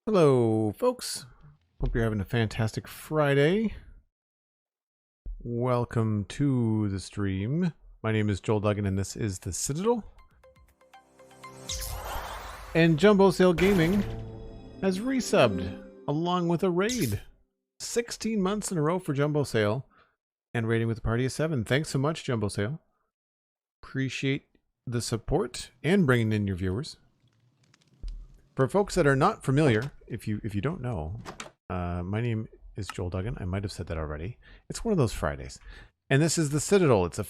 Hello, folks. Hope you're having a fantastic Friday. Welcome to the stream. My name is Joel Duggan, and this is the Citadel. And Jumbo Sale Gaming has resubbed along with a raid. 16 months in a row for Jumbo Sale, and raiding with a party of 7. Thanks so much, Jumbo Sale. Appreciate the support and bringing in your viewers. For folks that are not familiar, if you don't know, my name is Joel Duggan. I might have said that already. It's one of those Fridays. And this is the Citadel. It's a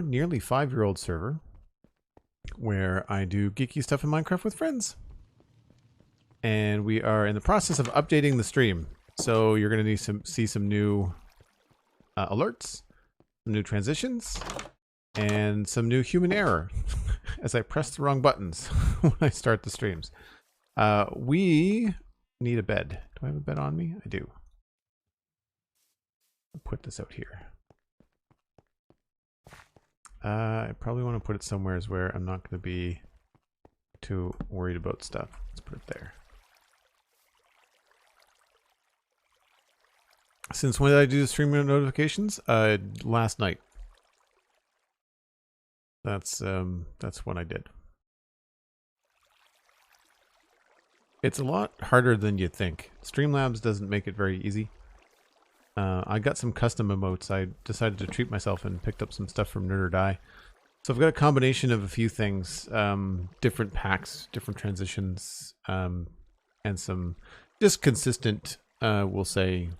nearly 5-year-old server where I do geeky stuff in Minecraft with friends. And we are in the process of updating the stream. So you're going to need see some new alerts, some new transitions, and some new human error as I press the wrong buttons when I start the streams. We need a bed. Do I have a bed on me? I do. I'll put this out here. I probably want to put it somewhere where I'm not going to be too worried about stuff. Let's put it there. Since when did I do the stream notifications? Last night. That's when I did. It's a lot harder than you think. Streamlabs doesn't make it very easy. I got some custom emotes. I decided to treat myself and picked up some stuff from Nerd or Die. So I've got a combination of a few things, different packs, different transitions, and some just consistent, we'll say,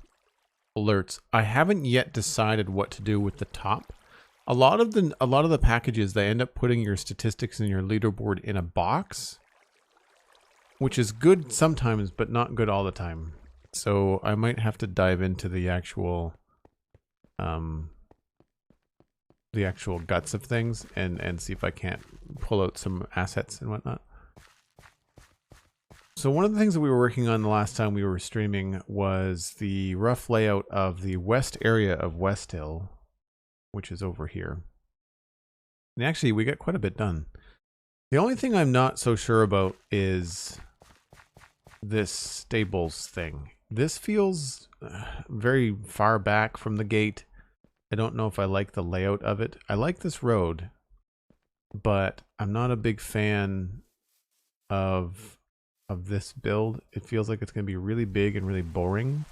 alerts. I haven't yet decided what to do with the top. A lot of the packages, they end up putting your statistics and your leaderboard in a box, which is good sometimes, but not good all the time. So I might have to dive into the actual guts of things and see if I can't pull out some assets and whatnot. So one of the things that we were working on the last time we were streaming was the rough layout of the west area of Westhill, which is over here. And actually, we got quite a bit done. The only thing I'm not so sure about is this stables thing. This feels very far back from the gate. I don't know if I like the layout of it. I like this road, but I'm not a big fan of this build. It feels like it's going to be really big and really boring.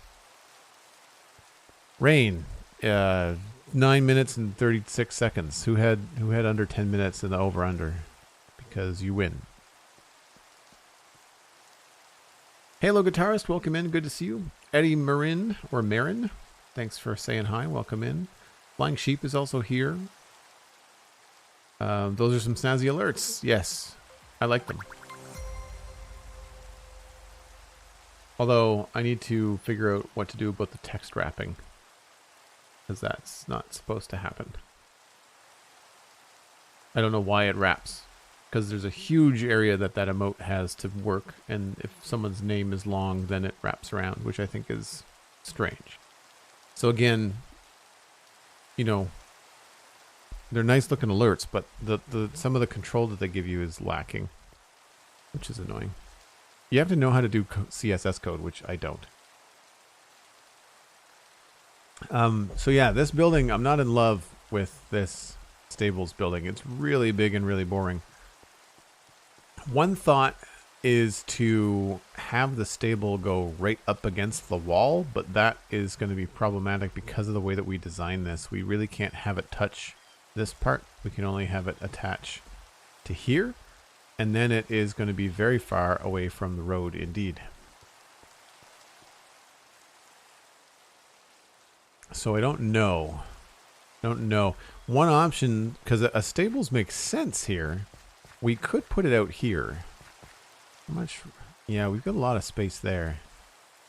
Rain, 9 minutes and 36 seconds. Who had under 10 minutes in the over-under? Because you win. Halo Guitarist, welcome in. Good to see you. Eddie Marin, or Marin, thanks for saying hi. Welcome in. Flying Sheep is also here. Those are some snazzy alerts. Yes, I like them. Although, I need to figure out what to do about the text wrapping, because that's not supposed to happen. I don't know why it wraps, because there's a huge area that emote has to work, and if someone's name is long, then it wraps around, which I think is strange. So again, you know, they're nice looking alerts, but some of the control that they give you is lacking, which is annoying. You have to know how to do CSS code, which I don't. So yeah, this building, I'm not in love with this stables building. It's really big and really boring. One thought is to have the stable go right up against the wall, but that is going to be problematic because of the way that we design this. We really can't have it touch this part. We can only have it attach to here, and then it is going to be very far away from the road indeed. So I don't know. One option, because a stables makes sense here, we could put it out here. How much? Yeah, we've got a lot of space there.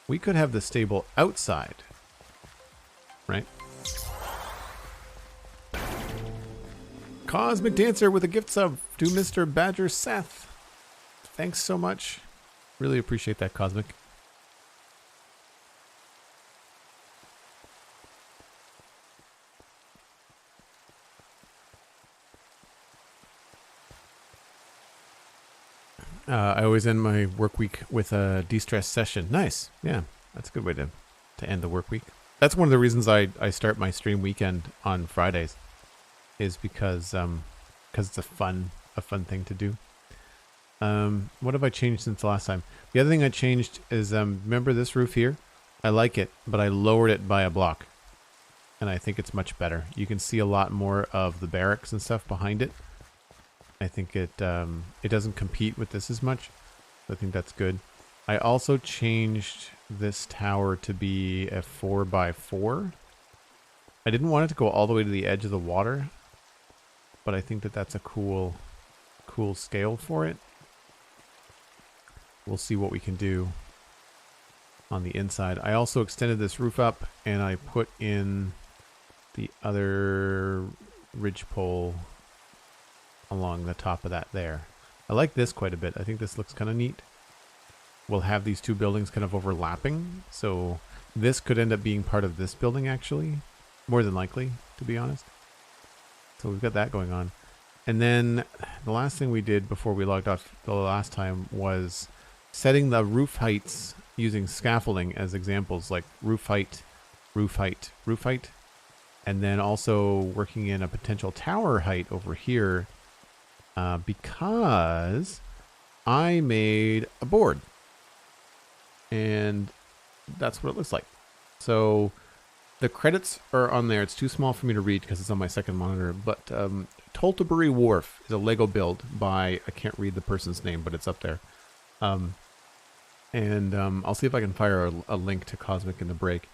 We could have the stable outside, right? Cosmic Dancer with a gift sub to Mr. Badger Seth. Thanks so much. Really appreciate that, Cosmic. I always end my work week with a de-stress session. Nice. Yeah, that's a good way to end the work week. That's one of the reasons I start my stream weekend on Fridays, is because it's a fun thing to do. What have I changed since the last time? The other thing I changed is, remember this roof here? I like it, but I lowered it by a block. And I think it's much better. You can see a lot more of the barracks and stuff behind it. I think it doesn't compete with this as much. I think that's good. I also changed this tower to be a 4x4. I didn't want it to go all the way to the edge of the water, but I think that that's a cool scale for it. We'll see what we can do on the inside. I also extended this roof up, and I put in the other ridgepole along the top of that there. I like this quite a bit. I think this looks kind of neat. We'll have these two buildings kind of overlapping, so this could end up being part of this building, actually. More than likely, to be honest. So we've got that going on. And then the last thing we did before we logged off the last time was setting the roof heights using scaffolding as examples, like roof height, roof height, roof height. And then also working in a potential tower height over here, because I made a board. And that's what it looks like. So the credits are on there. It's too small for me to read because it's on my second monitor. But Toltebury Wharf is a Lego build by, I can't read the person's name, but it's up there. I'll see if I can fire a link to Cosmic in the break.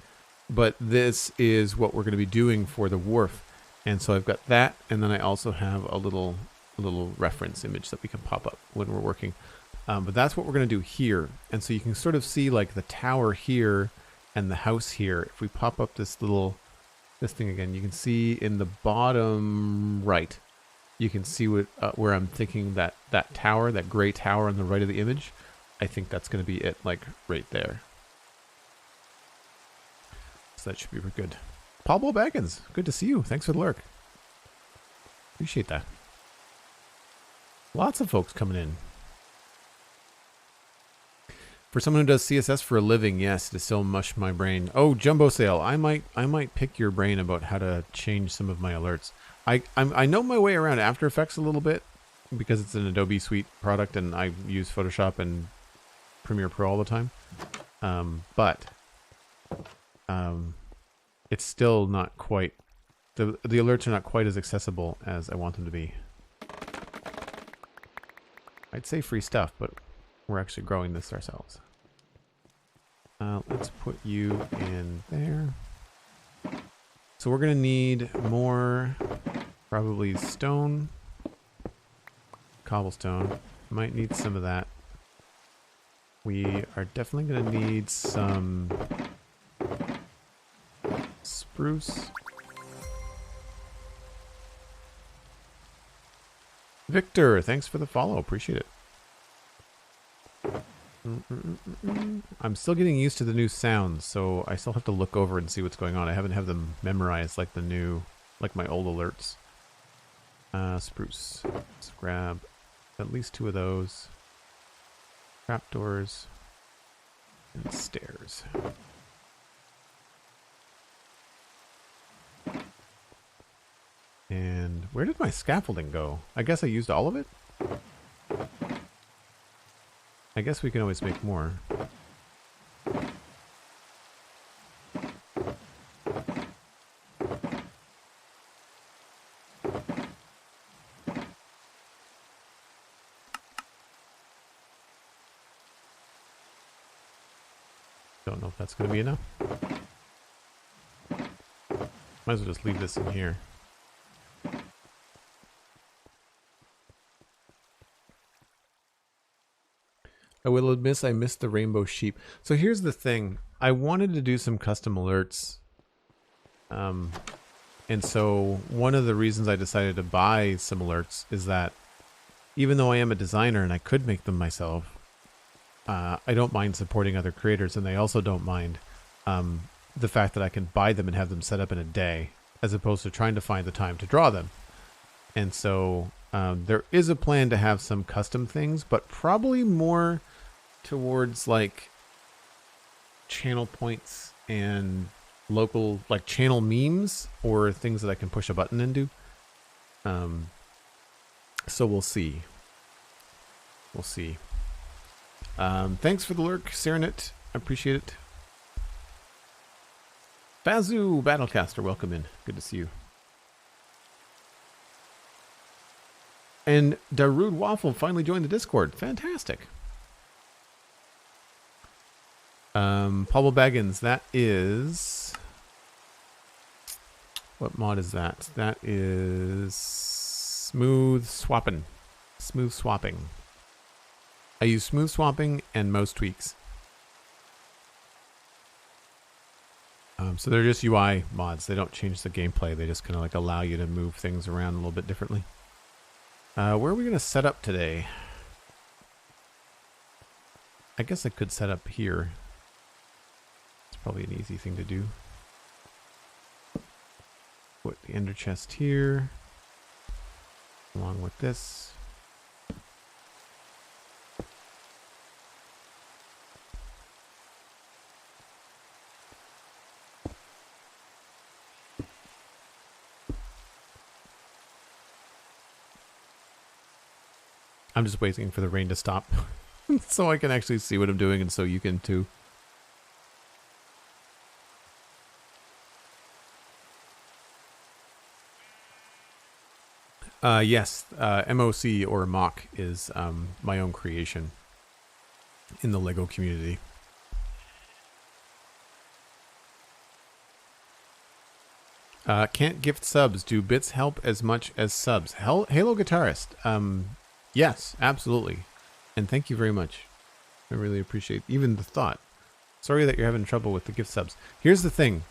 But this is what we're going to be doing for the wharf. And so I've got that, and then I also have a little reference image that we can pop up when we're working. But that's what we're going to do here. And so you can sort of see like the tower here and the house here. If we pop up this thing again, you can see in the bottom right, you can see where I'm thinking that tower, that gray tower on the right of the image. I think that's going to be it, like right there. So that should be pretty good. Pablo Baggins, good to see you. Thanks for the lurk. Appreciate that. Lots of folks coming in. For someone who does CSS for a living, yes, to still mush my brain. Oh, Jumbo Sale, I might pick your brain about how to change some of my alerts. I know my way around After Effects a little bit because it's an Adobe Suite product and I use Photoshop and Premiere Pro all the time. But it's still not quite, the alerts are not quite as accessible as I want them to be. I'd say free stuff, but we're actually growing this ourselves. Let's put you in there. So we're going to need more, probably stone, cobblestone. Might need some of that. We are definitely going to need some spruce. Victor, thanks for the follow. Appreciate it. I'm still getting used to the new sounds, so I still have to look over and see what's going on. I haven't had them memorized like like my old alerts. Spruce. Let's grab at least 2 of those. Trapdoors. And stairs. And where did my scaffolding go? I guess I used all of it? I guess we can always make more. Don't know if that's going to be enough. Might as well just leave this in here. I will admit I missed the rainbow sheep. So here's the thing. I wanted to do some custom alerts. And so one of the reasons I decided to buy some alerts is that even though I am a designer and I could make them myself, I don't mind supporting other creators, and they also don't mind the fact that I can buy them and have them set up in a day, as opposed to trying to find the time to draw them. And so There is a plan to have some custom things, but probably more towards like channel points and local like channel memes or things that I can push a button into. So we'll see. We'll see. Thanks for the lurk, Serenit. I appreciate it. Fazu Battlecaster, welcome in. Good to see you. And Darude Waffle finally joined the Discord. Fantastic. Pablo Baggins, that is... What mod is that? That is Smooth Swapping. Smooth Swapping. I use Smooth Swapping and mouse tweaks. So they're just UI mods. They don't change the gameplay. They just kind of like allow you to move things around a little bit differently. Where are we going to set up today? I guess I could set up here. It's probably an easy thing to do. Put the ender chest here, along with this. I'm just waiting for the rain to stop so I can actually see what I'm doing and so you can too. Yes, MOC or mock is my own creation in the LEGO community. Can't gift subs. Do bits help as much as subs? Halo Guitarist. Yes, absolutely. And thank you very much. I really appreciate even the thought. Sorry that you're having trouble with the gift subs. Here's the thing.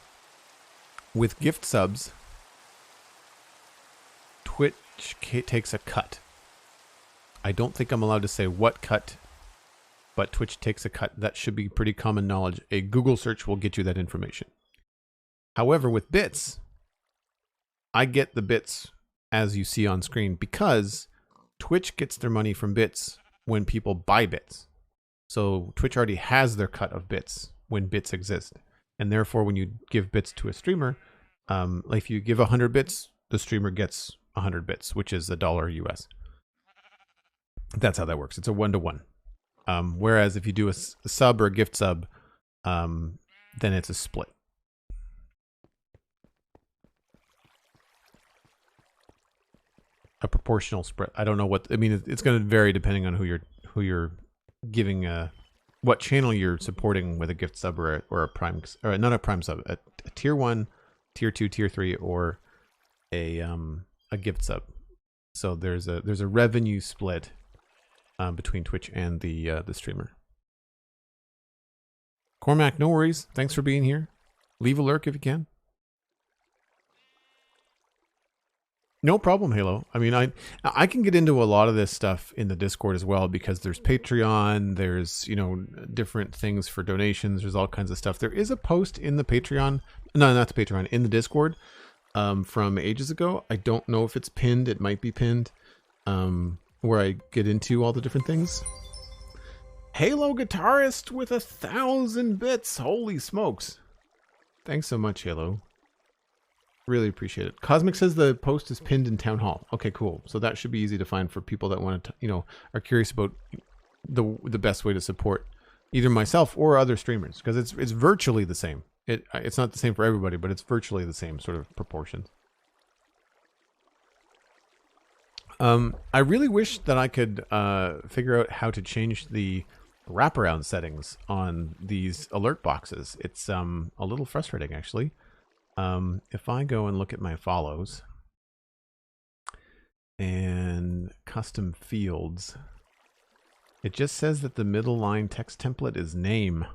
With gift subs, Twitch takes a cut. I don't think I'm allowed to say what cut, but Twitch takes a cut. That should be pretty common knowledge. A Google search will get you that information. However, with bits, I get the bits as you see on screen because Twitch gets their money from bits when people buy bits. So Twitch already has their cut of bits when bits exist. And therefore, when you give bits to a streamer, like if you give 100 bits, the streamer gets 100 bits, which is $1 US. That's how that works. It's a 1-to-1. Whereas if you do a sub or a gift sub, then it's a split. A proportional split. I don't know what I mean. It's going to vary depending on who you're giving what channel you're supporting with a gift sub or a prime or not a prime sub, a tier 1, tier 2, tier 3, or a gift sub. So there's a revenue split between Twitch and the streamer. Cormac, no worries. Thanks for being here. Leave a lurk if you can. No problem, Halo. I mean, I can get into a lot of this stuff in the Discord as well because there's Patreon, there's, you know, different things for donations, there's all kinds of stuff. There is a post in the Patreon, no, not the Patreon, in the Discord from ages ago. I don't know if it's pinned, it might be pinned, where I get into all the different things. Halo Guitarist with 1,000 bits, holy smokes. Thanks so much, Halo. Really appreciate it. Cosmic says the post is pinned in Town Hall. Okay, cool. So that should be easy to find for people that want to, you know, are curious about the best way to support either myself or other streamers, because it's virtually the same. It's not the same for everybody, but it's virtually the same sort of proportions. I really wish that I could figure out how to change the wraparound settings on these alert boxes. It's a little frustrating, actually. If I go and look at my follows and custom fields, it just says that the middle line text template is name,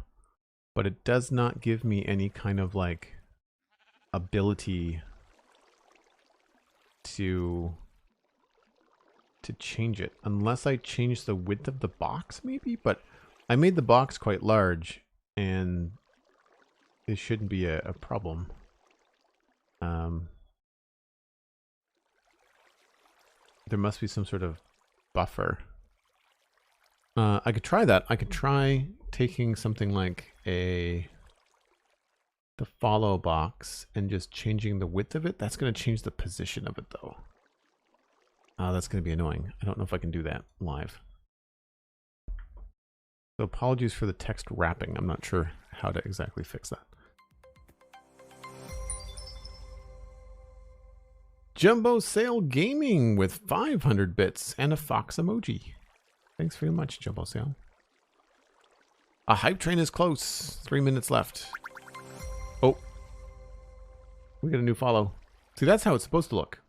but it does not give me any kind of like ability to change it unless I change the width of the box maybe, but I made the box quite large and it shouldn't be a problem. there must be some sort of buffer. I could try that. I could try taking something like the follow box and just changing the width of it. That's going to change the position of it, though. That's going to be annoying. I don't know if I can do that live. So apologies for the text wrapping. I'm not sure how to exactly fix that. Jumbo Sale Gaming with 500 bits and a fox emoji. Thanks very much, Jumbo Sale. A hype train is close. 3 minutes left. Oh. We got a new follow. See, that's how it's supposed to look.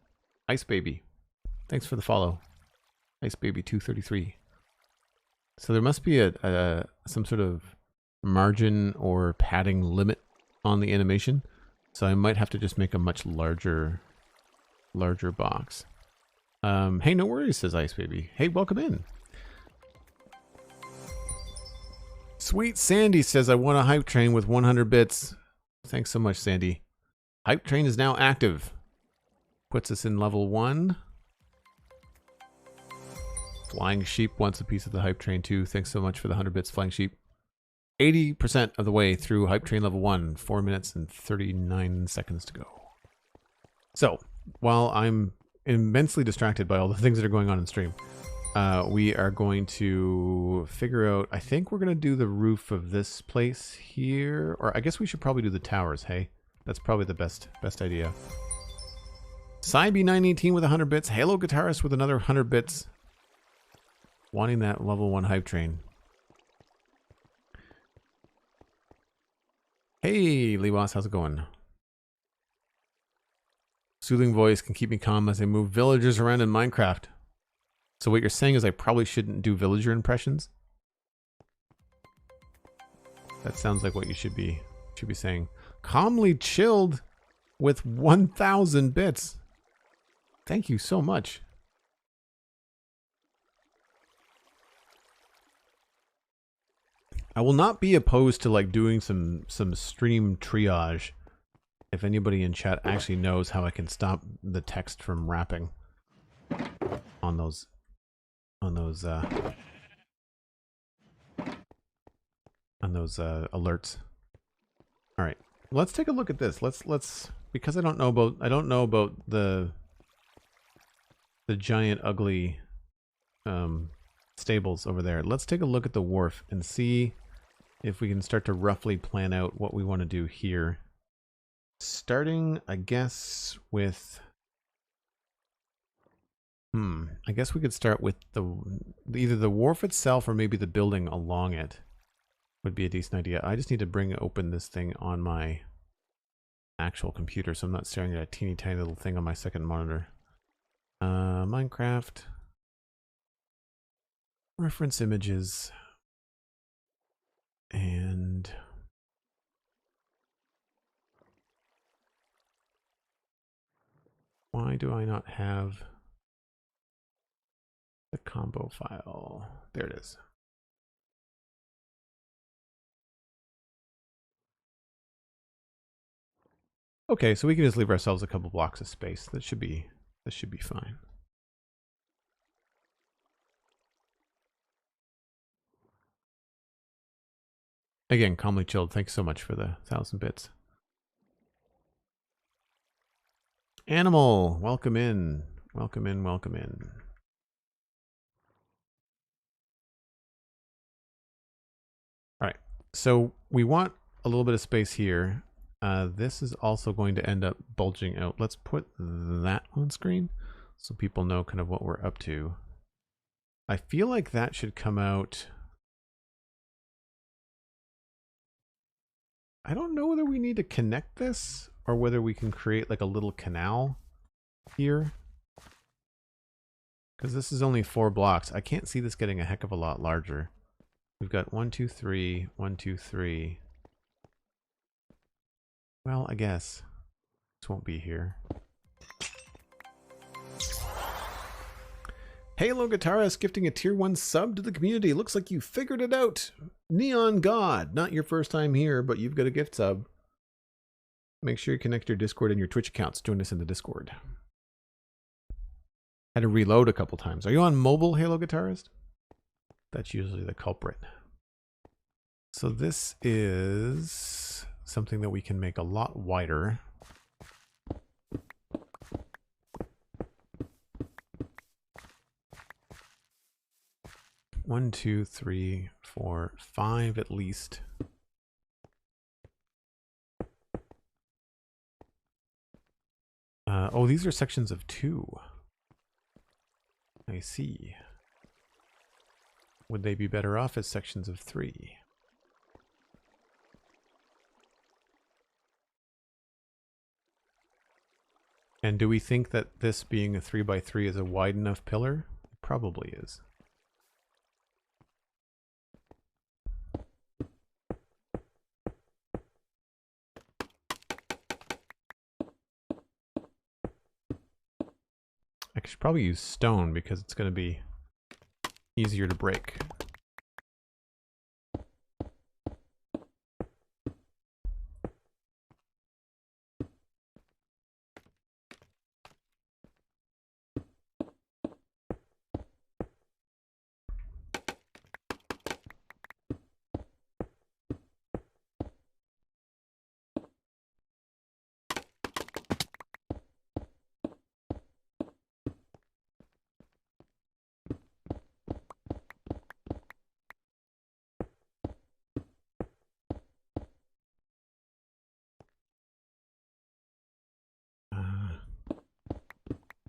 Ice Baby. Thanks for the follow. Ice Baby 233. So there must be some sort of margin or padding limit on the animation. So I might have to just make a much larger box. Hey, no worries, says Ice Baby. Hey, welcome in. Sweet Sandy says, I want a hype train with 100 bits. Thanks so much, Sandy. Hype train is now active. Puts us in level 1. Flying Sheep wants a piece of the hype train too. Thanks so much for the 100 bits, Flying Sheep. 80% of the way through hype train level 1. 4 minutes and 39 seconds to go. So, while I'm immensely distracted by all the things that are going on in stream, we are going to figure out, I think we're going to do the roof of this place here. Or I guess we should probably do the towers, hey? That's probably the best idea. Cybe918 with 100 bits. Halo Guitarist with another 100 bits. Wanting that level 1 hype train. Hey, Lewas, how's it going? Soothing voice can keep me calm as I move villagers around in Minecraft. So what you're saying is I probably shouldn't do villager impressions? That sounds like what you should be saying. Calmly chilled with 1,000 bits. Thank you so much. I will not be opposed to like doing some stream triage if anybody in chat actually knows how I can stop the text from wrapping on those alerts. All right, let's take a look at this. Let's because I don't know about the giant ugly stables over there. Let's take a look at the wharf and see if we can start to roughly plan out what we want to do here. Starting, I guess, with I guess we could start with either the wharf itself or maybe the building along it would be a decent idea. I just need to open this thing on my actual computer so I'm not staring at a teeny tiny little thing on my second monitor. Minecraft. Reference images. And why do I not have the combo file? There it is. Okay, so we can just leave ourselves a couple blocks of space. That should be fine. Again, calmly chilled. Thanks so much for the 1,000 bits. Animal, welcome in. Welcome in, welcome in. All right, so we want a little bit of space here. This is also going to end up bulging out. Let's put that on screen so people know kind of what we're up to. I feel like that should come out. I don't know whether we need to connect this or whether we can create like a little canal here. Because this is only 4 blocks. I can't see this getting a heck of a lot larger. We've got 1, 2, 3, 1, 2, 3. Well, I guess this won't be here. Halo Guitarist gifting a tier 1 sub to the community. Looks like you figured it out. Neon God, not your first time here, but you've got a gift sub. Make sure you connect your Discord and your Twitch accounts. Join us in the Discord. Had to reload a couple times. Are you on mobile, Halo Guitarist? That's usually the culprit. So this is something that we can make a lot wider. One, two, three, four, five at least. Oh, these are sections of 2. I see. Would they be better off as sections of 3? And do we think that this being a 3x3 is a wide enough pillar? It probably is. I should probably use stone because it's going to be easier to break.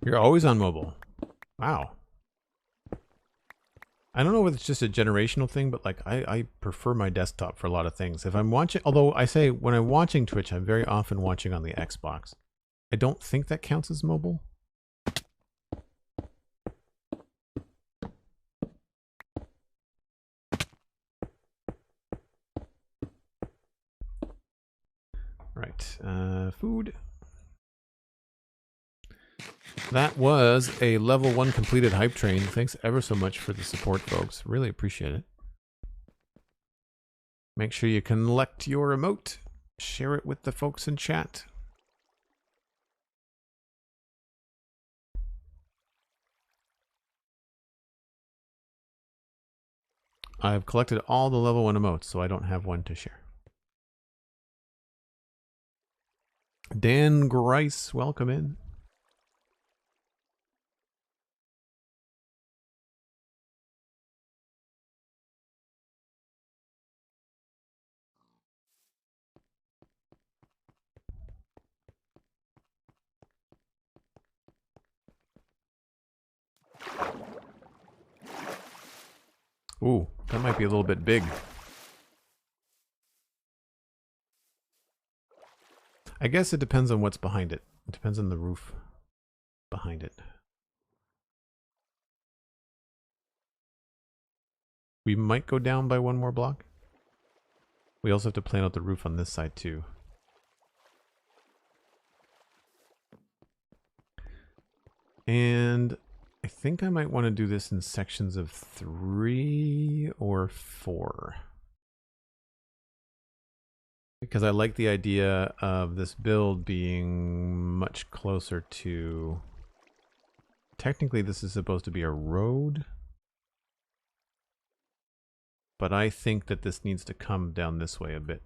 You're always on mobile. Wow. I don't know if it's just a generational thing, but like I prefer my desktop for a lot of things. If I'm watching, although I say when I'm watching Twitch, I'm very often watching on the Xbox. I don't think that counts as mobile. Right, food. That was a level 1 completed hype train. Thanks ever so much for the support, folks. Really appreciate it. Make sure you collect your emote. Share it with the folks in chat. I've collected all the level 1 emotes, so I don't have one to share. Dan Grice, welcome in. Ooh, that might be a little bit big. I guess it depends on what's behind it. It depends on the roof behind it. We might go down by 1 more block. We also have to plan out the roof on this side too. And I think I might want to do this in sections of 3 or 4. Because I like the idea of this build being much closer to... Technically this is supposed to be a road. But I think that this needs to come down this way a bit.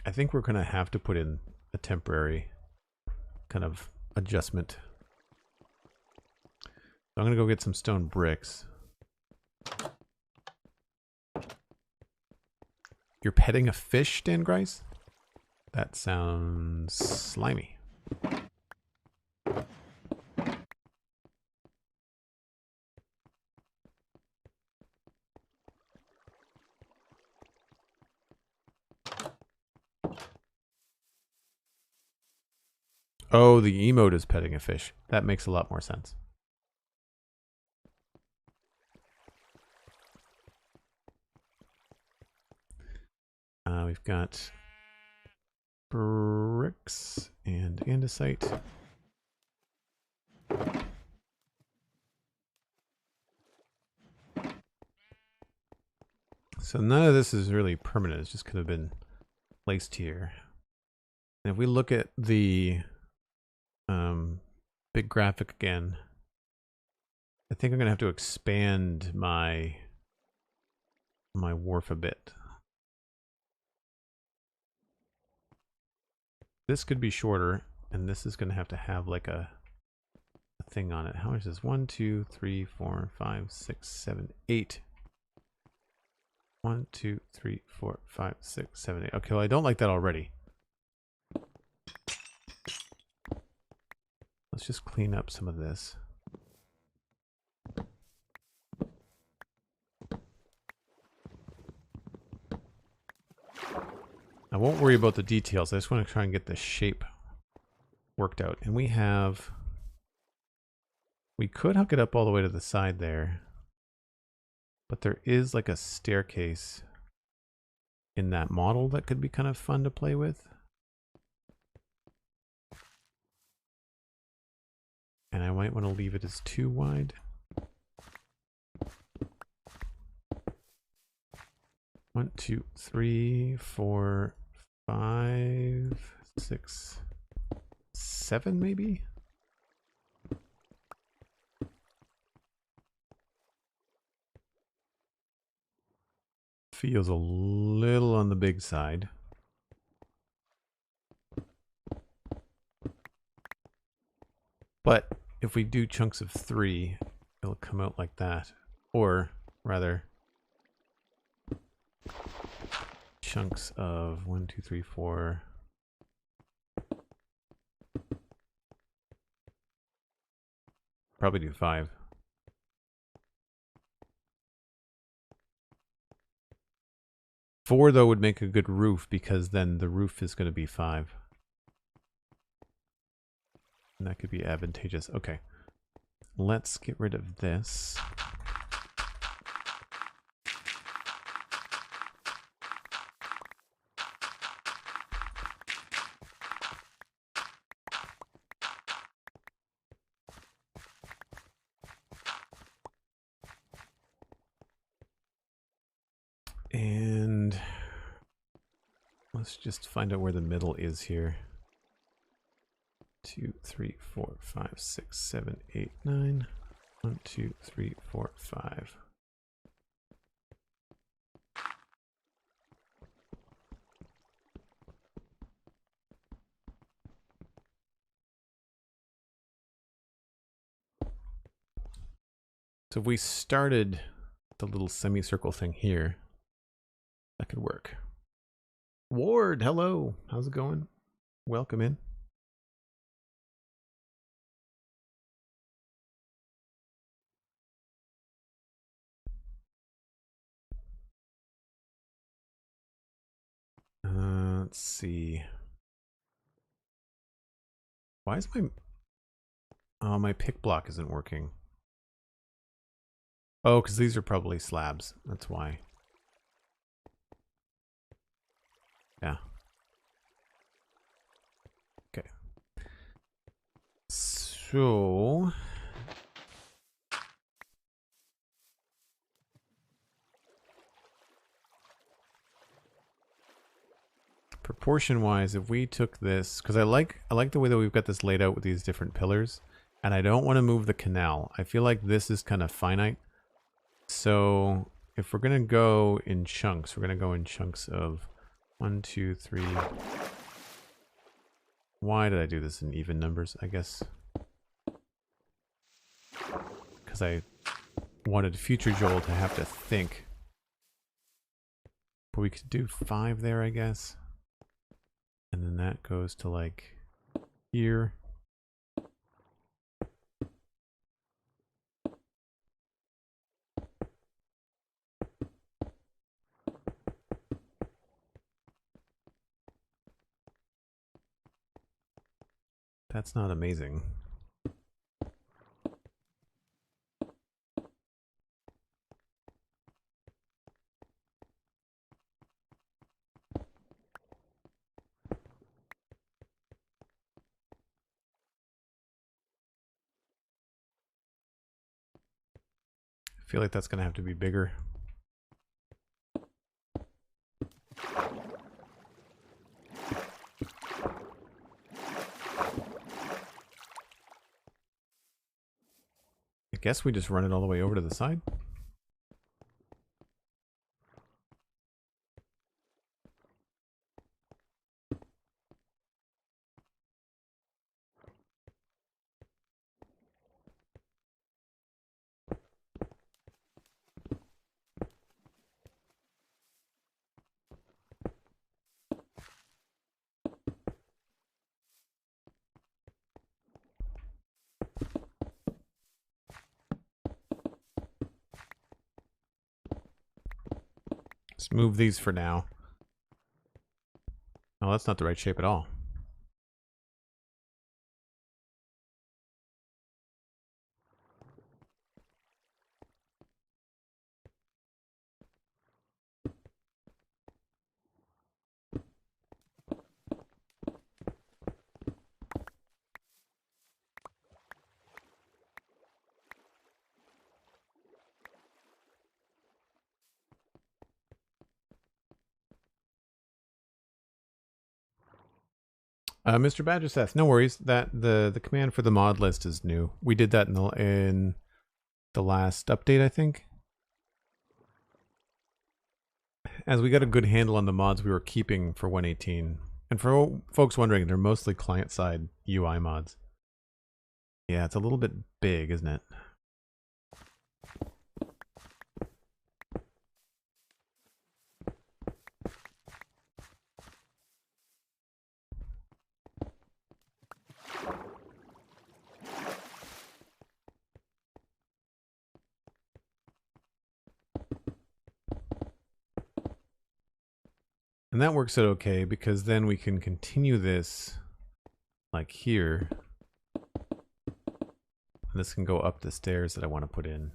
I think we're going to have to put in a temporary kind of adjustment. So I'm going to go get some stone bricks. You're petting a fish, Dan Grice? That sounds slimy. Oh, the emote is petting a fish. That makes a lot more sense. We've got bricks and andesite. So none of this is really permanent. It's just could have been placed here. And if we look at the big graphic again, I think I'm gonna have to expand my wharf a bit. This could be shorter, and this is gonna have to have like a thing on it. How much is this? 1, 2, 3, 4, 5, 6, 7, 8. 1, 2, 3, 4, 5, 6, 7, 8. Okay, well, I don't like that already. Let's just clean up some of this. I won't worry about the details. I just want to try and get the shape worked out. And we could hook it up all the way to the side there, but there is like a staircase in that model that could be kind of fun to play with. And I might want to leave it as too wide. 1, 2, 3, 4, 5, 6, 7 maybe? Feels a little on the big side. But if we do chunks of 3, it'll come out like that. Or rather, chunks of 1, 2, 3, 4. Probably do 5. Four, though, would make a good roof because then the roof is going to be 5. And that could be advantageous. Okay. Let's get rid of this. And let's just find out where the middle is here. 2, 3, 4, 5, 6, 7, 8, 9. 1, 2, 3, 4, 5. So if we started the little semicircle thing here, that could work. Ward, hello. How's it going? Welcome in. Let's see. Why is my pick block isn't working? Oh, because these are probably slabs. That's why. Yeah. Okay. So proportion wise, if we took this, because I like the way that we've got this laid out with these different pillars, and I don't want to move the canal. I feel like this is kind of finite. So if we're gonna go in chunks, we're gonna go in chunks of 1, 2, 3. Why did I do this in even numbers? I guess because I wanted future Joel to have to think. But we could do 5 there, I guess. And then that goes to like here. That's not amazing. I feel like that's going to have to be bigger. I guess we just run it all the way over to the side. Let's move these for now. Oh, that's not the right shape at all. Mr. Badger Seth, no worries. That the command for the mod list is new. We did that in the last update, I think. As we got a good handle on the mods we were keeping for 118. And for folks wondering, they're mostly client-side UI mods. Yeah, it's a little bit big, isn't it? And that works out okay because then we can continue this like here. And this can go up the stairs that I want to put in.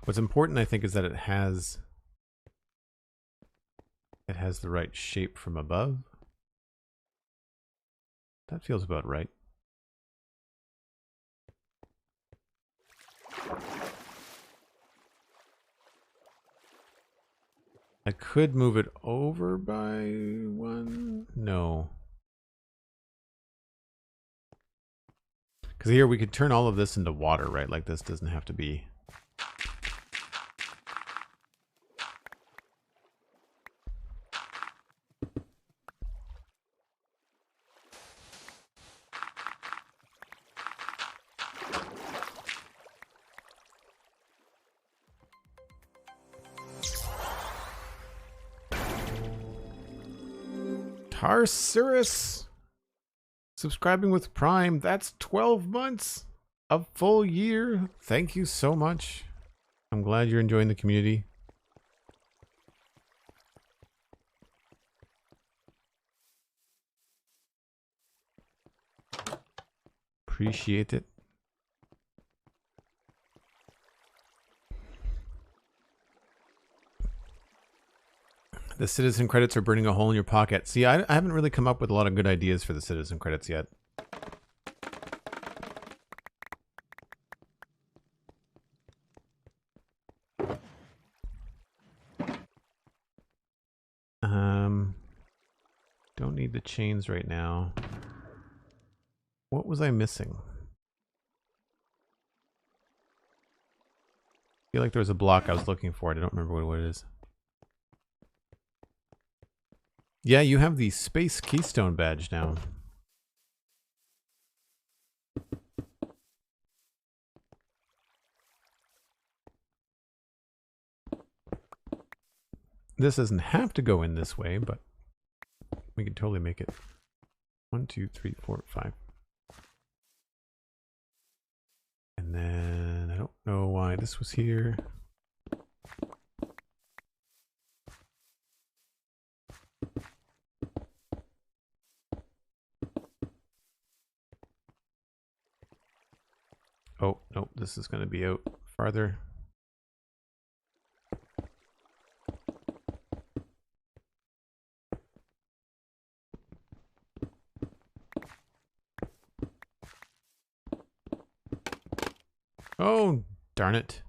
What's important, I think, is that it has the right shape from above. That feels about right. I could move it over by one. No. Because here we could turn all of this into water, right? Like this doesn't have to be. Tarsurus subscribing with Prime. That's 12 months. A full year. Thank you so much. I'm glad you're enjoying the community. Appreciate it. The citizen credits are burning a hole in your pocket. See, I haven't really come up with a lot of good ideas for the citizen credits yet. Don't need the chains right now. What was I missing? I feel like there was a block I was looking for. I don't remember what it is. Yeah, you have the Space Keystone badge now. This doesn't have to go in this way, but we can totally make it. 1, 2, 3, 4, 5. And then I don't know why this was here. Oh, nope, this is going to be out farther. Oh, darn it.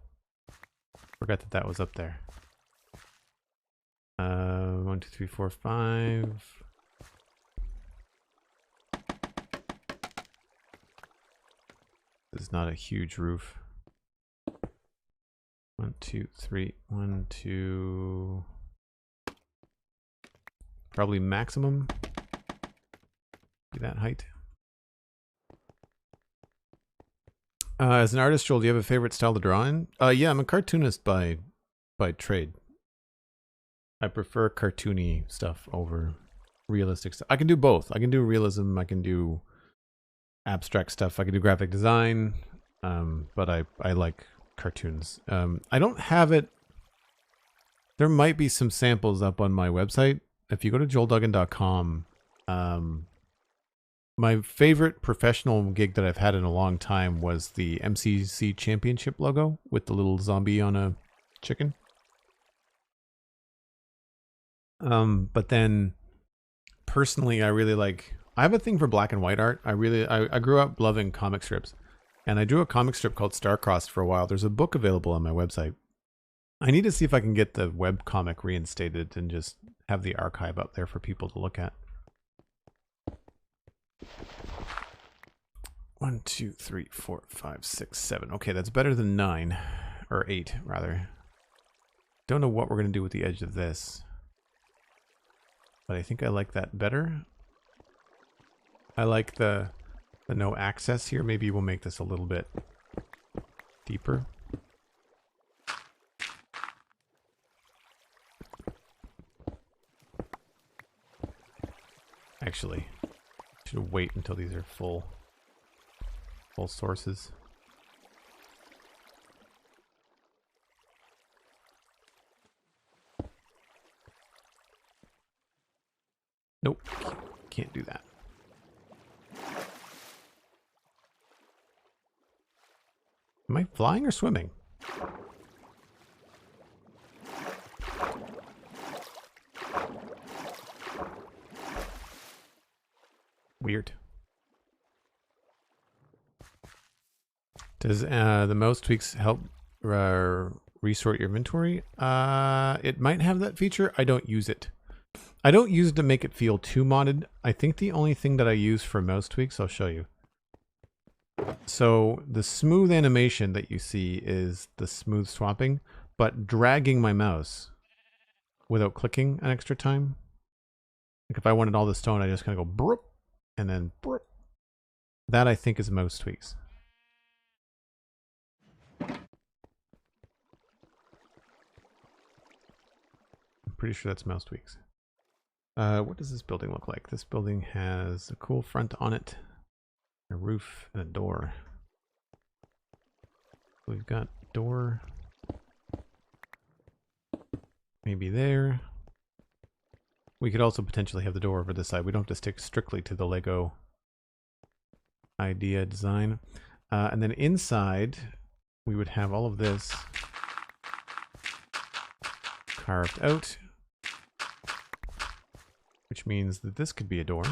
Forgot that that was up there. 1, 2, 3, 4, 5. This is not a huge roof. 1, 2, 3, 1, 2. Probably maximum. Be that height. As an artist, Joel, do you have a favorite style to draw in? Yeah, I'm a cartoonist by trade. I prefer cartoony stuff over realistic stuff. I can do both. I can do realism. I can do abstract stuff. I can do graphic design. But I like cartoons. I don't have it. There might be some samples up on my website. If you go to joelduggan.com, my favorite professional gig that I've had in a long time was the MCC Championship logo with the little zombie on a chicken. But then personally, I really like, I have a thing for black and white art. I grew up loving comic strips, and I drew a comic strip called Starcrossed for a while. There's a book available on my website. I need to see if I can get the web comic reinstated and just have the archive up there for people to look at. 1, 2, 3, 4, 5, 6, 7. Okay, that's better than 9, or 8 rather. Don't know what we're gonna do with the edge of this, but I think I like that better. I like the no access here. Maybe we'll make this a little bit deeper. Actually, I should wait until these are full sources. Nope, can't do that. Am I flying or swimming? Weird. Does the mouse tweaks help resort your inventory? It might have that feature. I don't use it. I don't use it to make it feel too modded. I think the only thing that I use for mouse tweaks, I'll show you. So the smooth animation that you see is the smooth swapping, but dragging my mouse without clicking an extra time. Like if I wanted all the stone, I just kind of go broop and then broop. That I think is mouse tweaks. I'm pretty sure that's mouse tweaks. What does this building look like? This building has a cool front on it, a roof, and a door. We've got door maybe there. We could also potentially have the door over this side. We don't have to stick strictly to the Lego idea design. And then inside, we would have all of this carved out, which means that this could be a door.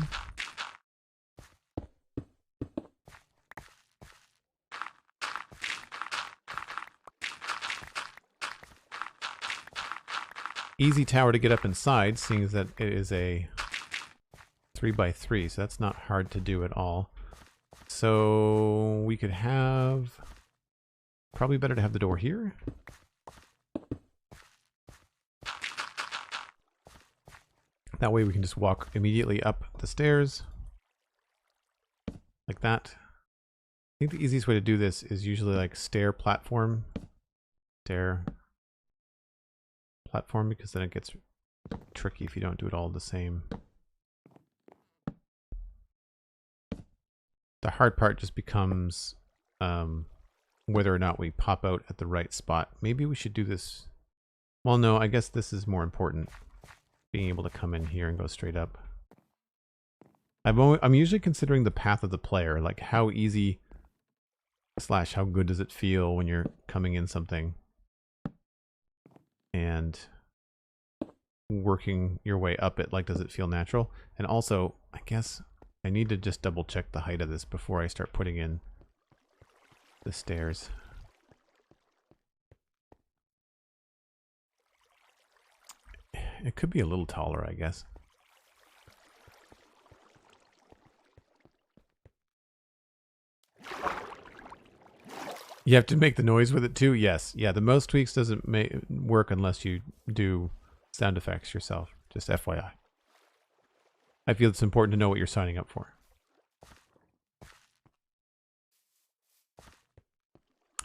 Easy tower to get up inside, seeing as that it is a 3x3, so that's not hard to do at all. So we could have, probably better to have the door here. That way we can just walk immediately up the stairs like that. I think the easiest way to do this is usually like stair platform, because then it gets tricky if you don't do it all the same. The hard part just becomes whether or not we pop out at the right spot. Maybe we should do this. Well, no, I guess this is more important. Being able to come in here and go straight up. I'm usually considering the path of the player, like how easy / how good does it feel when you're coming in something and working your way up it. Like, does it feel natural? And also, I guess I need to just double check the height of this before I start putting in the stairs. It could be a little taller, I guess. You have to make the noise with it too? Yes. Yeah, the mouse tweaks doesn't work unless you do sound effects yourself. Just FYI. I feel it's important to know what you're signing up for.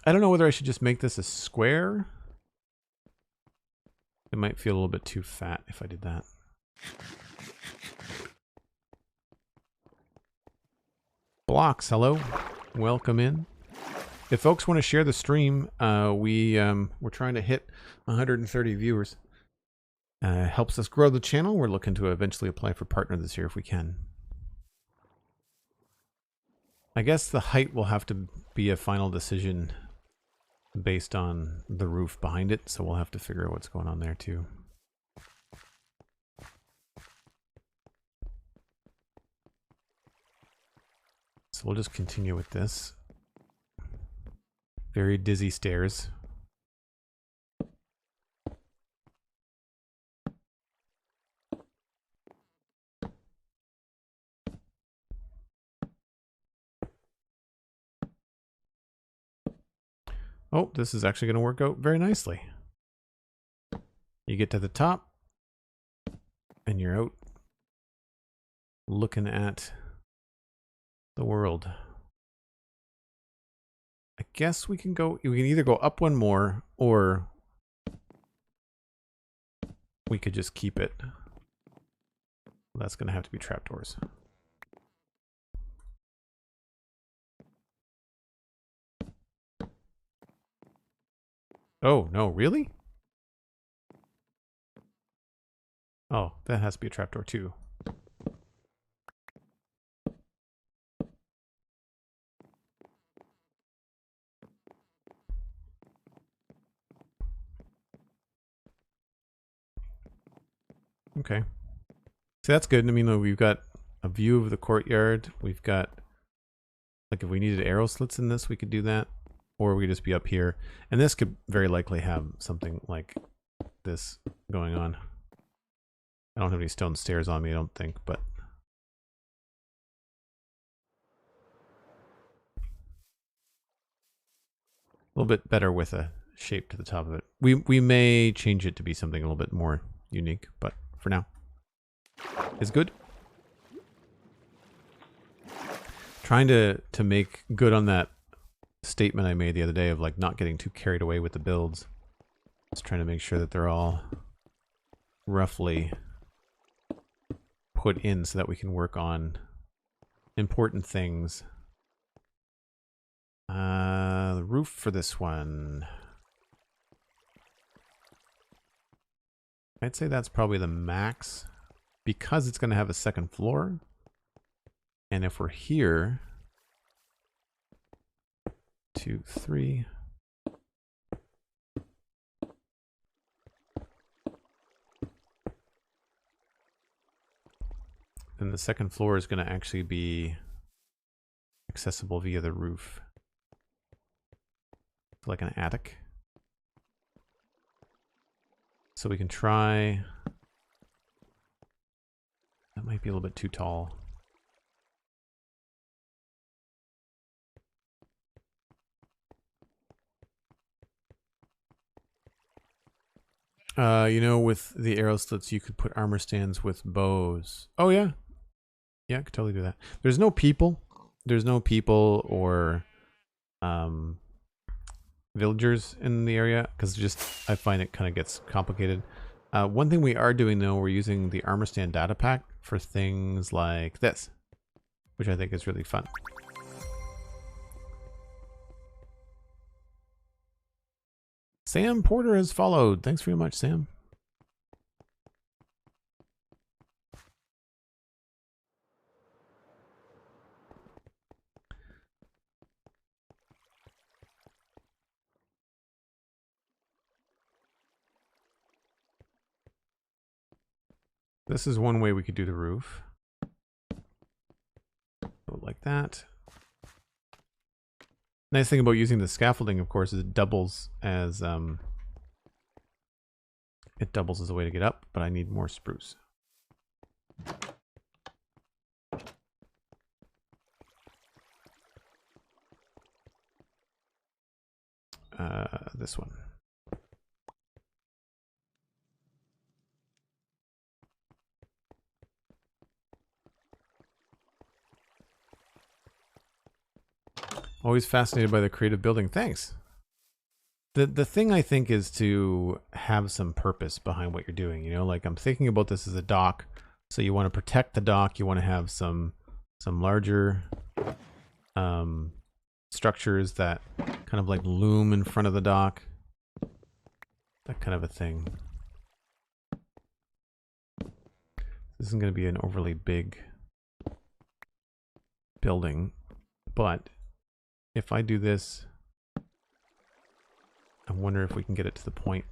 I don't know whether I should just make this a square. It might feel a little bit too fat if I did that. Blocks, hello. Welcome in. If folks want to share the stream, we're trying to hit 130 viewers. Helps us grow the channel. We're looking to eventually apply for partner this year if we can. I guess the height will have to be a final decision based on the roof behind it, so we'll have to figure out what's going on there too. So we'll just continue with this. Very dizzy stairs. Oh, this is actually going to work out very nicely. You get to the top, and you're out looking at the world. I guess we can either go up one more, or we could just keep it. That's going to have to be trapdoors. Oh, no, really? Oh, that has to be a trapdoor too. Okay. So that's good. I mean, we've got a view of the courtyard. We've got, like, if we needed arrow slits in this, we could do that. Or we could just be up here. And this could very likely have something like this going on. I don't have any stone stairs on me, I don't think, but... a little bit better with a shape to the top of it. We may change it to be something a little bit more unique, but for now, it's good. Trying to make good on that statement I made the other day of like not getting too carried away with the builds. Just trying to make sure that they're all roughly put in so that we can work on important things. The roof for this one. I'd say that's probably the max because it's going to have a second floor. And if we're here, 2, 3. Then the second floor is going to actually be accessible via the roof. Like an attic. So we can try... that might be a little bit too tall. You know, with the arrow slits, you could put armor stands with bows. Oh, yeah. Yeah, I could totally do that. There's no people. There's no people or villagers in the area because just I find it kind of gets complicated. One thing we are doing though, we're using the armor stand data pack for things like this, which I think is really fun. Sam Porter has followed. Thanks very much, Sam. This is one way we could do the roof. Go like that. Nice thing about using the scaffolding, of course, is it doubles as a way to get up, but I need more spruce. this one. Always fascinated by the creative building. Thanks. The thing I think is to have some purpose behind what you're doing. You know, like I'm thinking about this as a dock. So you want to protect the dock. You want to have some larger structures that kind of like loom in front of the dock. That kind of a thing. This isn't going to be an overly big building, but if I do this, I wonder if we can get it to the point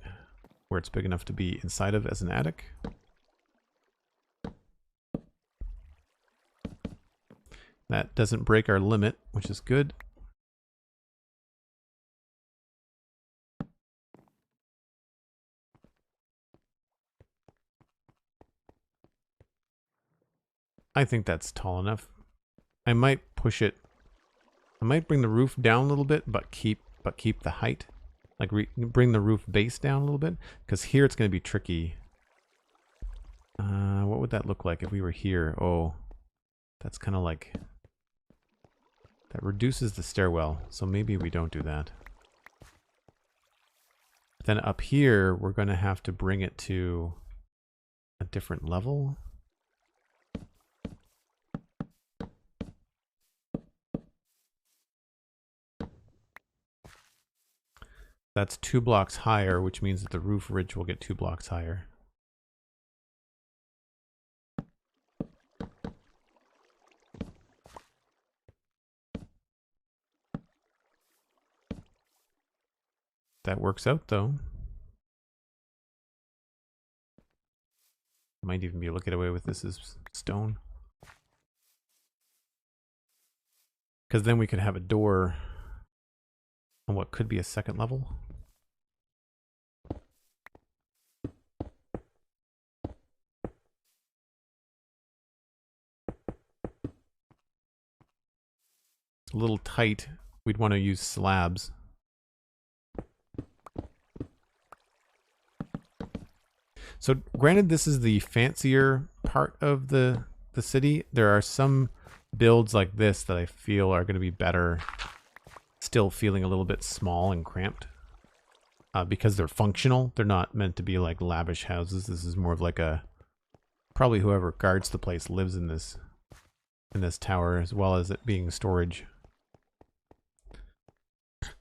where it's big enough to be inside of as an attic. That doesn't break our limit, which is good. I think that's tall enough. I might push it. I might bring the roof down a little bit, but keep the height. Like bring the roof base down a little bit, because here it's going to be tricky. What would that look like if we were here? Oh, that's kind of like, that reduces the stairwell, so maybe we don't do that. Then up here, we're going to have to bring it to a different level. That's 2 blocks higher, which means that the roof ridge will get 2 blocks higher. That works out though. Might even be able to get away with this as stone. Because then we could have a door on what could be a second level. It's a little tight. We'd want to use slabs. So granted, this is the fancier part of the city. There are some builds like this that I feel are going to be better, still feeling a little bit small and cramped, because they're functional. They're not meant to be like lavish houses. This is more of like a, probably whoever guards the place lives in this tower, as well as it being storage.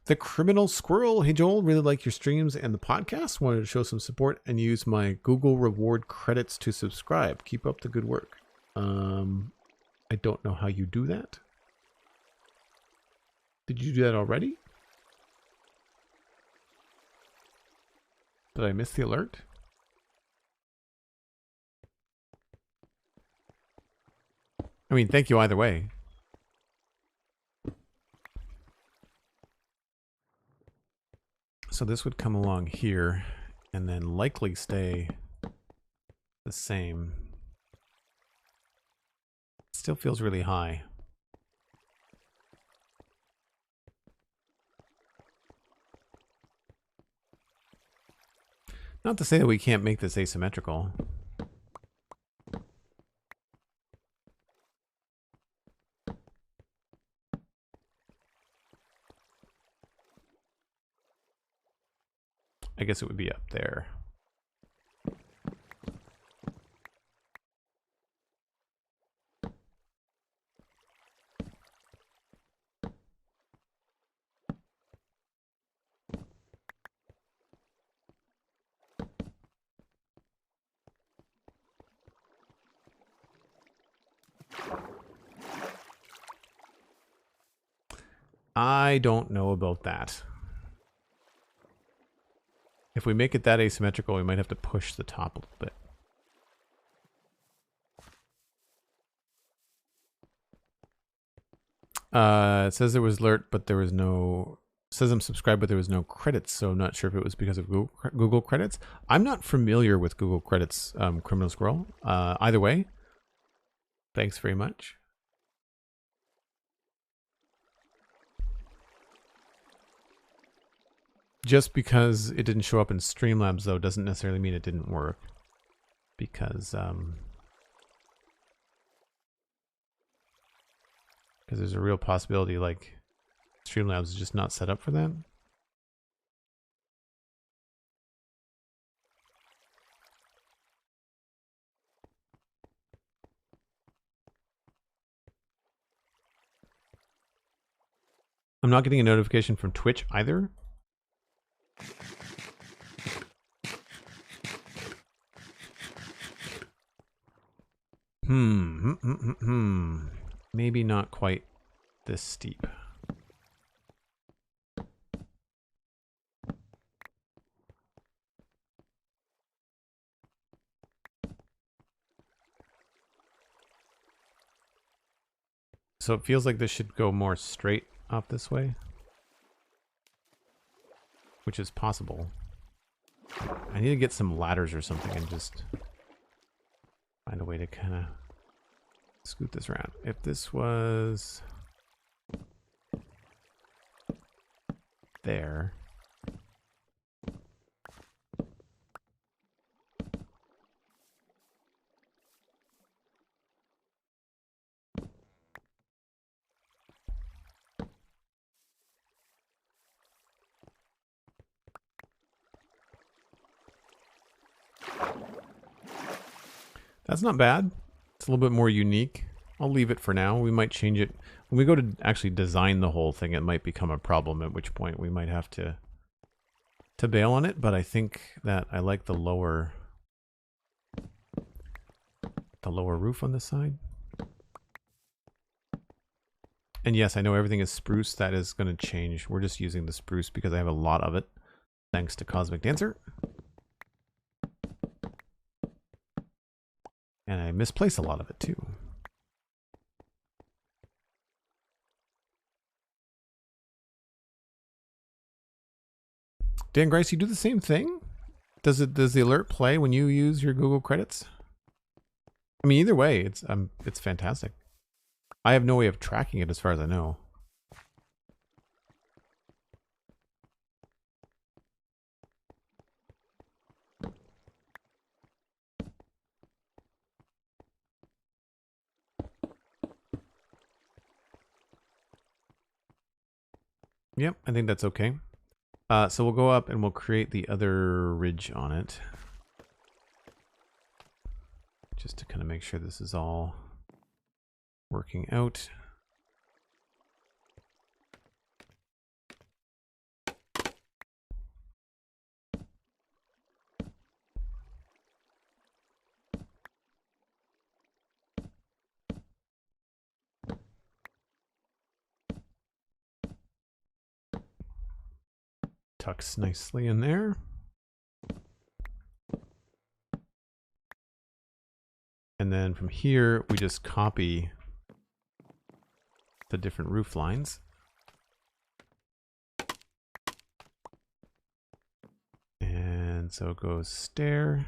The Criminal Squirrel. Hey Joel, really like your streams and the podcast. Wanted to show some support and use my Google reward credits to subscribe. Keep up the good work. I don't know how you do that. Did you do that already? Did I miss the alert? I mean, thank you either way. So this would come along here and then likely stay the same. Still feels really high. Not to say that we can't make this asymmetrical. I guess it would be up there. I don't know about that. If we make it that asymmetrical, we might have to push the top a little bit. It says there was alert, but there was no... It says I'm subscribed, but there was no credits, so I'm not sure if it was because of Google credits. I'm not familiar with Google credits, Criminal Squirrel. Either way, thanks very much. Just because it didn't show up in Streamlabs, though, doesn't necessarily mean it didn't work. Because there's a real possibility, like, Streamlabs is just not set up for that. I'm not getting a notification from Twitch either. Maybe not quite this steep. So it feels like this should go more straight up this way, which is possible. I need to get some ladders or something and just find a way to kind of scoot this around. If this was there. That's not bad. It's a little bit more unique. I'll leave it for now. We might change it. When we go to actually design the whole thing, it might become a problem, at which point we might have to bail on it. But I think that I like the lower roof on this side. And yes, I know everything is spruce. That is going to change. We're just using the spruce because I have a lot of it, thanks to Cosmic Dancer. And I misplace a lot of it too. Dan Grice, you do the same thing? Does the alert play when you use your Google credits? I mean, either way, it's fantastic. I have no way of tracking it as far as I know. Yep, I think that's okay. So we'll go up and we'll create the other ridge on it. Just to kind of make sure this is all working out. Tucks nicely in there. And then from here, we just copy the different roof lines. And so it goes stair.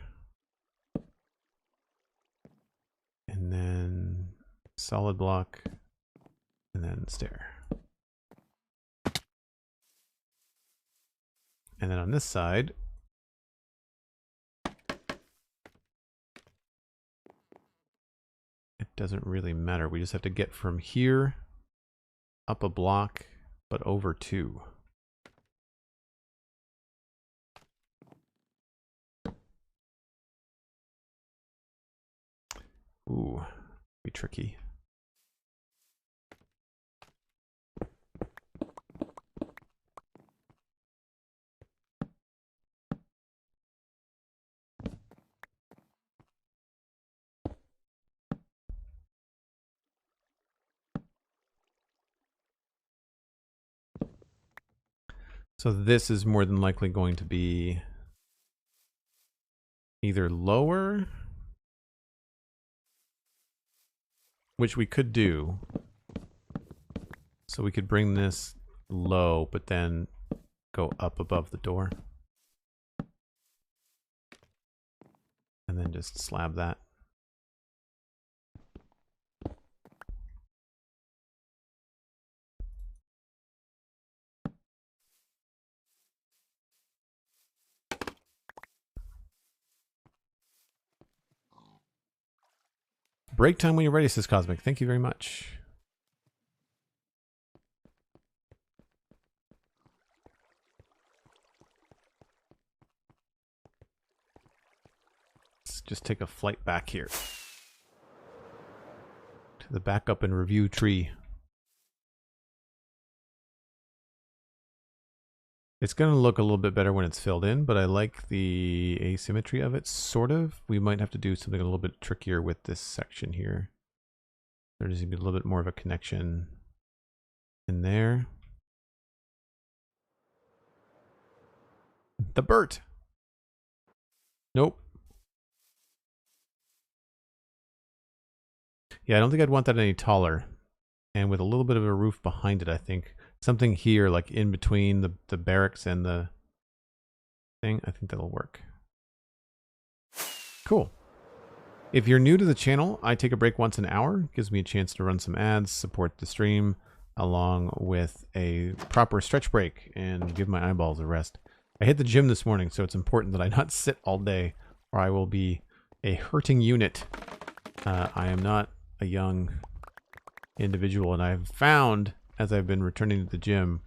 And then solid block. And then stair. And then on this side, it doesn't really matter. We just have to get from here up a block, but over 2. Ooh, be tricky. So this is more than likely going to be either lower, which we could do. So we could bring this low, but then go up above the door. And then just slab that. break time when you're ready, says Cosmic. Thank you very much. Let's just take a flight back here to the backup and review tree. It's going to look a little bit better when it's filled in, but I like the asymmetry of it, sort of. We might have to do something a little bit trickier with this section here. There needs to be a little bit more of a connection in there. The Bert! Nope. Yeah, I don't think I'd want that any taller. And with a little bit of a roof behind it, I think. Something here, like in between the barracks and the thing. I think that'll work. Cool. If you're new to the channel, I take a break once an hour. It gives me a chance to run some ads, support the stream, along with a proper stretch break and give my eyeballs a rest. I hit the gym this morning, so it's important that I not sit all day or I will be a hurting unit. I am not a young individual, and I've found, as I've been returning to the gym,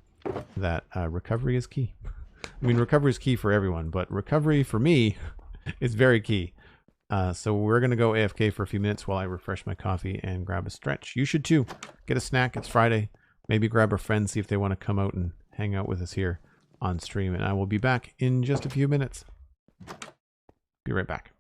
that recovery is key. I mean, recovery is key for everyone, but recovery for me is very key. So we're going to go AFK for a few minutes while I refresh my coffee and grab a stretch. You should too. Get a snack. It's Friday. Maybe grab a friend, see if they want to come out and hang out with us here on stream. And I will be back in just a few minutes. Be right back.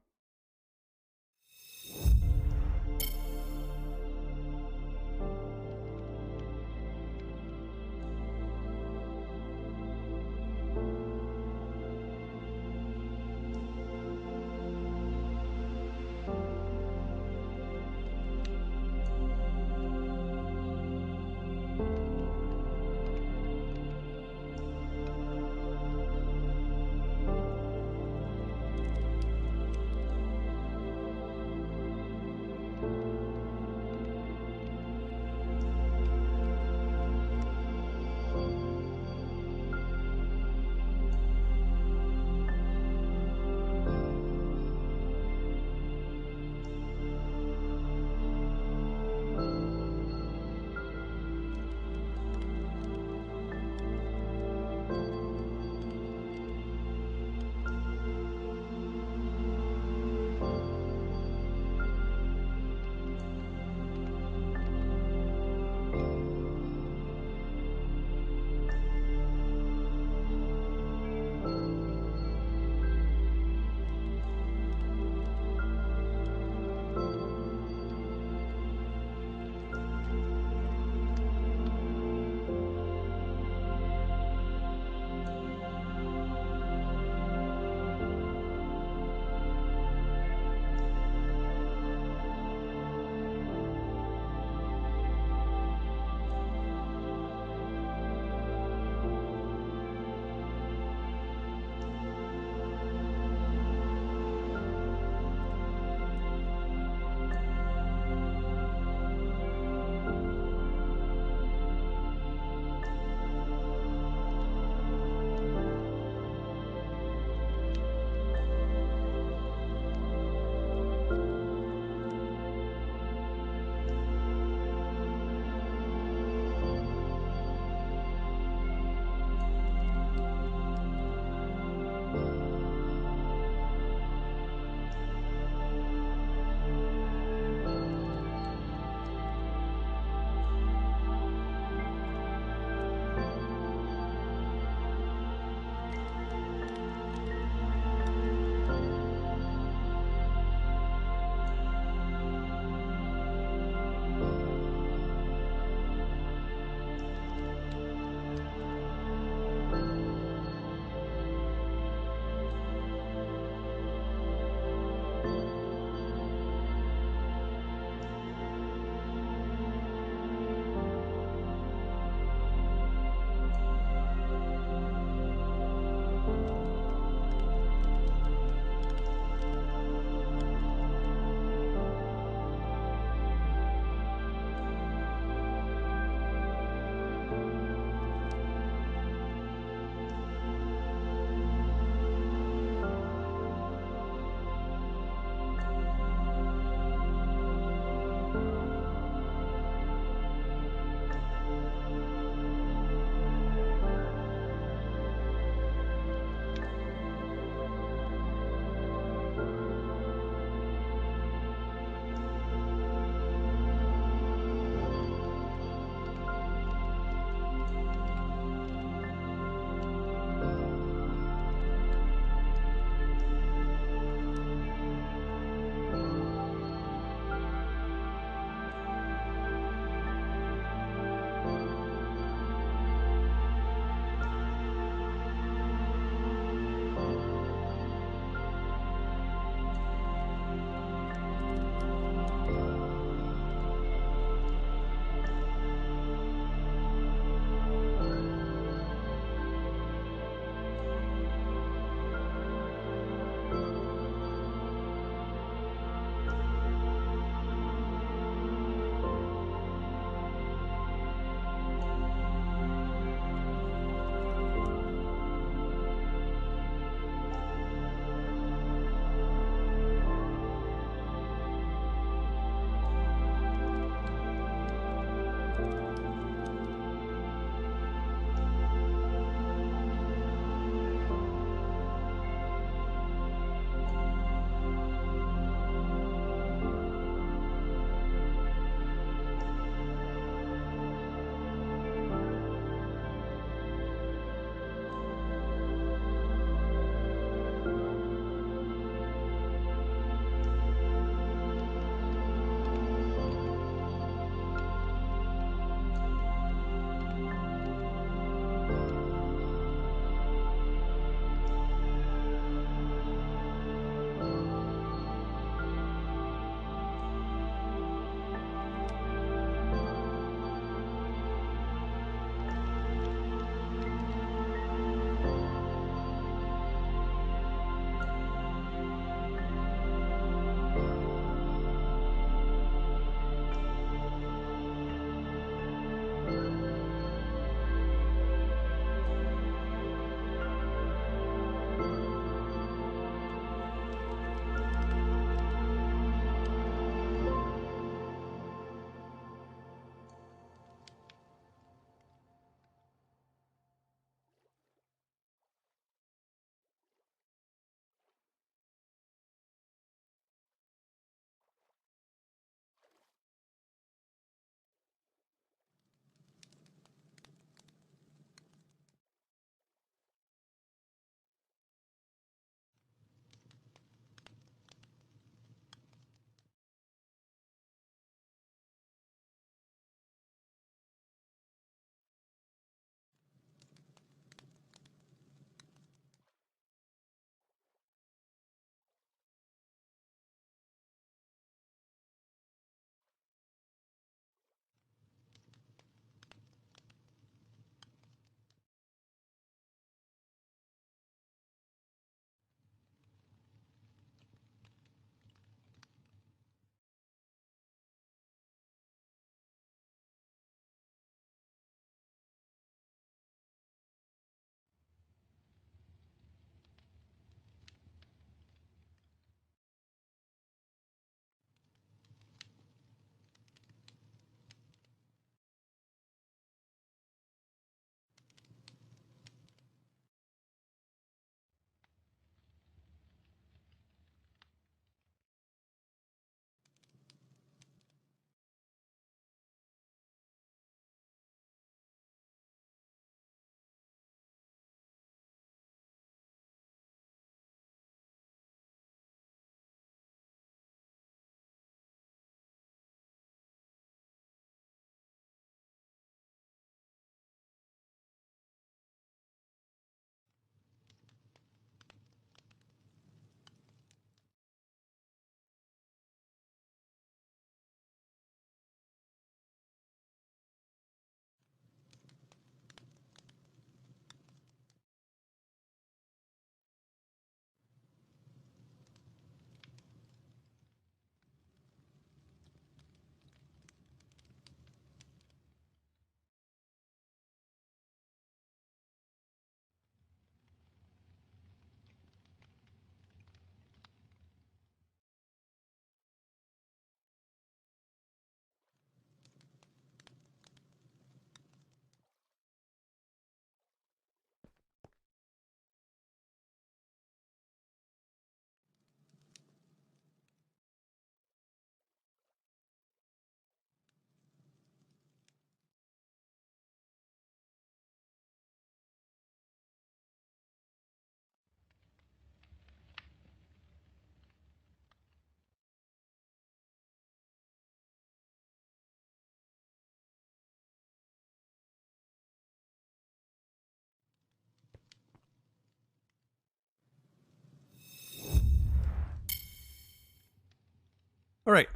All right,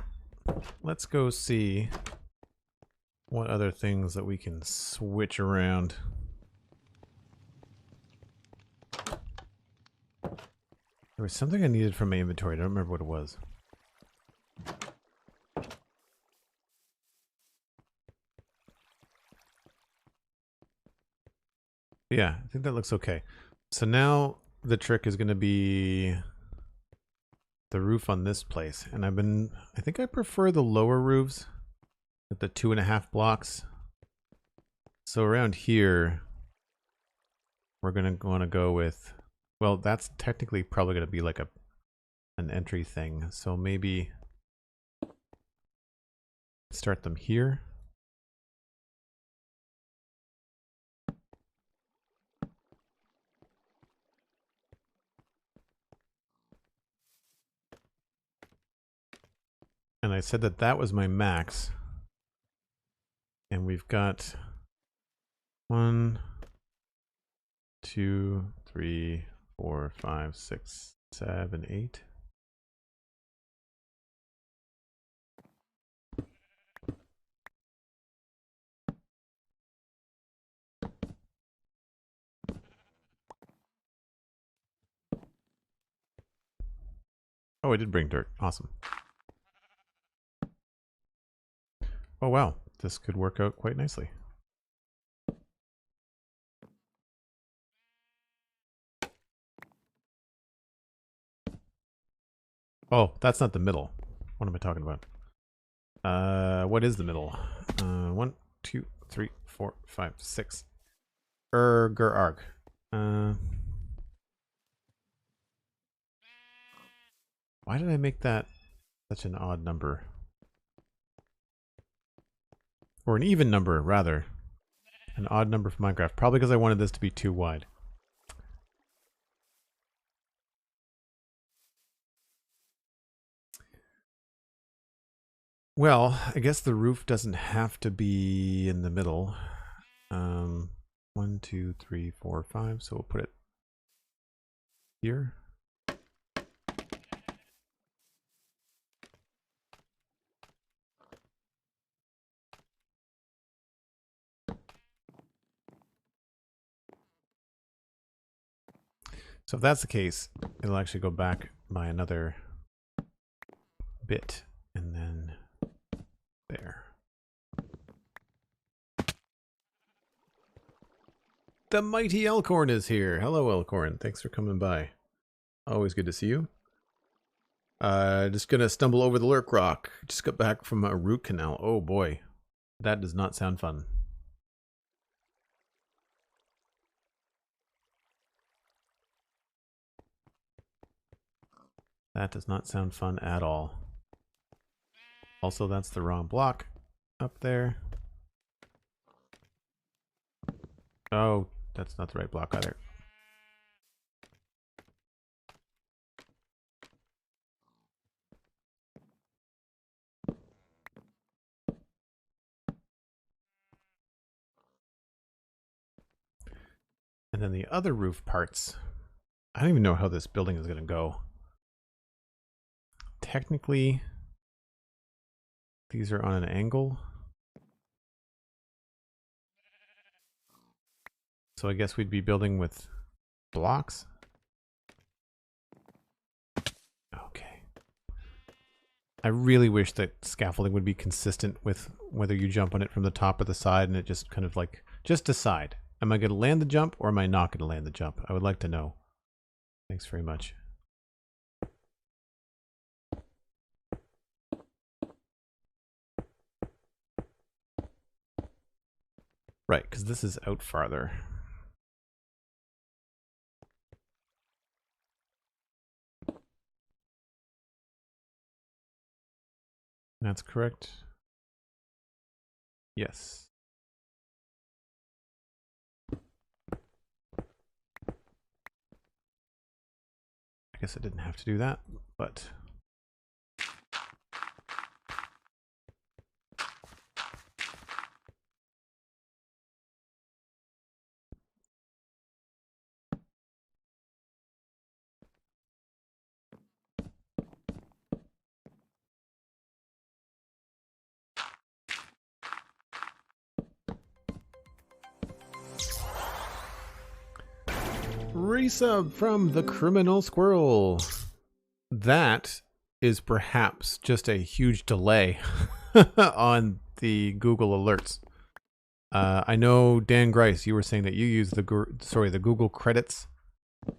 let's go see what other things that we can switch around. There was something I needed from my inventory. I don't remember what it was. Yeah, I think that looks okay. So now the trick is going to be the roof on this place. And I think I prefer the lower roofs with the 2.5 blocks. So around here, we're going to want to go with, well, that's technically probably going to be like an entry thing. So maybe start them here. And I said that that was my max. And we've got 1, 2, 3, 4, 5, 6, 7, 8. Oh, I did bring dirt. Awesome. Oh, wow. This could work out quite nicely. Oh, that's not the middle. What am I talking about? What is the middle? 1, 2, 3, 4, 5, 6. Arg. Why did I make that such an odd number? Or an even number, rather. An odd number for Minecraft. Probably because I wanted this to be too wide. Well, I guess the roof doesn't have to be in the middle. 1, 2, 3, 4, 5. So we'll put it here. So if that's the case, it'll actually go back by another bit and then there. The mighty Elkhorn is here. Hello, Elkhorn. Thanks for coming by. Always good to see you. Just gonna stumble over the lurk rock. Just got back from a root canal. Oh boy, that does not sound fun. That does not sound fun at all. Also, that's the wrong block up there. Oh, that's not the right block either. And then the other roof parts, I don't even know how this building is going to go. Technically, these are on an angle. So I guess we'd be building with blocks. Okay. I really wish that scaffolding would be consistent with whether you jump on it from the top or the side, and it just kind of like, just decide. Am I going to land the jump or am I not going to land the jump? I would like to know. Thanks very much. Right, because this is out farther. That's correct. Yes. I guess I didn't have to do that, but resub from the Criminal Squirrel. That is perhaps just a huge delay on the Google alerts. I know, Dan Grice, you were saying that you use the Google credits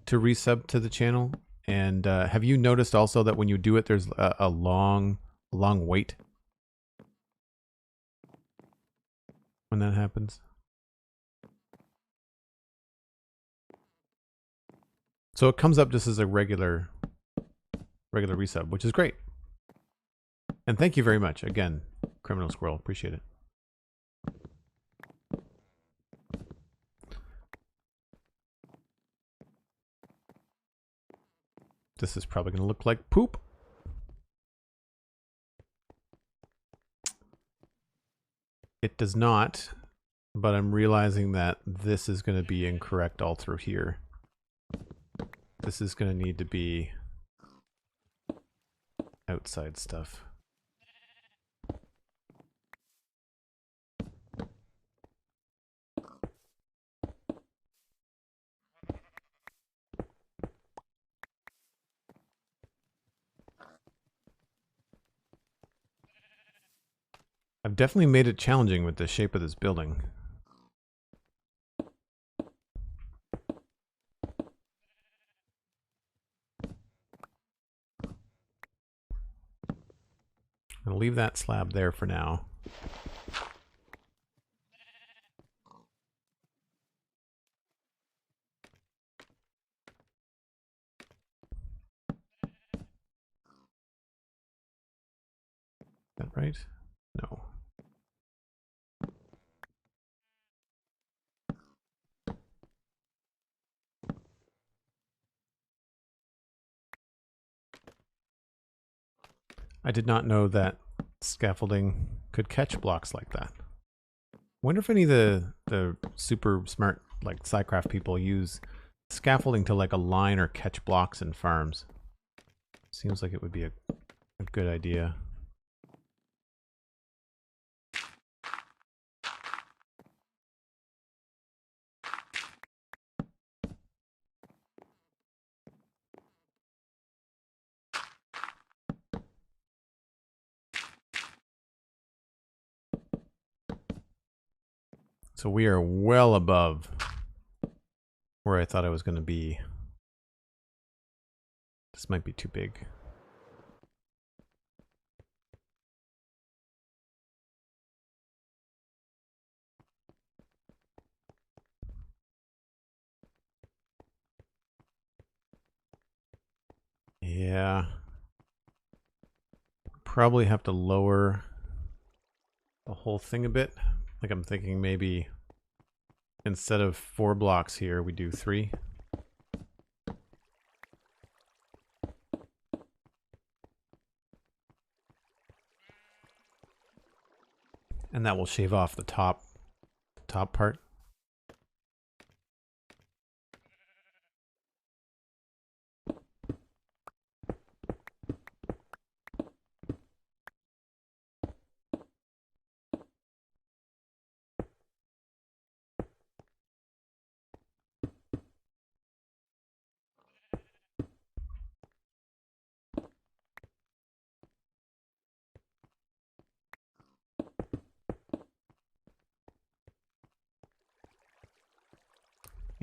to resub to the channel. And have you noticed also that when you do it, there's a long wait when that happens? So it comes up just as a regular resub, which is great. And thank you very much again, Criminal Squirrel. Appreciate it. This is probably going to look like poop. It does not, but I'm realizing that this is going to be incorrect all through here. This is going to need to be outside stuff. I've definitely made it challenging with the shape of this building. I'll leave that slab there for now. Is that right? No. I did not know that scaffolding could catch blocks like that. Wonder if any of the super smart like SciCraft people use scaffolding to like align or catch blocks in farms. Seems like it would be a good idea. So we are well above where I thought I was going to be. This might be too big. Yeah. Probably have to lower the whole thing a bit. Like I'm thinking maybe instead of 4 blocks here, we do 3. And that will shave off the top part.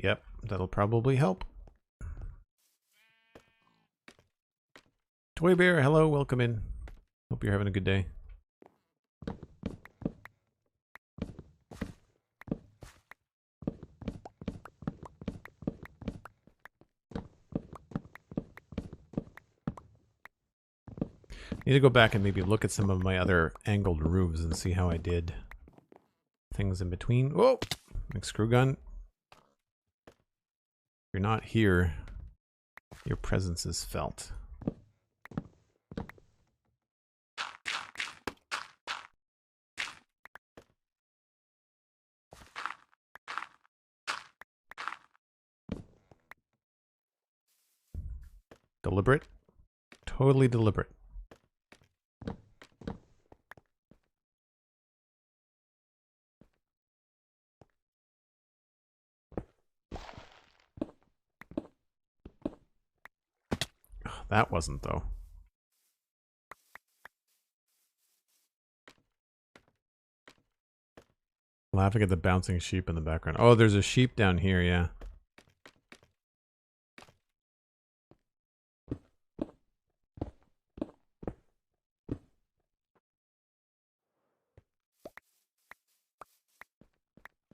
Yep, that'll probably help. Toy Bear, hello, welcome in. Hope you're having a good day. Need to go back and maybe look at some of my other angled roofs and see how I did things in between. Whoa! Like screw gun. If you're not here, your presence is felt. Deliberate? Totally deliberate. that wasn't though. Laughing at the bouncing sheep in the background. Oh, there's a sheep down here, yeah.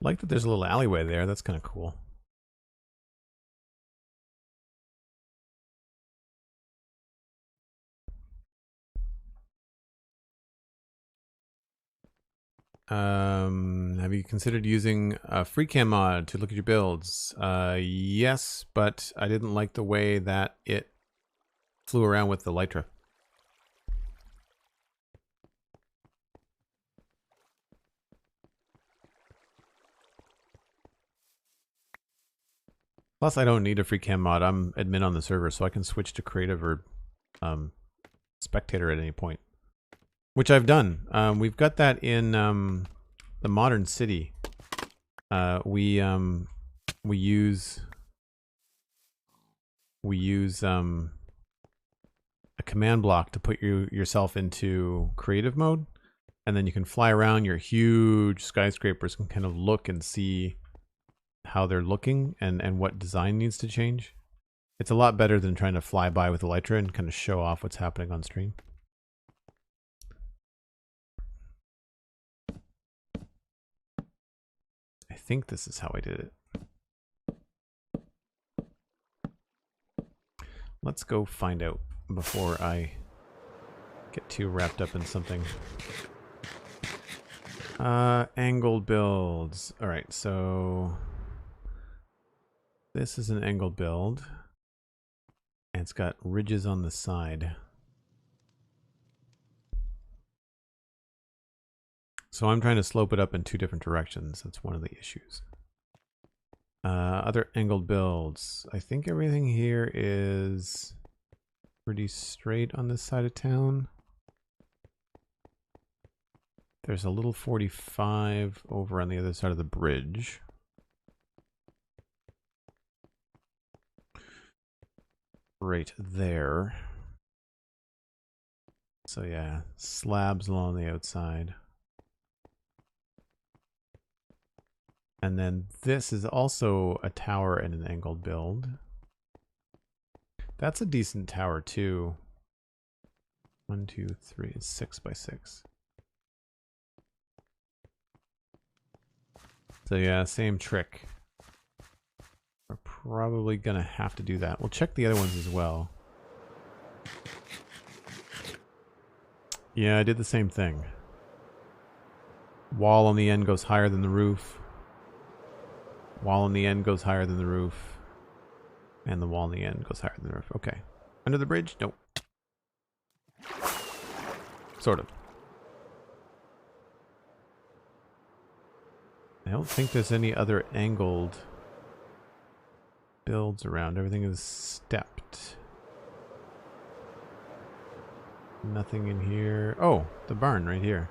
I like that there's a little alleyway there. That's kind of cool. Have you considered using a FreeCam mod to look at your builds? Yes, but I didn't like the way that it flew around with the Lytra. Plus, I don't need a FreeCam mod. I'm admin on the server, so I can switch to creative or spectator at any point. Which I've done. We've got that in the modern city. We use a command block to put yourself into creative mode, and then you can fly around your huge skyscrapers and kind of look and see how they're looking and what design needs to change. It's a lot better than trying to fly by with Elytra and kind of show off what's happening on stream. I think this is how I did it. Let's go find out before I get too wrapped up in something. Angled builds. All right, so this is an angled build, and it's got ridges on the side. So I'm trying to slope it up in two different directions. That's one of the issues. Other angled builds. I think everything here is pretty straight on this side of town. There's a little 45 over on the other side of the bridge. Right there. So yeah, slabs along the outside. And then this is also a tower and an angled build. That's a decent tower too. 1, 2, 3, it's 6 by 6. So yeah, same trick. We're probably gonna have to do that. We'll check the other ones as well. Yeah, I did the same thing. Wall on the end goes higher than the roof. Wall on the end goes higher than the roof. And the wall on the end goes higher than the roof. Okay. Under the bridge? Nope. Sort of. I don't think there's any other angled builds around. Everything is stepped. Nothing in here. Oh, the barn right here.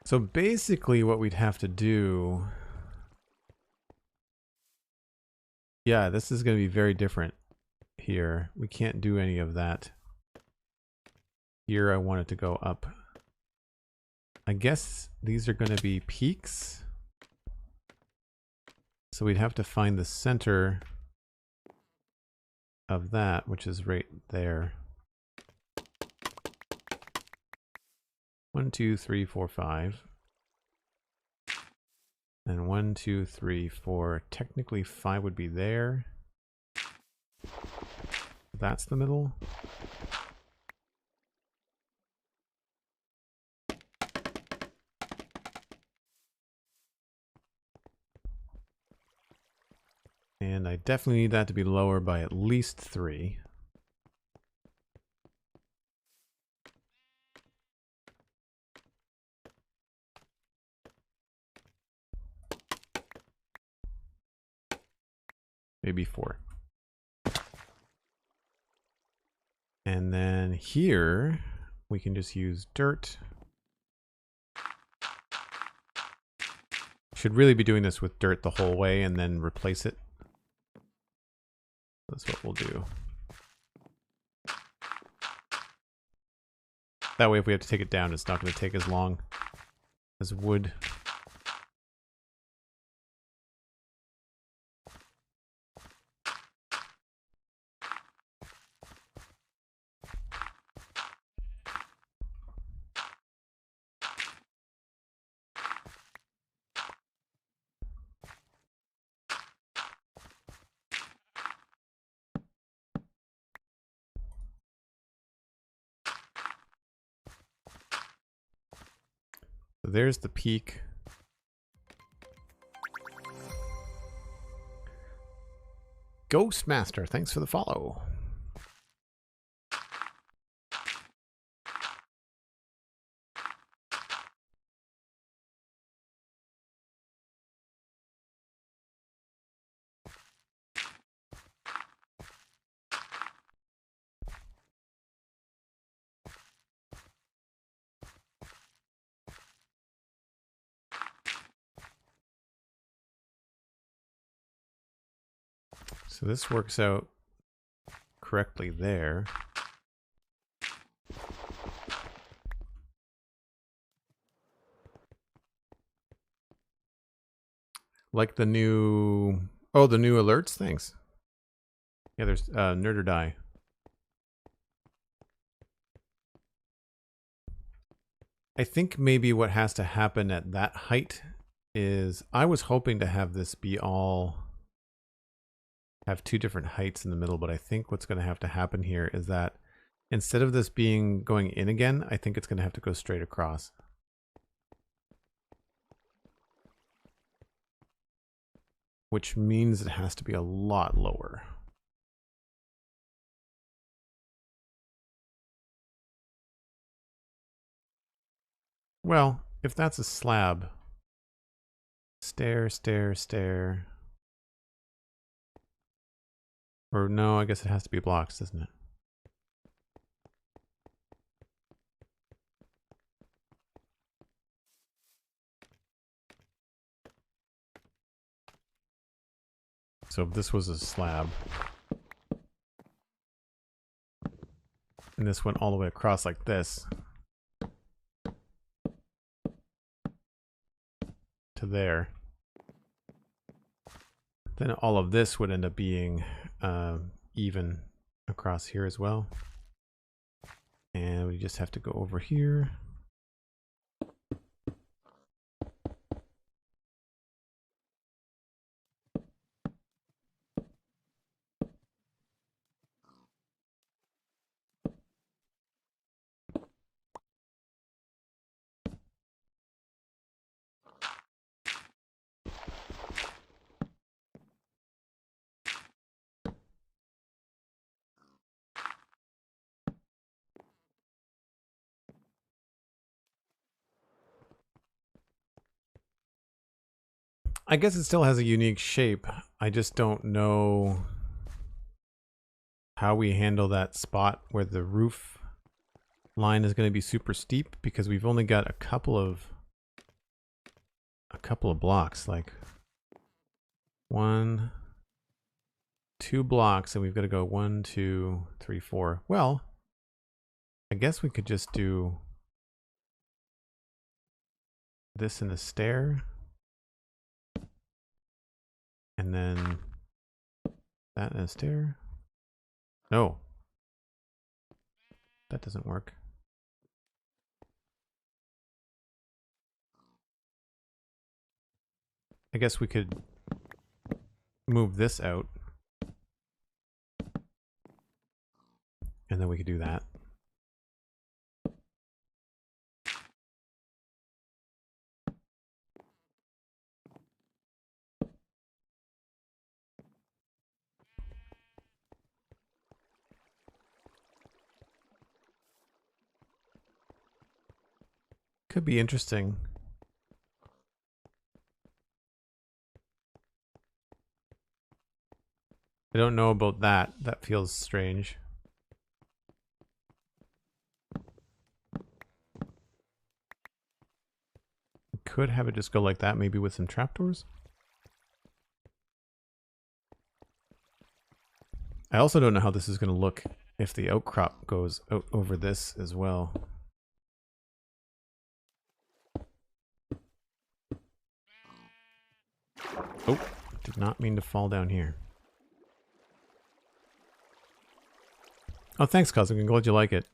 So basically what we'd have to do... Yeah, this is going to be very different here. We can't do any of that. Here I want it to go up. I guess these are going to be peaks. So we'd have to find the center of that, which is right there. 1, 2, 3, 4, 5. And 1, 2, 3, 4. Technically 5 would be there. That's the middle. And I definitely need that to be lower by at least 3. Maybe 4. And then here we can just use dirt. Should really be doing this with dirt the whole way and then replace it. That's what we'll do. That way if we have to take it down, it's not going to take as long as wood. So there's the peak. Ghostmaster, thanks for the follow. So this works out correctly there. Like the new... Oh, the new alerts? Thanks. Yeah, there's Nerd or Die. I think maybe what has to happen at that height is... I was hoping to have this be all... have two different heights in the middle, but I think what's going to have to happen here is that instead of this being going in again, I think it's going to have to go straight across. Which means it has to be a lot lower. Well, if that's a slab, stair, stair, stair. Or no, I guess it has to be blocks, doesn't it? So if this was a slab, and this went all the way across like this, to there, then all of this would end up being even across here as well. And we just have to go over here. I guess it still has a unique shape. I just don't know how we handle that spot where the roof line is going to be super steep, because we've only got a couple of blocks, like 1, 2 blocks, and we've got to go 1, 2, 3, 4. Well, I guess we could just do this in a stair. And then that in a stair. No. That doesn't work. I guess we could move this out. And then we could do that. Could be interesting. I don't know about that. That feels strange. could have it just go like that, maybe with some trapdoors. I also don't know how this is going to look if the outcrop goes out over this as well. Oh, did not mean to fall down here. Oh, thanks, Cosmic. I'm glad you like it.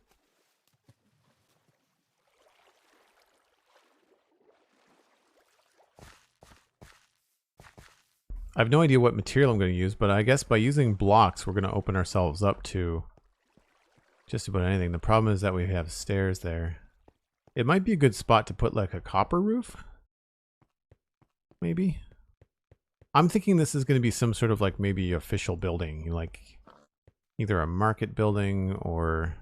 I have no idea what material I'm going to use, but I guess by using blocks, we're going to open ourselves up to just about anything. The problem is that we have stairs there. It might be a good spot to put like a copper roof. Maybe. I'm thinking this is going to be some sort of like maybe official building, like either a market building or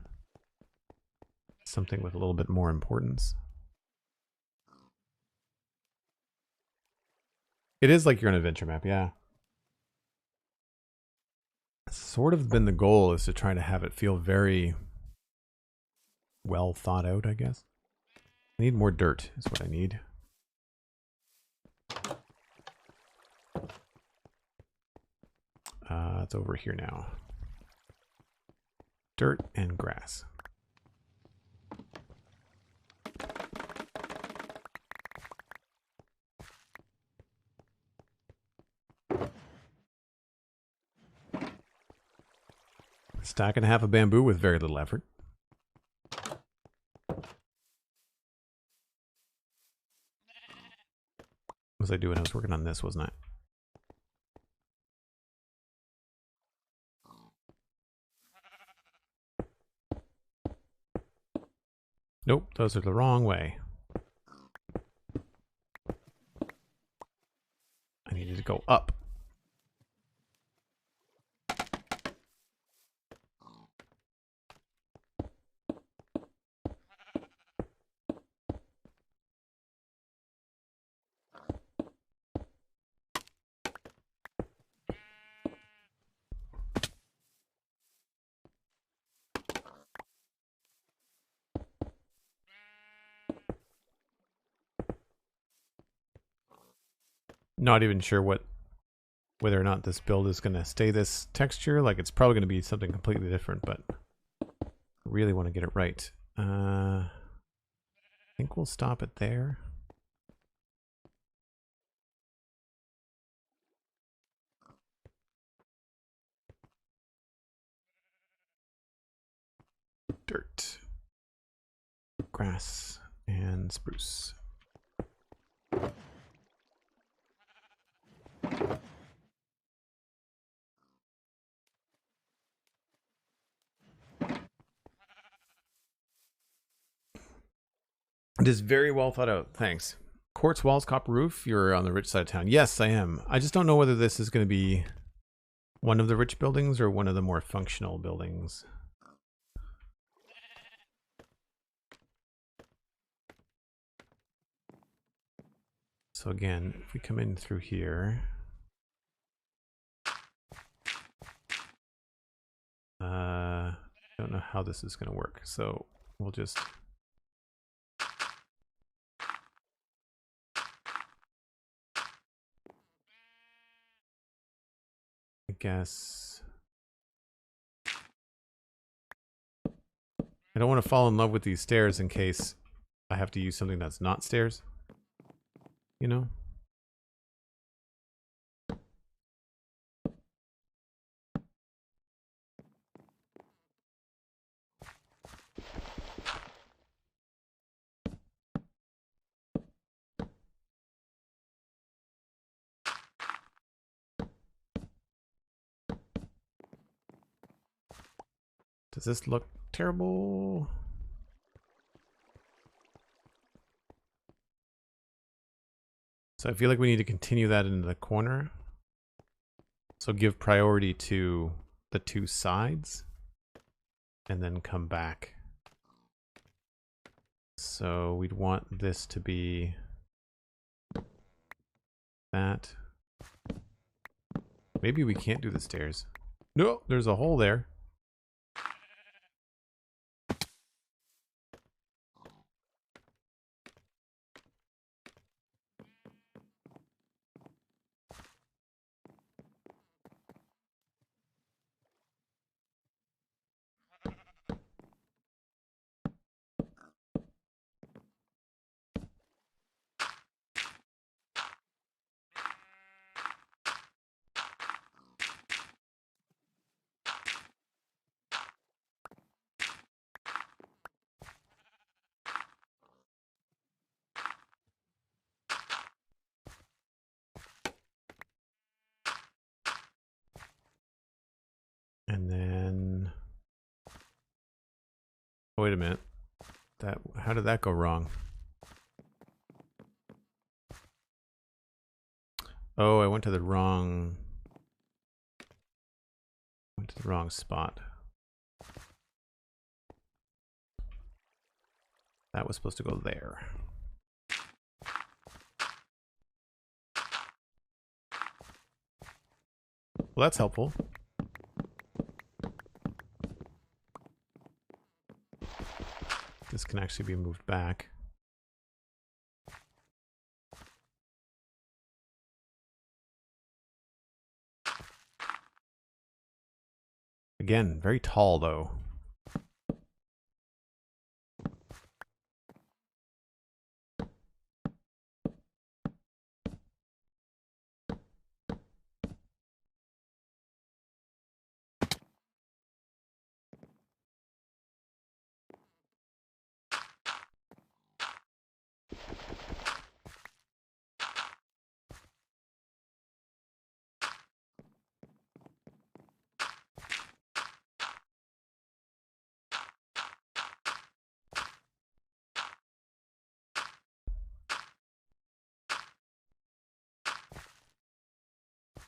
something with a little bit more importance. It is like you're on an adventure map, yeah. Sort of been the goal is to try to have it feel very well thought out, I guess. I need more dirt is what I need. It's over here now. Dirt and grass. Stack and a half of bamboo with very little effort. What was I doing? I was working on this, wasn't I? Nope, those are the wrong way. I needed to go up. Not even sure whether or not this build is going to stay this texture. Like, it's probably going to be something completely different, but I really want to get it right. I think we'll stop it there. Dirt, grass, and spruce. It is very well thought out. Thanks. Quartz walls, copper roof. You're on the rich side of town. Yes, I am. I just don't know whether this is going to be one of the rich buildings or one of the more functional buildings. So again, if we come in through here, I don't know how this is going to work. So we'll just I guess I don't want to fall in love with these stairs in case I have to use something that's not stairs. You know? Does this look terrible? So I feel like we need to continue that into the corner. So give priority to the two sides and then come back. So we'd want this to be that. Maybe we can't do the stairs. No, there's a hole there. And then, oh, wait a minute. How did that go wrong? Oh, I went to the wrong spot. That was supposed to go there. Well, that's helpful. This can actually be moved back. Again, very tall though.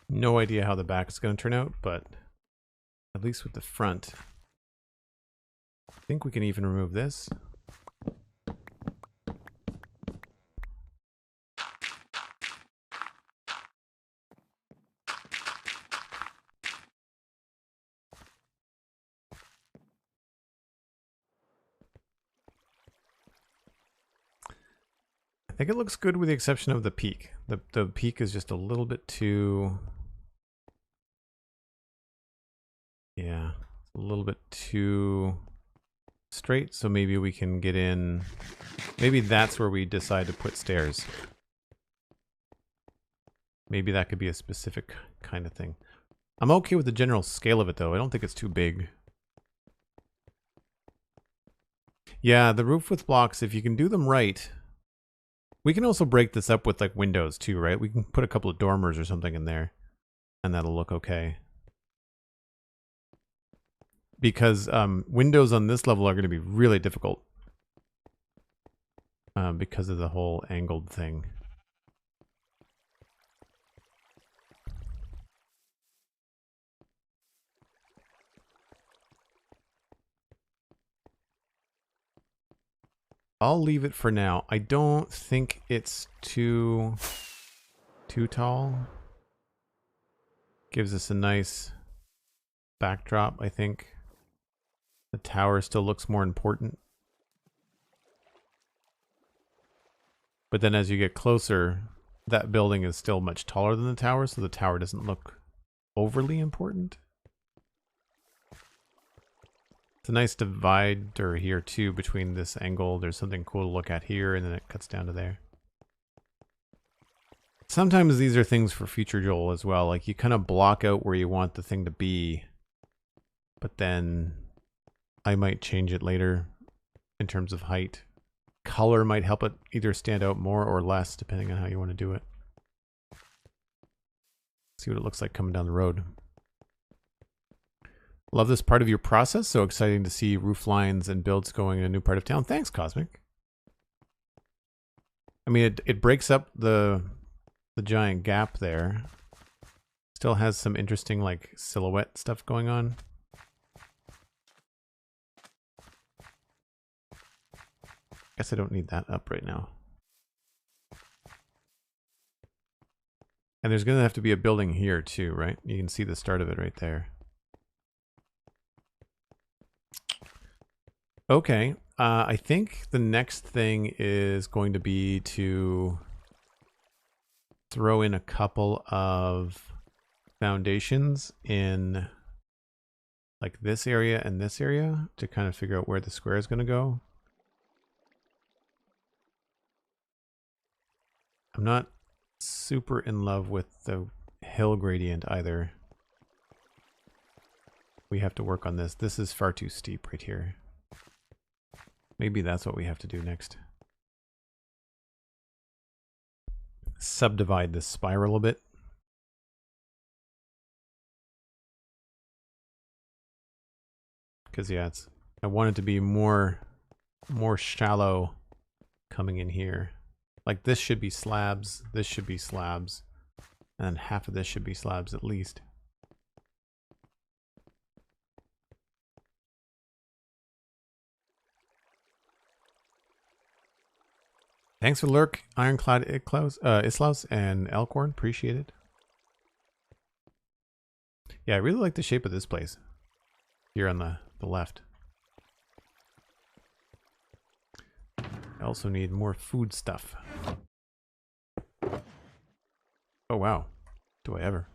No idea how the back is going to turn out, but at least with the front, I think we can even remove this. I think it looks good with the exception of the peak. The peak is just a little bit too... Yeah, a little bit too straight, so maybe we can get in... Maybe that's where we decide to put stairs. Maybe that could be a specific kind of thing. I'm okay with the general scale of it, though. I don't think it's too big. Yeah, the roof with blocks, if you can do them right... We can also break this up with like windows too, right? We can put a couple of dormers or something in there, and that'll look okay. Because windows on this level are going to be really difficult because of the whole angled thing. I'll leave it for now. I don't think it's too tall. Gives us a nice backdrop, I think. The tower still looks more important. But then as you get closer, that building is still much taller than the tower, so the tower doesn't look overly important. It's a nice divider here too between this angle. There's something cool to look at here, and then it cuts down to there. Sometimes these are things for future Joel as well. Like you kind of block out where you want the thing to be, but then I might change it later in terms of height. Color might help it either stand out more or less, depending on how you want to do it. See what it looks like coming down the road. Love this part of your process. So exciting to see roof lines and builds going in a new part of town. Thanks, Cosmic. I mean, it breaks up the giant gap there. Still has some interesting like silhouette stuff going on. Guess I don't need that up right now. And there's going to have to be a building here too, right? You can see the start of it right there. Okay, I think the next thing is going to be to throw in a couple of foundations in like this area and this area to kind of figure out where the square is going to go. I'm not super in love with the hill gradient either. We have to work on this. This is far too steep right here. Maybe that's what we have to do next. Subdivide this spiral a bit. Because yeah, I want it to be more shallow coming in here. Like this should be slabs, this should be slabs, and half of this should be slabs at least. Thanks for lurk, Ironclad Islaus and Elkhorn. Appreciate it. Yeah, I really like the shape of this place. Here on the left. I also need more food stuff. Oh wow. Do I ever.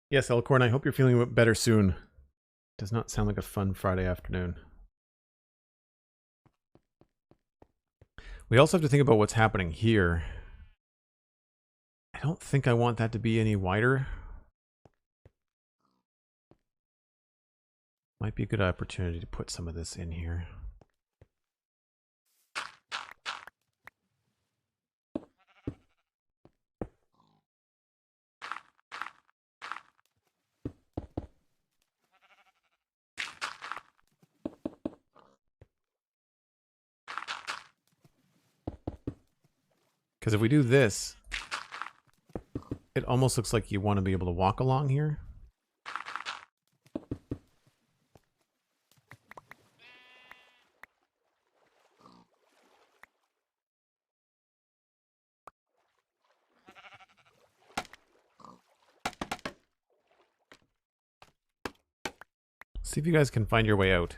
Yes, Elkhorn, I hope you're feeling better soon. Does not sound like a fun Friday afternoon. We also have to think about what's happening here. I don't think I want that to be any wider. Might be a good opportunity to put some of this in here. Because if we do this, it almost looks like you want to be able to walk along here. See if you guys can find your way out.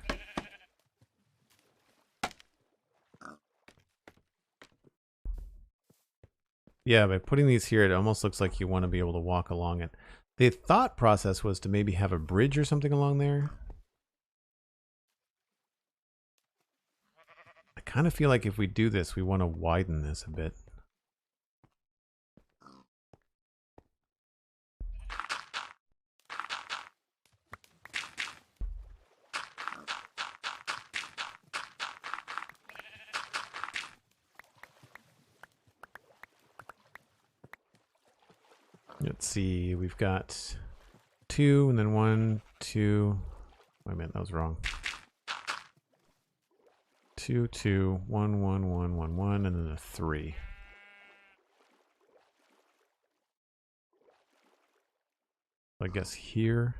Yeah, by putting these here, it almost looks like you want to be able to walk along it. The thought process was to maybe have a bridge or something along there. I kind of feel like if we do this, we want to widen this a bit. Let's see, we've got 2 and then 1, 2. Wait a minute, that was wrong. 2, 2, 1, 1, 1, 1, 1, and then a 3. I guess here.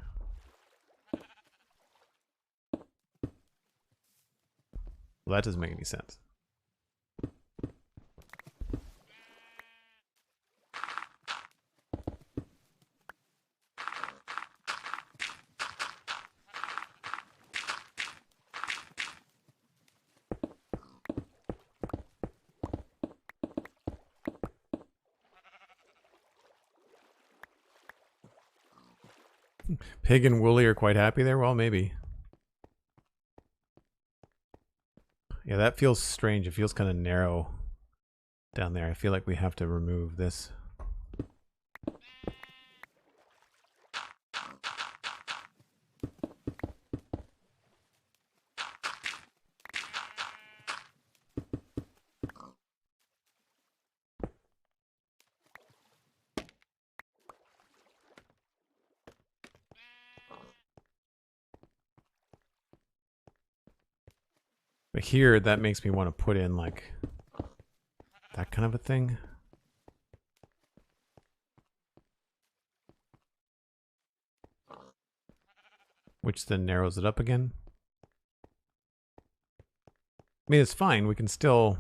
Well, that doesn't make any sense. Pig and Wooly are quite happy there? Well, maybe. Yeah, that feels strange. It feels kind of narrow down there. I feel like we have to remove this. But here, that makes me want to put in like that kind of a thing. Which then narrows it up again. I mean, it's fine. We can still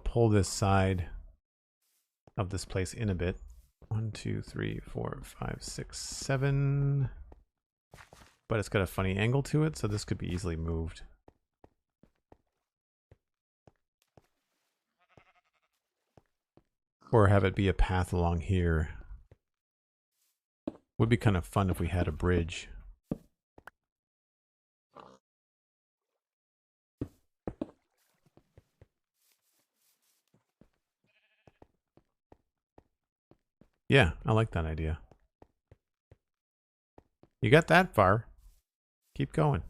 pull this side of this place in a bit. 1, 2, 3, 4, 5, 6, 7. But it's got a funny angle to it, so this could be easily moved. Or have it be a path along here. Would be kind of fun if we had a bridge. Yeah, I like that idea. You got that far. Keep going.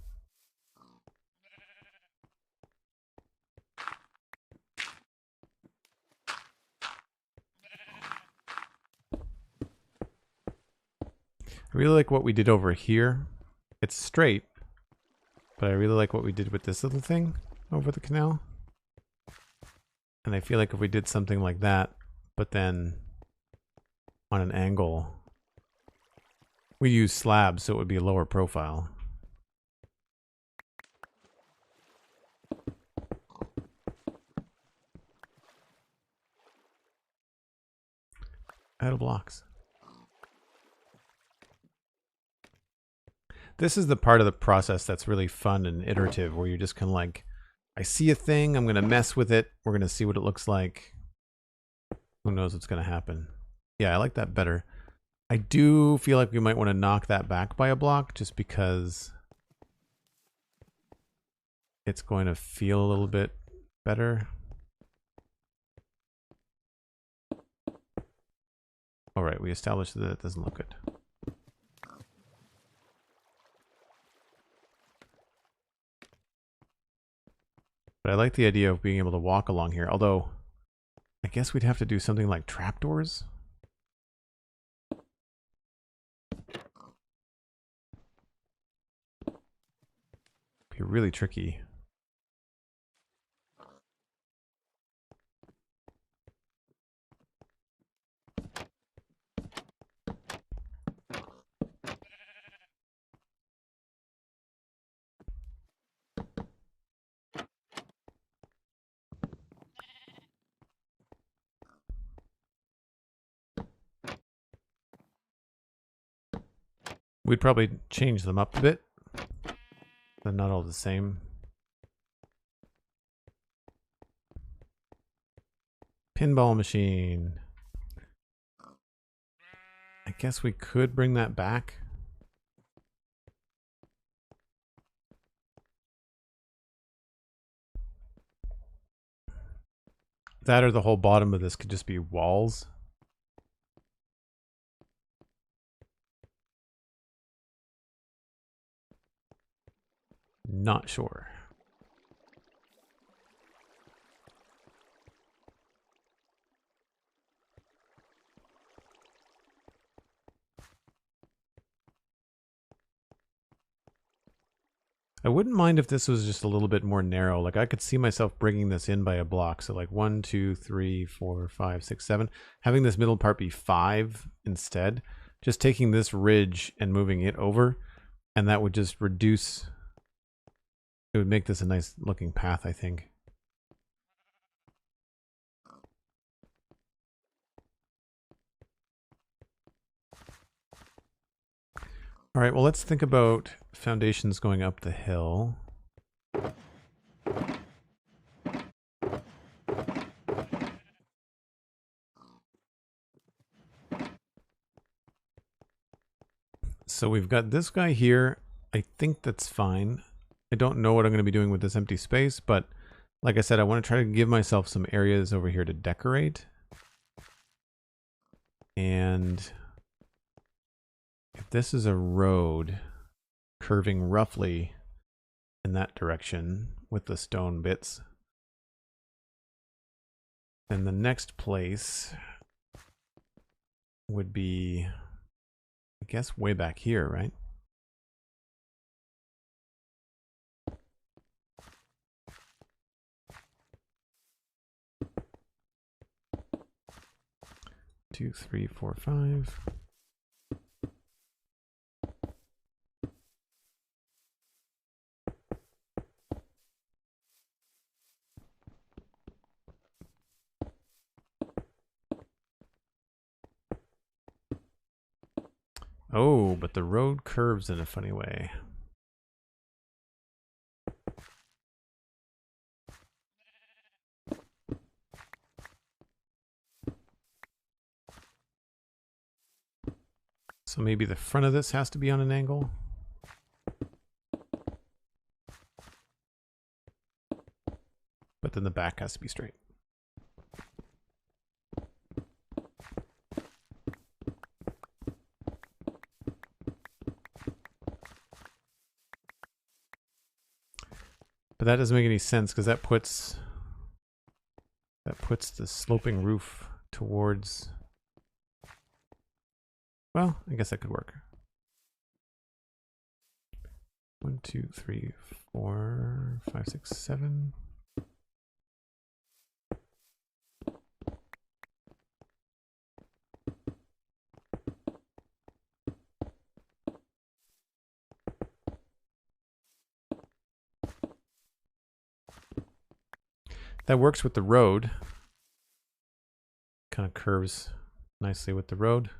I really like what we did over here. It's straight, but I really like what we did with this little thing over the canal. And I feel like if we did something like that, but then on an angle, we use slabs, so it would be a lower profile. Out of blocks. This is the part of the process that's really fun and iterative, where you're just kind of like, I see a thing, I'm going to mess with it, we're going to see what it looks like. Who knows what's going to happen. Yeah, I like that better. I do feel like we might want to knock that back by a block, just because it's going to feel a little bit better. All right, we established that it doesn't look good. But I like the idea of being able to walk along here, although I guess we'd have to do something like trapdoors. Be really tricky. We'd probably change them up a bit. They're not all the same. Pinball machine. I guess we could bring that back. That or the whole bottom of this could just be walls. Not sure. I wouldn't mind if this was just a little bit more narrow. Like I could see myself bringing this in by a block. So like 1, 2, 3, 4, 5, 6, 7. Having this middle part be 5 instead. Just taking this ridge and moving it over. And that would just reduce. It would make this a nice looking path, I think. All right, well, let's think about foundations going up the hill. So we've got this guy here. I think that's fine. I don't know what I'm going to be doing with this empty space, but like I said, I want to try to give myself some areas over here to decorate. And if this is a road curving roughly in that direction with the stone bits, then the next place would be, I guess, way back here, right? Two, three, four, five. Oh, but the road curves in a funny way. So maybe the front of this has to be on an angle. But then the back has to be straight. But that doesn't make any sense because that puts the sloping roof towards, well, I guess that could work. 1, 2, 3, 4, 5, 6, 7. That works with the road. Kind of curves nicely with the road.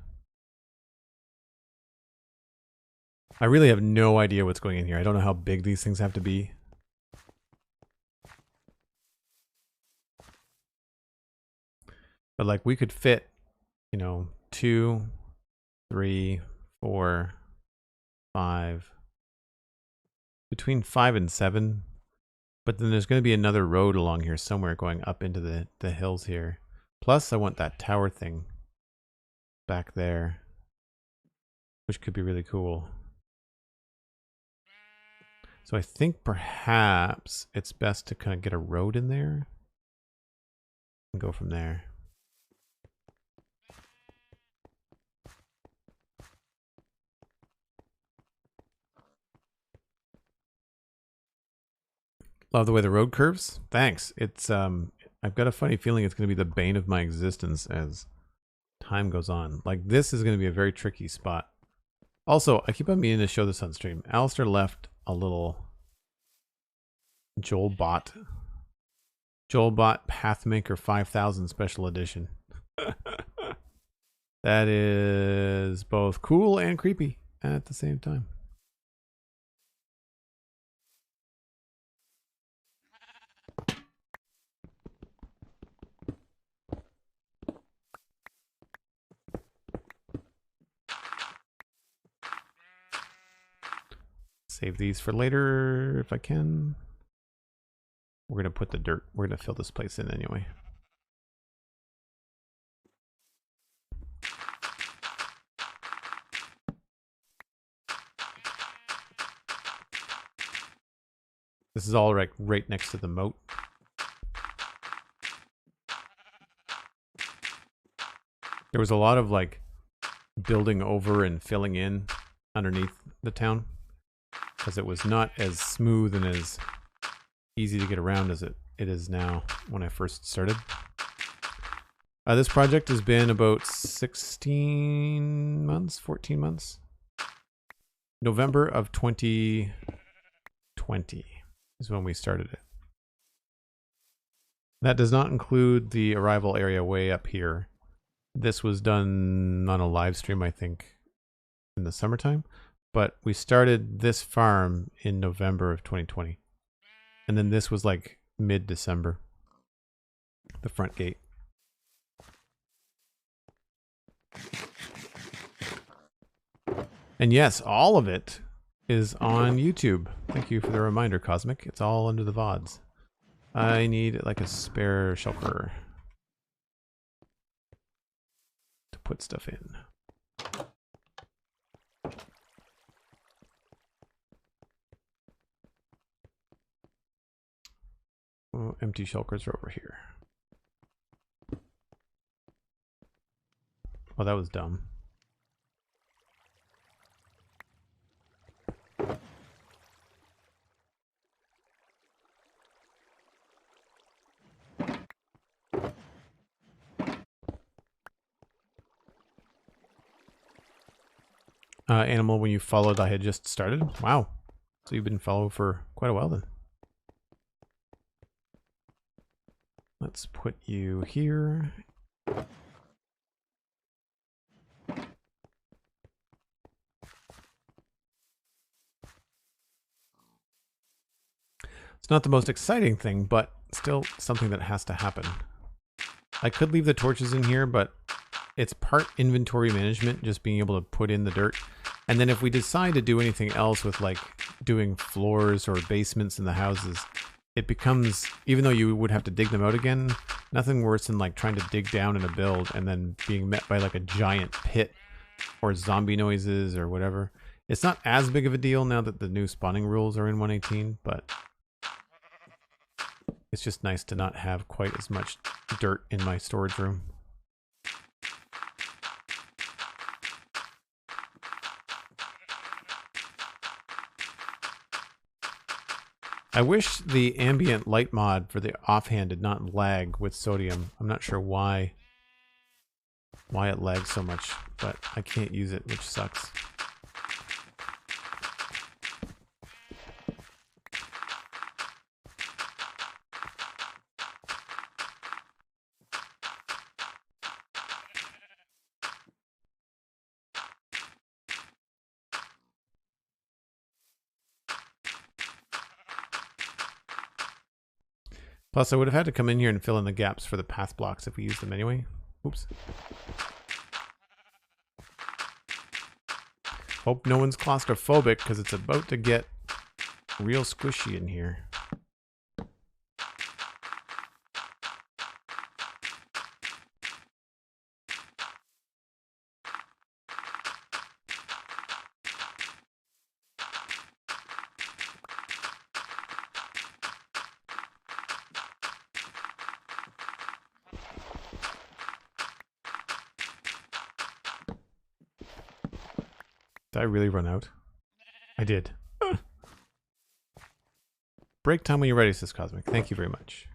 I really have no idea what's going in here. I don't know how big these things have to be. But like we could fit, you know, 2, 3, 4, 5, between 5 and 7. But then there's going to be another road along here somewhere going up into the hills here. Plus I want that tower thing back there, which could be really cool. So I think perhaps it's best to kind of get a road in there and go from there. Love the way the road curves. Thanks. It's I've got a funny feeling it's going to be the bane of my existence as time goes on. Like this is going to be a very tricky spot. Also, I keep on meaning to show this on stream. Alistair left a little Joelbot Pathmaker 5000 special edition. That is both cool and creepy at the same time. Save these for later if I can. We're going to put the dirt. We're going to fill this place in anyway. This is all right next to the moat. There was a lot of like building over and filling in underneath the town, because it was not as smooth and as easy to get around as it is now when I first started. This project has been about 16 months, 14 months. November of 2020 is when we started it. That does not include the arrival area way up here. This was done on a live stream, I think, in the summertime. But we started this farm in November of 2020. And then this was like mid-December. The front gate. And yes, all of it is on YouTube. Thank you for the reminder, Cosmic. It's all under the VODs. I need like a spare shulker to put stuff in. Oh, empty shulkers are over here. Oh, that was dumb. Animal, when you followed, I had just started. Wow. So you've been followed for quite a while then. Let's put you here. It's not the most exciting thing, but still something that has to happen. I could leave the torches in here, but it's part inventory management, just being able to put in the dirt. And then if we decide to do anything else with like doing floors or basements in the houses, it becomes, even though you would have to dig them out again, nothing worse than like trying to dig down in a build and then being met by like a giant pit or zombie noises or whatever. It's not as big of a deal now that the new spawning rules are in 118, but It's just nice to not have quite as much dirt in my storage room. I wish the ambient light mod for the offhand did not lag with sodium. I'm not sure why it lags so much, but I can't use it, which sucks. Plus, I would have had to come in here and fill in the gaps for the path blocks if we used them anyway. Oops. Hope no one's claustrophobic, because it's about to get real squishy in here. Did I really run out? I did. Break time when you're ready, says Cosmic. Thank you very much.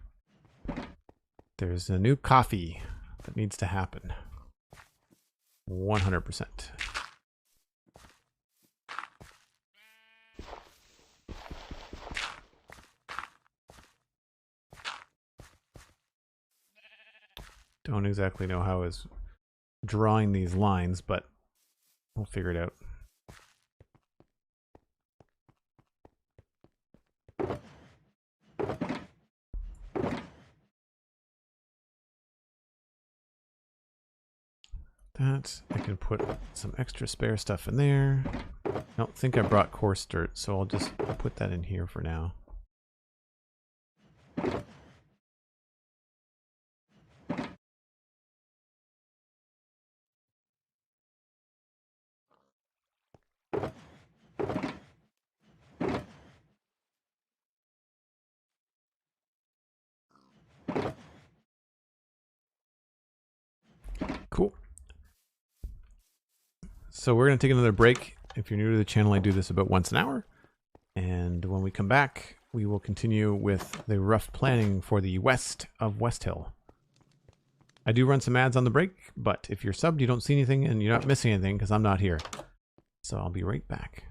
There's a new coffee that needs to happen. 100%. Don't exactly know how I was drawing these lines, but we'll figure it out. That, I can put some extra spare stuff in there. I don't think I brought coarse dirt, so I'll just put that in here for now. Cool. So we're going to take another break. If you're new to the channel, I do this about once an hour. And when we come back, we will continue with the rough planning for the west of Westhill. I do run some ads on the break, but if you're subbed, you don't see anything and you're not missing anything because I'm not here. So I'll be right back.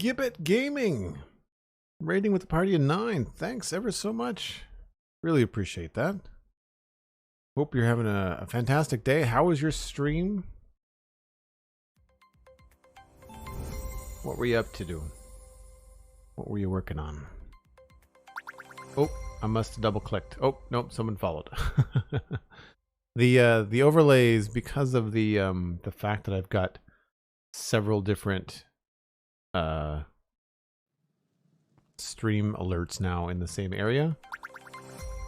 Gibbet Gaming. Rating with a party of 9. Thanks ever so much. Really appreciate that. Hope you're having a fantastic day. How was your stream? What were you up to do? What were you working on? Oh, I must have double clicked. Oh, nope, someone followed. The overlays, because of the fact that I've got several different stream alerts now in the same area,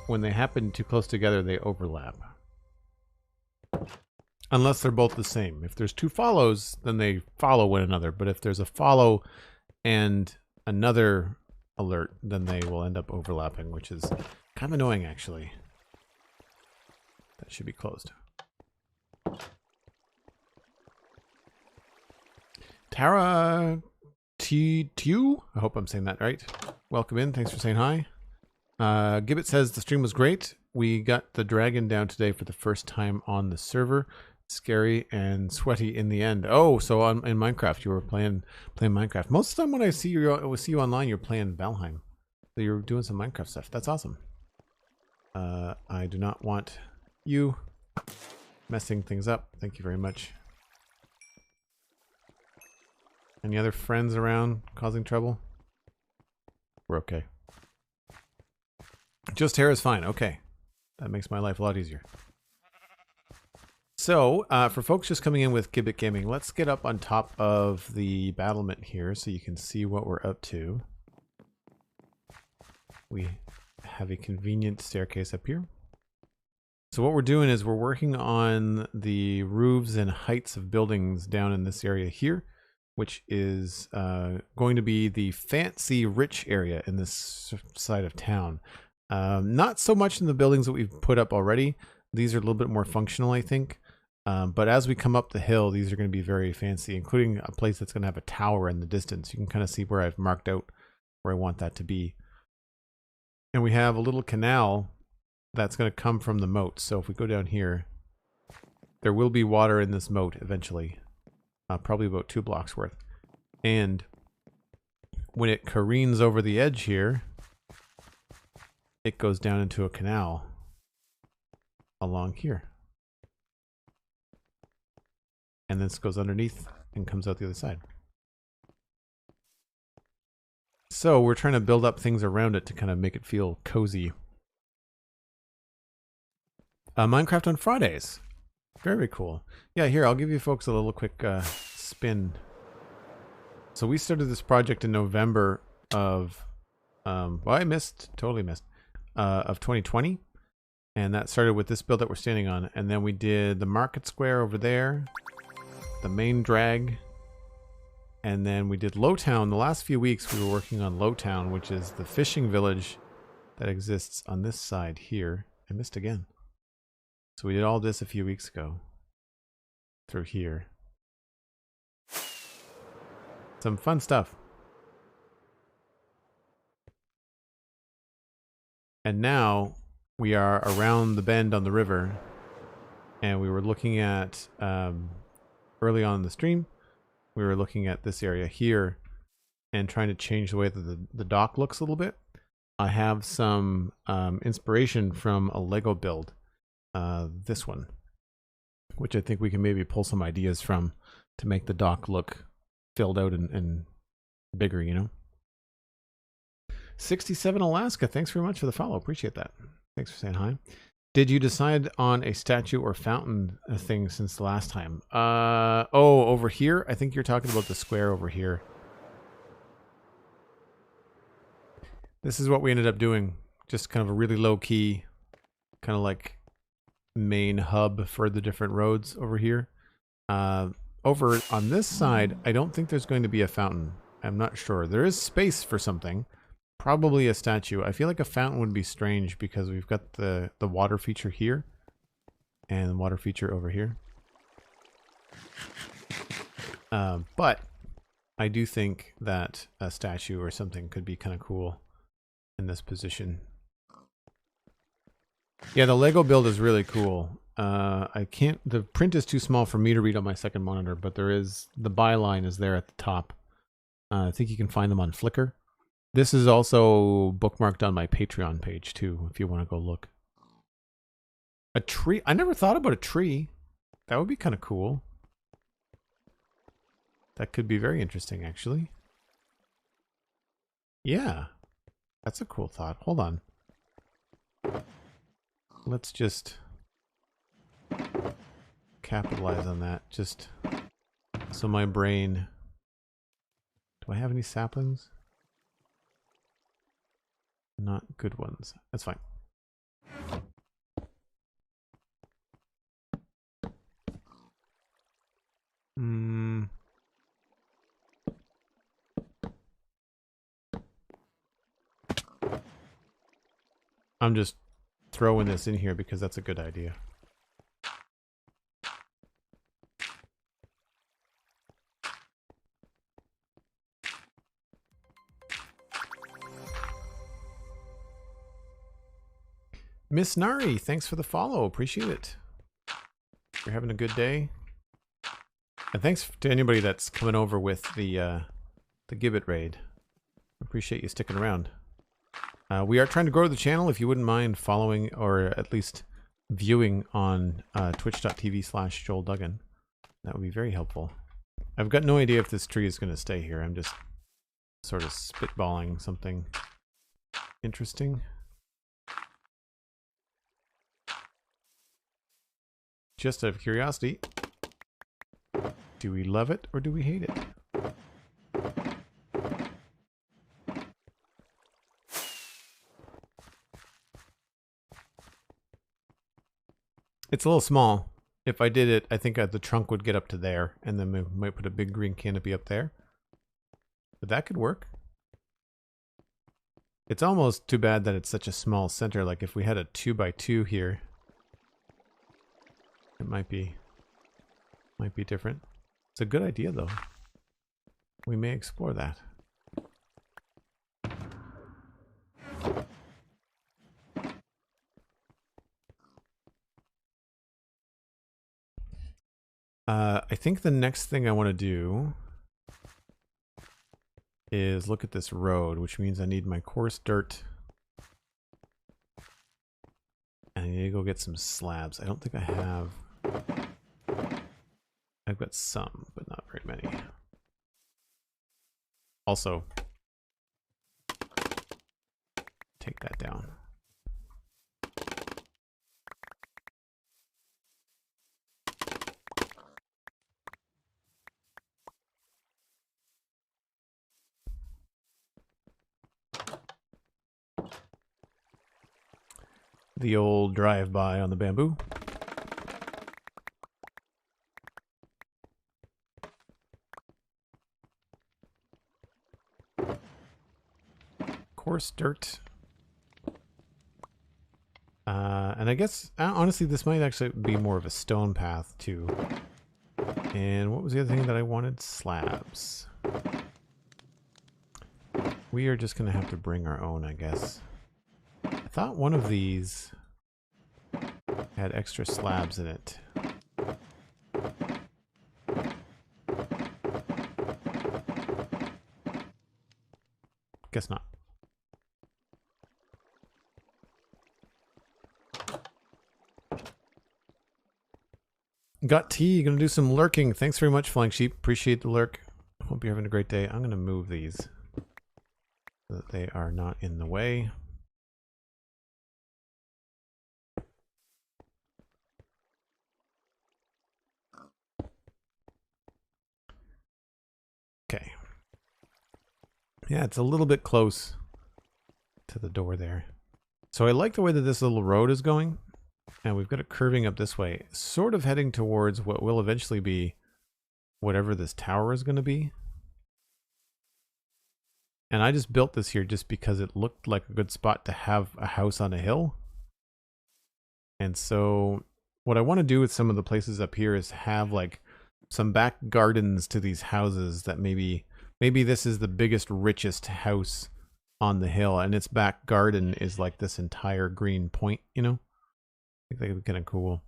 when they happen too close together, they overlap. Unless they're both the same. If there's two follows, then they follow one another. But if there's a follow and another alert, then they will end up overlapping, which is kind of annoying, actually. That should be closed. Tara T2, I hope I'm saying that right. Welcome in. Thanks for saying hi. Gibbet says the stream was great. We got the dragon down today for the first time on the server. Scary and sweaty in the end. Oh, so in Minecraft you were playing Minecraft. Most of the time when I see you online, you're playing Valheim. So you're doing some Minecraft stuff. That's awesome. I do not want you messing things up. Thank you very much. Any other friends around causing trouble? We're okay. Just hair is fine. Okay. That makes my life a lot easier. So, for folks just coming in with Gibbet Gaming, let's get up on top of the battlement here so you can see what we're up to. We have a convenient staircase up here. So what we're doing is we're working on the roofs and heights of buildings down in this area here, which is going to be the fancy, rich area in this side of town. Not so much in the buildings that we've put up already. These are a little bit more functional, I think. But as we come up the hill, these are going to be very fancy, including a place that's going to have a tower in the distance. You can kind of see where I've marked out where I want that to be. And we have a little canal that's going to come from the moat. So if we go down here, there will be water in this moat eventually. Probably about 2 blocks worth. And when it careens over the edge here, it goes down into a canal along here. And this goes underneath and comes out the other side. So we're trying to build up things around it to kind of make it feel cozy. Minecraft on Fridays. Very cool. Yeah, here, I'll give you folks a little quick spin. So we started this project in November of, well, I totally missed, of 2020. And that started with this build that we're standing on. And then we did the market square over there, the main drag, and then we did Lowtown. The last few weeks we were working on Lowtown, which is the fishing village that exists on this side here. I missed again. So we did all this a few weeks ago through here. Some fun stuff. And now we are around the bend on the river, and we were looking at early on in the stream, we were looking at this area here and trying to change the way that the dock looks a little bit. I have some inspiration from a Lego build, this one, which I think we can maybe pull some ideas from to make the dock look filled out and bigger, you know. 67 Alaska, thanks very much for the follow. Appreciate that. Thanks for saying hi. Did you decide on a statue or fountain thing since the last time? Oh, over here? I think you're talking about the square over here. This is what we ended up doing. Just kind of a really low key, kind of like main hub for the different roads over here. Over on this side, I don't think there's going to be a fountain. I'm not sure. There is space for something. Probably a statue. I feel like a fountain would be strange because we've got the water feature here and the water feature over here. But I do think that a statue or something could be kind of cool in this position. Yeah, the Lego build is really cool. The print is too small for me to read on my second monitor, but there is, the byline is there at the top. I think you can find them on Flickr. This is also bookmarked on my Patreon page too, if you want to go look. A tree? I never thought about a tree. That would be kind of cool. That could be very interesting, actually. Yeah. That's a cool thought. Hold on. Let's just capitalize on that. Just so my brain... Do I have any saplings? Not good ones. That's fine. I'm just throwing this in here because that's a good idea. Miss Nari, thanks for the follow. Appreciate it. You're having a good day. And thanks to anybody that's coming over with the Gibbet raid. Appreciate you sticking around. We are trying to grow the channel. If you wouldn't mind following or at least viewing on twitch.tv/JoelDuggan, that would be very helpful. I've got no idea if this tree is going to stay here. I'm just sort of spitballing something interesting. Just out of curiosity, do we love it or do we hate it? It's a little small. If I did it, I think the trunk would get up to there, and then we might put a big green canopy up there. But that could work. It's almost too bad that it's such a small center. Like if we had a 2x2 here, it might be different. It's a good idea though. We may explore that. I think the next thing I want to do is look at this road, which means I need my coarse dirt. And I need to go get some slabs. I don't think I have... I've got some, but not very many. Also, take that down. The old drive-by on the bamboo. Coarse dirt. And I guess, honestly, this might actually be more of a stone path, too. And what was the other thing that I wanted? Slabs. We are just going to have to bring our own, I guess. I thought one of these had extra slabs in it. Guess not. Got tea. Gonna do some lurking. Thanks very much, Flying Sheep. Appreciate the lurk. Hope you're having a great day. I'm gonna move these so that they are not in the way. Okay. Yeah, it's a little bit close to the door there. So I like the way that this little road is going. And we've got it curving up this way, sort of heading towards what will eventually be whatever this tower is going to be. And I just built this here just because it looked like a good spot to have a house on a hill. And so what I want to do with some of the places up here is have like some back gardens to these houses that maybe this is the biggest, richest house on the hill, and its back garden is like this entire green point, you know? I think that would be kind of cool.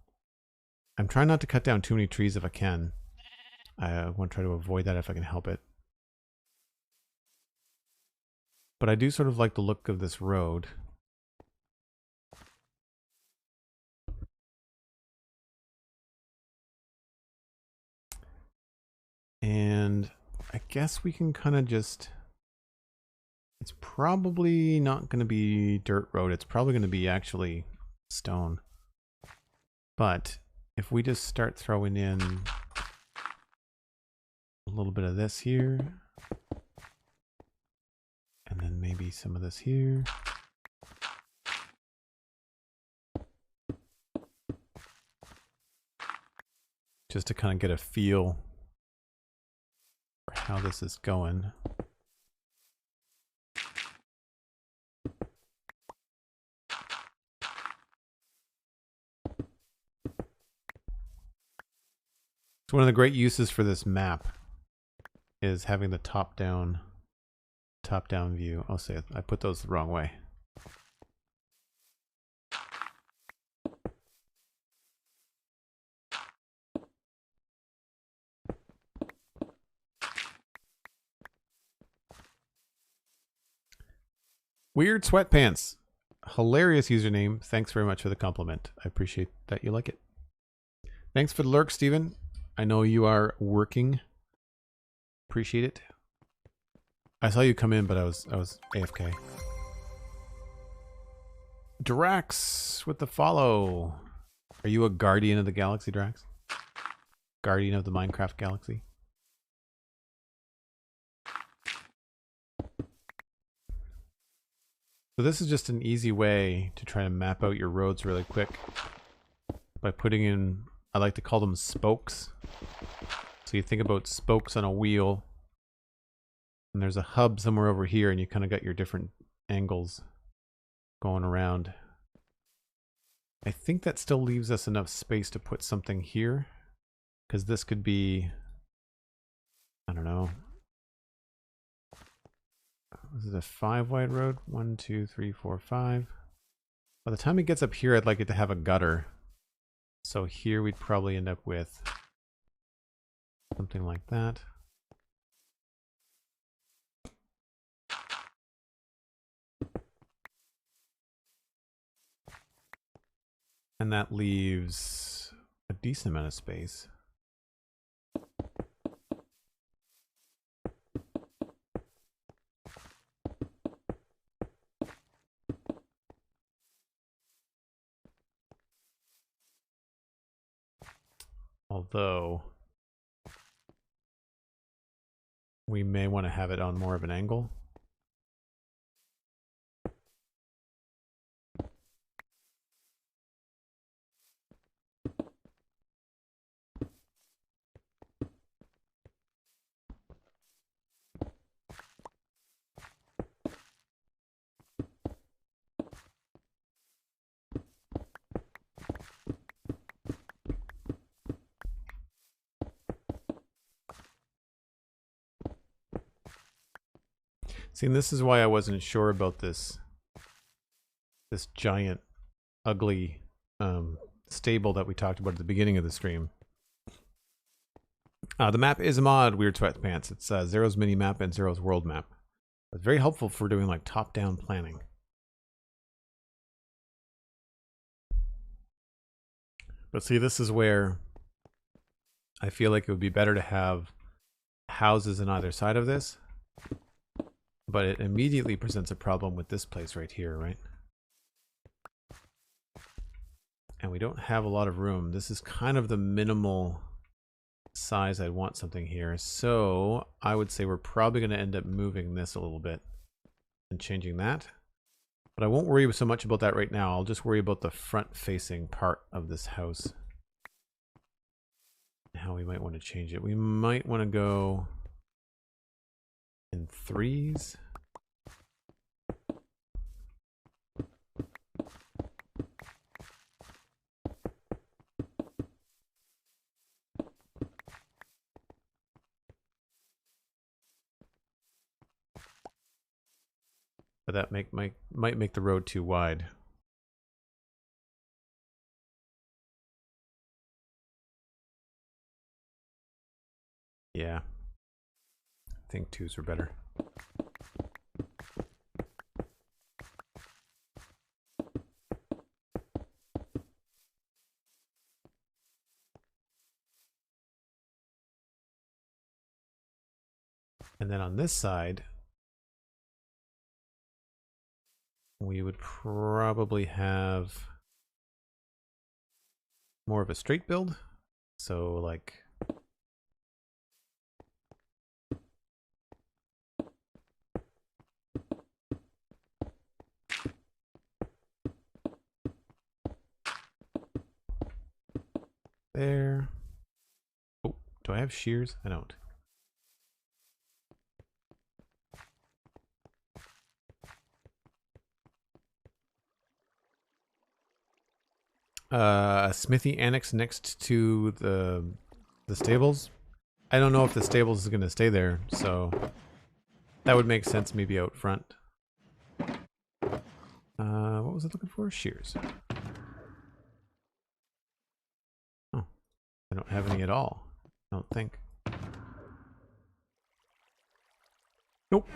I'm trying not to cut down too many trees if I can. I want to try to avoid that if I can help it. But I do sort of like the look of this road. And I guess we can kind of just... It's probably not going to be dirt road. It's probably going to be actually stone. But if we just start throwing in a little bit of this here, and then maybe some of this here. Just to kind of get a feel for how this is going. So one of the great uses for this map is having the top-down view. I'll say it. I put those the wrong way. Weird Sweatpants. Hilarious username. Thanks very much for the compliment. I appreciate that you like it. Thanks for the lurk, Steven. I know you are working. Appreciate it. I saw you come in, but I was AFK. Drax with the follow. Are you a guardian of the galaxy, Drax? Guardian of the Minecraft galaxy? So this is just an easy way to try to map out your roads really quick by putting in, I like to call them spokes. So you think about spokes on a wheel, and there's a hub somewhere over here, and you kind of got your different angles going around. I think that still leaves us enough space to put something here, because this could be, I don't know. This is a 5 wide road. 1, 2, 3, 4, 5. By the time it gets up here, I'd like it to have a gutter. So here we'd probably end up with something like that. And that leaves a decent amount of space. Although we may want to have it on more of an angle. See, and this is why I wasn't sure about this giant, ugly stable that we talked about at the beginning of the stream. The map is a mod, Weird Sweatpants. It's Zero's mini map and Zero's world map. It's very helpful for doing like top-down planning. But see, this is where I feel like it would be better to have houses on either side of this. But it immediately presents a problem with this place right here, right? And we don't have a lot of room. This is kind of the minimal size I'd want something here. So I would say we're probably going to end up moving this a little bit and changing that. But I won't worry so much about that right now. I'll just worry about the front-facing part of this house. How we might want to change it. We might want to go in 3s. But that might make the road too wide. Yeah. I think 2s are better. And then on this side, we would probably have more of a straight build. So like there. Oh, do I have shears? I don't. A smithy annex next to the stables. I don't know if the stables is going to stay there, so that would make sense maybe out front. What was I looking for? Shears. Oh, I don't have any at all. I don't think. Nope.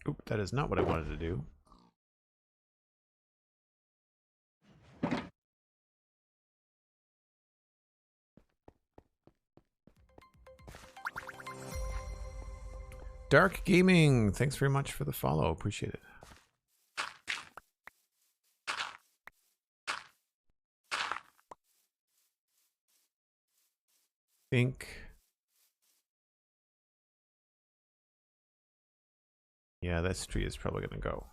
Oop, that is not what I wanted to do. Dark Gaming, thanks very much for the follow. Appreciate it. Yeah, this tree is probably going to go.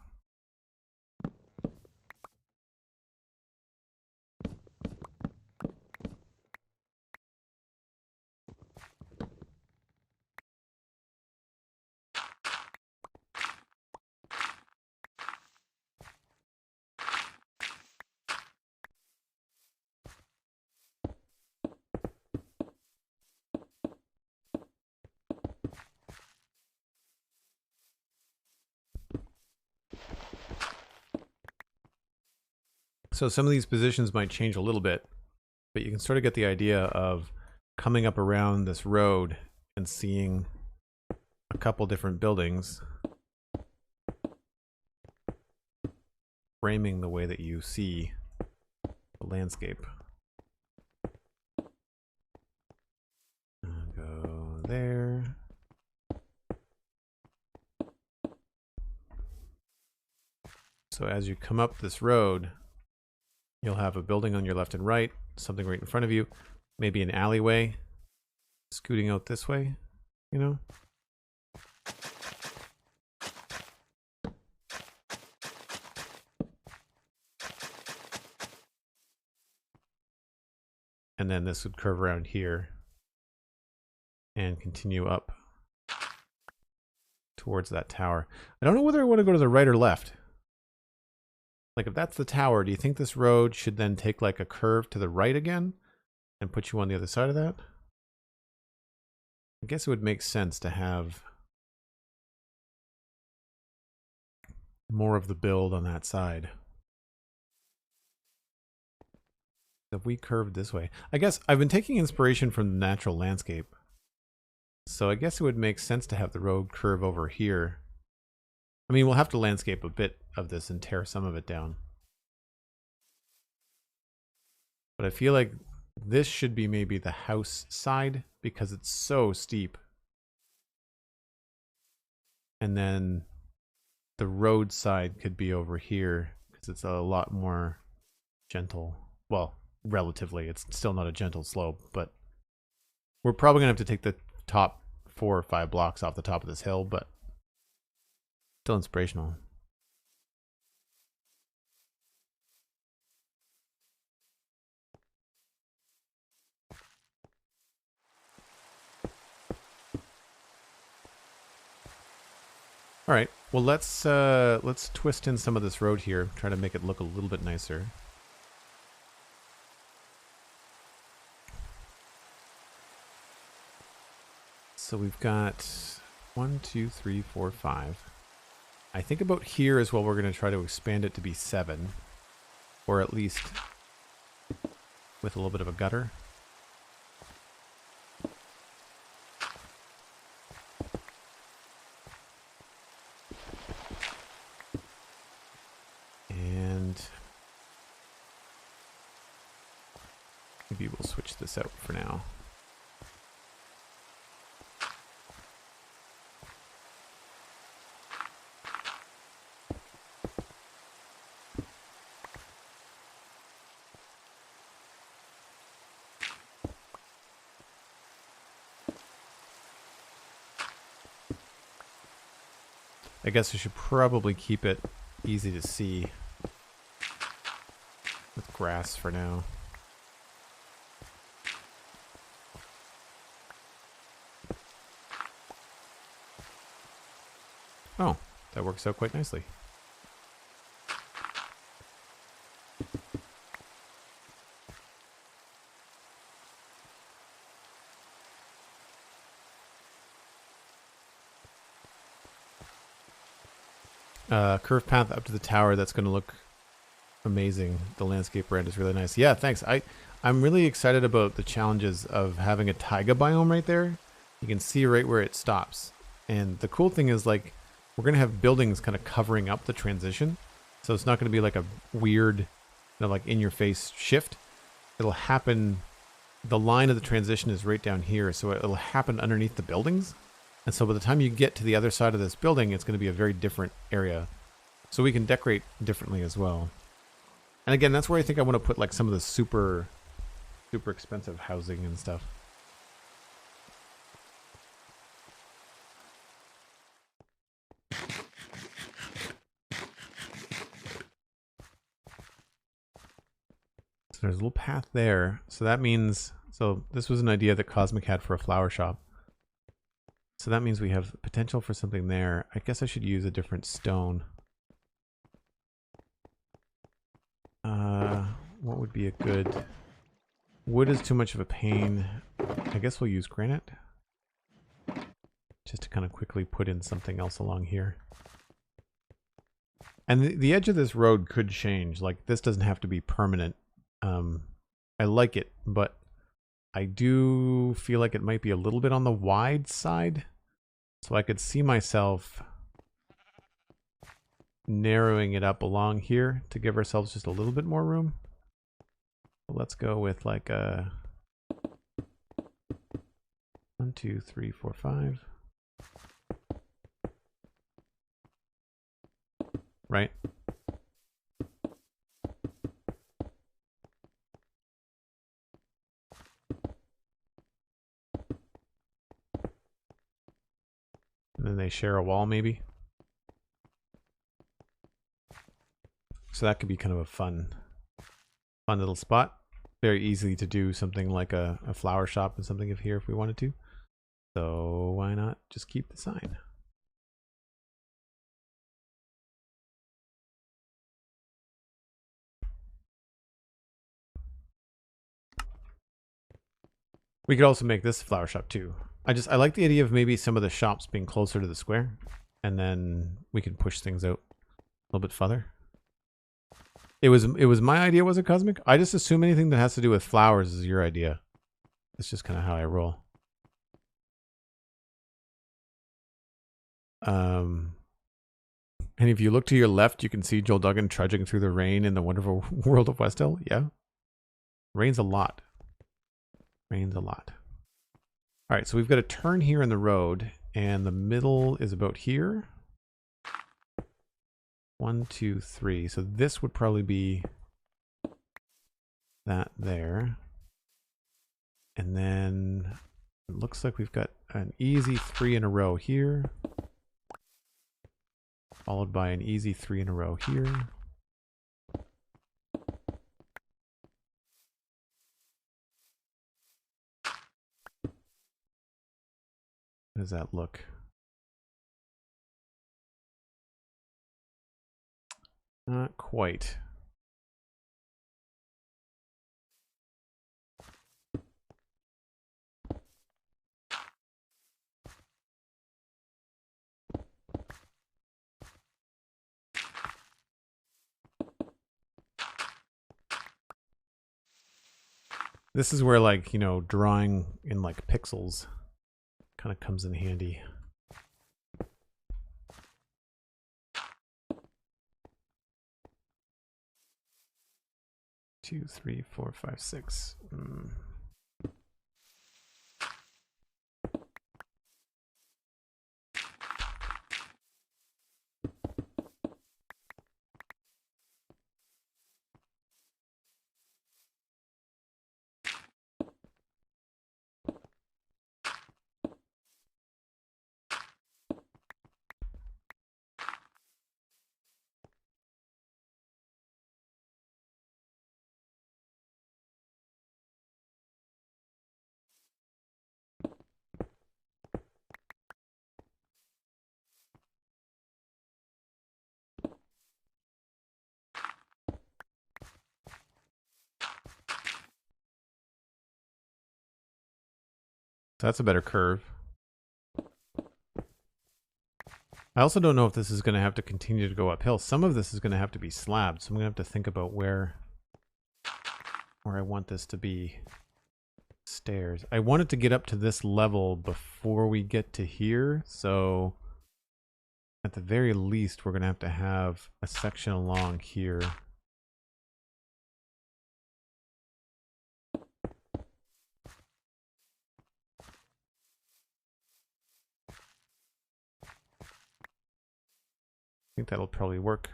So some of these positions might change a little bit, but you can sort of get the idea of coming up around this road and seeing a couple different buildings framing the way that you see the landscape. Go there. So as you come up this road, you'll have a building on your left and right, something right in front of you, maybe an alleyway scooting out this way, you know? And then this would curve around here and continue up towards that tower. I don't know whether I want to go to the right or left. Like if that's the tower, do you think this road should then take like a curve to the right again and put you on the other side of that? I guess it would make sense to have more of the build on that side. If we curved this way, I guess I've been taking inspiration from the natural landscape. So I guess it would make sense to have the road curve over here. I mean, we'll have to landscape a bit of this and tear some of it down. But I feel like this should be maybe the house side because it's so steep. And then the road side could be over here because it's a lot more gentle. Well, relatively, it's still not a gentle slope, but we're probably gonna have to take the top 4 or 5 blocks off the top of this hill, but still inspirational. All right, well let's twist in some of this road here, try to make it look a little bit nicer. So we've got 1, 2, 3, 4, 5. I think about here is what we're going to try to expand it to be 7, or at least with a little bit of a gutter. And Maybe we'll switch this out for now. I guess I should probably keep it easy to see with grass for now. Oh, that works out quite nicely. Curved path up to the tower. That's going to look amazing. The landscape around is really nice. Yeah, thanks. I'm really excited about the challenges of having a taiga biome right there. You can see right where it stops. And the cool thing is, like, we're going to have buildings kind of covering up the transition. So it's not going to be like a weird, you know, like in-your-face shift. It'll happen. The line of the transition is right down here. So it'll happen underneath the buildings. And so by the time you get to the other side of this building, it's going to be a very different area. So we can decorate differently as well. And again, that's where I think I want to put like some of the super expensive housing and stuff. So there's a little path there. So that means, so this was an idea that Cosmic had for a flower shop. So that means we have potential for something there. I guess I should use a different stone. What would be a good... Wood is too much of a pain. I guess we'll use granite. Just to kind of quickly put in something else along here. And the edge of this road could change. Like, this doesn't have to be permanent. I like it, but I do feel like it might be a little bit on the wide side. So I could see myself narrowing it up along here to give ourselves just a little bit more room. So let's go with like a 1, 2, 3, 4, 5. Right? And then they share a wall maybe. So that could be kind of a fun little spot. Very easy to do something like a flower shop and something here if we wanted to. So why not just keep the sign? We could also make this a flower shop too. I like the idea of maybe some of the shops being closer to the square, and then we can push things out a little bit further. It was my idea, was it, Cosmic? I just assume anything that has to do with flowers is your idea. That's just kind of how I roll. And if you look to your left, you can see Joel Duggan trudging through the rain in the wonderful world of Westhill. Yeah. Rains a lot. Rains a lot. All right, so we've got a turn here in the road, and the middle is about here. 1, 2, 3. So this would probably be that there. And then it looks like we've got an easy 3 in a row here. Followed by an easy 3 in a row here. How does that look? Not quite. This is where, like, you know, drawing in like pixels kind of comes in handy. 2, 3, 4, 5, 6. So that's a better curve. I also don't know if this is going to have to continue to go uphill. Some of this is going to have to be slabbed, so I'm going to have to think about where I want this to be. Stairs. I want it to get up to this level before we get to here, so at the very least we're going to have a section along here. I think that'll probably work.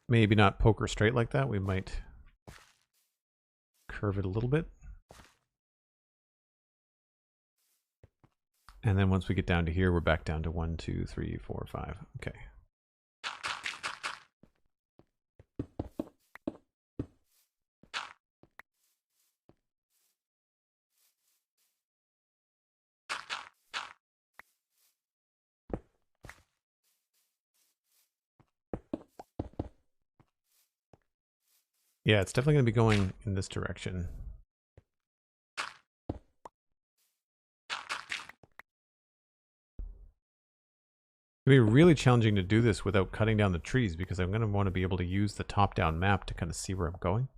Maybe not poker straight like that. We might curve it a little bit. And then once we get down to here, we're back down to 1, 2, 3, 4, 5. Okay. Yeah, it's definitely going to be going in this direction. It'll be really challenging to do this without cutting down the trees because I'm going to want to be able to use the top-down map to kind of see where I'm going.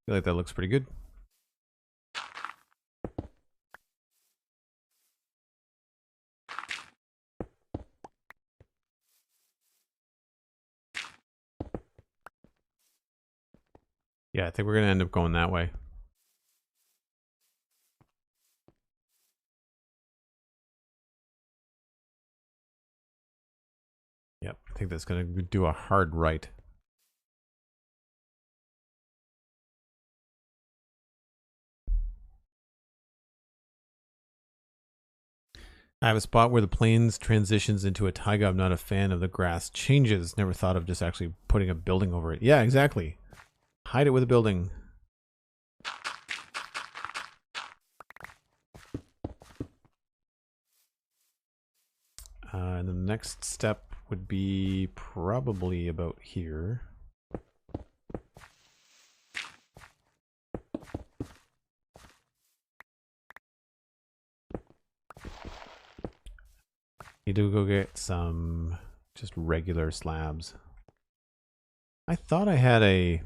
I feel like that looks pretty good. Yeah, I think we're going to end up going that way. Yep, I think that's going to do a hard right. I have a spot where the plains transitions into a taiga. I'm not a fan of the grass changes. Never thought of just actually putting a building over it. Yeah, exactly. Hide it with a building. And the next step would be probably about here. Need to go get some just regular slabs. I thought I had a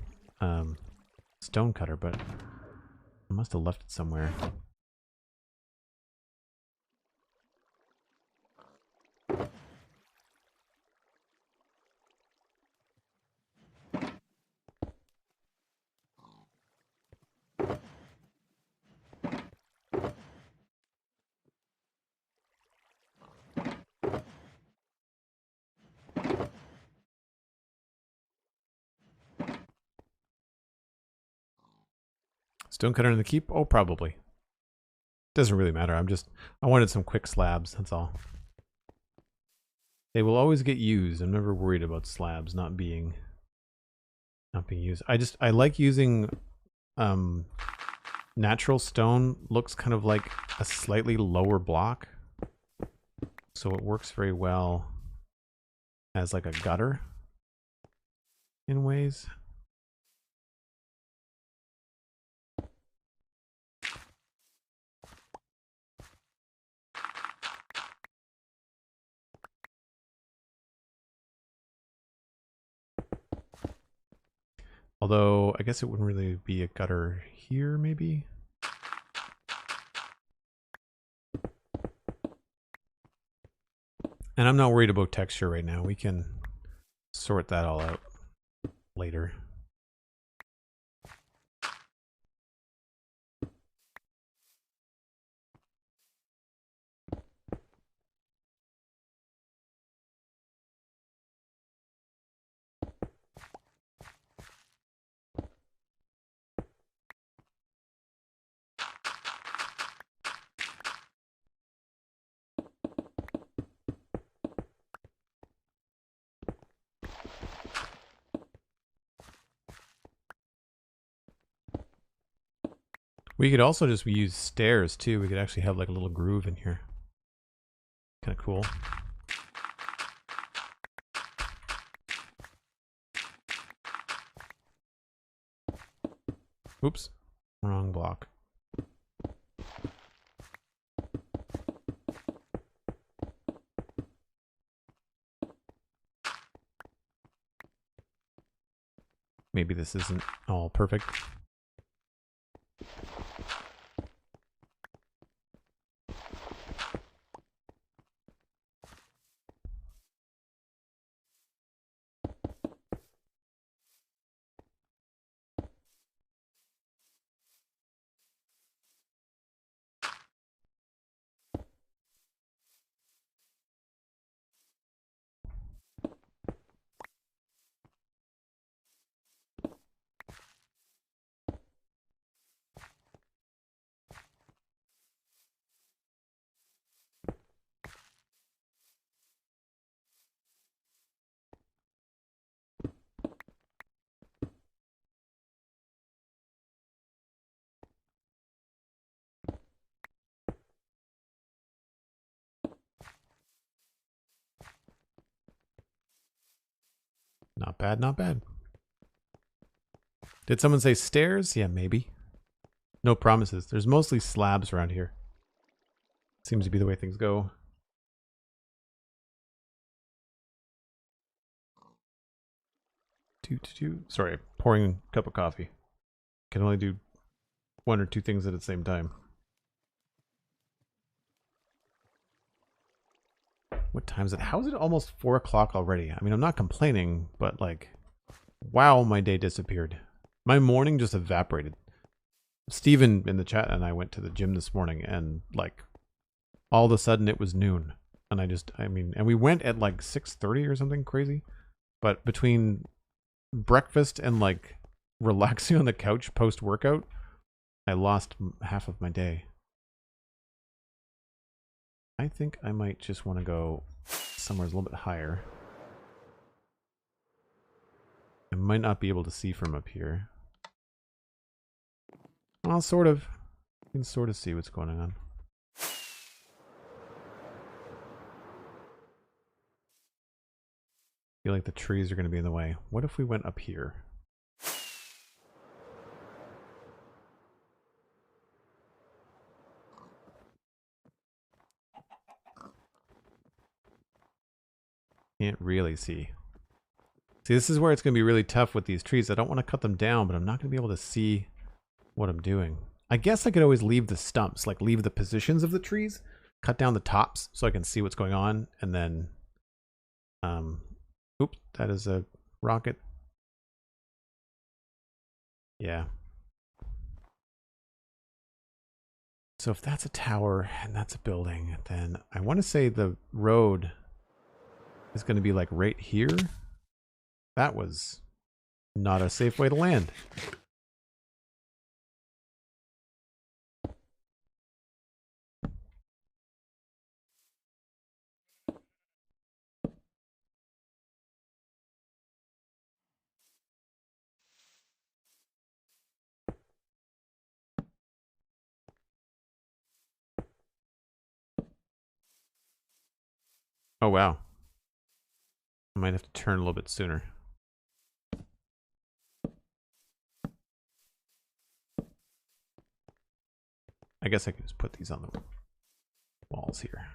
stone cutter, but I must have left it somewhere. Stone cutter in the keep? Oh, probably. Doesn't really matter. I wanted some quick slabs, that's all. They will always get used. I'm never worried about slabs not being used. I like using natural stone. Looks kind of like a slightly lower block. So it works very well as like a gutter in ways. Although I guess it wouldn't really be a gutter here, maybe. And I'm not worried about texture right now. We can sort that all out later. We could also just use stairs too. We could actually have like a little groove in here. Kind of cool. Oops, wrong block. Maybe this isn't all perfect. Not bad, not bad. Did someone say stairs? Yeah, maybe. No promises. There's mostly slabs around here. Seems to be the way things go. Sorry, pouring a cup of coffee. Can only do one or two things at the same time. What time is it? How is it almost 4 o'clock already? I mean, I'm not complaining, but like, wow, my day disappeared. My morning just evaporated. Steven in the chat and I went to the gym this morning and like all of a sudden it was noon. And and we went at like 6:30 or something crazy. But between breakfast and like relaxing on the couch post workout, I lost half of my day. I think I might just want to go somewhere a little bit higher. I might not be able to see from up here. Well, sort of. You can sort of see what's going on. I feel like the trees are going to be in the way. What if we went up here? Can't really see. See, this is where it's going to be really tough with these trees. I don't want to cut them down, but I'm not going to be able to see what I'm doing. I guess I could always leave the stumps, like leave the positions of the trees, cut down the tops so I can see what's going on, and then... oops, that is a rocket. Yeah. So if that's a tower and that's a building, then I want to say the road is going to be like right here. That was not a safe way to land. Oh, wow. I might have to turn a little bit sooner. I guess I can just put these on the walls here.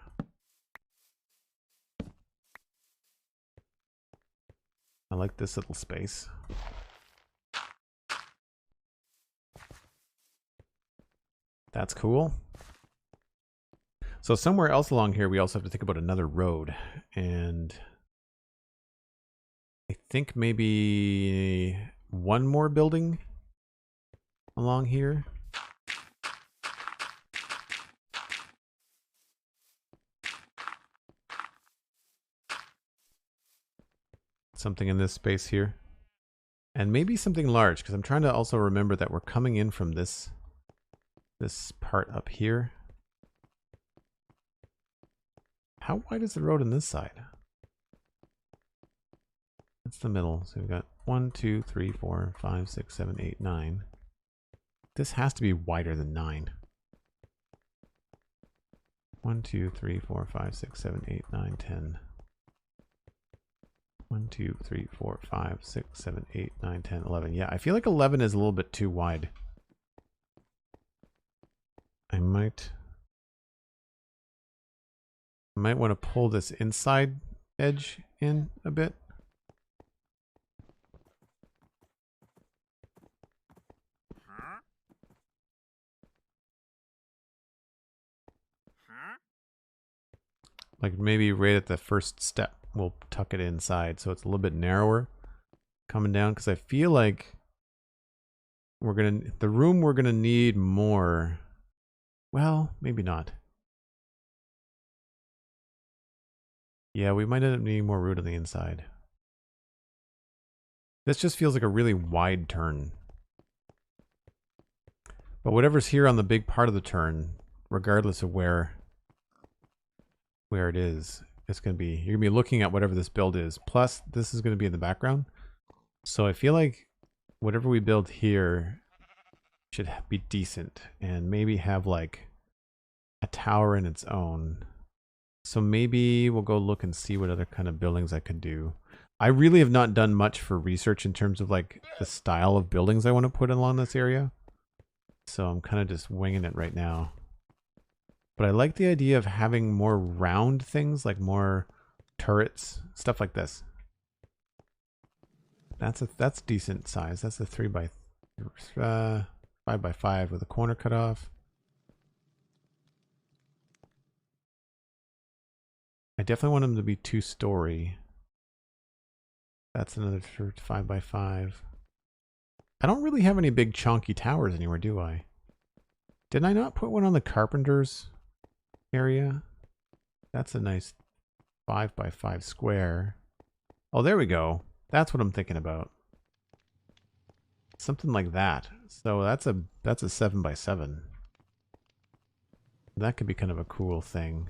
I like this little space. That's cool. So somewhere else along here, we also have to think about another road. And I think maybe one more building along here. Something in this space here. And maybe something large, because I'm trying to also remember that we're coming in from this part up here. How wide is the road on this side? That's the middle. So we've got 1, 2, 3, 4, 5, 6, 7, 8, 9. This has to be wider than 9. 1, 2, 3, 4, 5, 6, 7, 8, 9, 10. 1, 2, 3, 4, 5, 6, 7, 8, 9, 10, 11. Yeah, I feel like 11 is a little bit too wide. I might want to pull this inside edge in a bit. Like maybe right at the first step, we'll tuck it inside so it's a little bit narrower coming down, because I feel like the room we're gonna need more. Well, maybe not. Yeah, we might end up needing more room on the inside. This just feels like a really wide turn. But whatever's here on the big part of the turn, regardless of where it is, it's going to be, you're going to be looking at whatever this build is. Plus, this is going to be in the background. So I feel like whatever we build here should be decent and maybe have like a tower in its own. So maybe we'll go look and see what other kind of buildings I could do. I really have not done much for research in terms of like the style of buildings I want to put along this area. So I'm kind of just winging it right now. But I like the idea of having more round things, like more turrets, stuff like this. That's decent size. That's a 5x5 with a corner cut off. I definitely want them to be 2-story. That's another 5x5. I don't really have any big chunky towers anywhere, do I? Did I not put one on the carpenter's area? That's a nice 5x5 square. Oh, there we go. That's what I'm thinking about. Something like that. So that's a 7x7. That could be kind of a cool thing.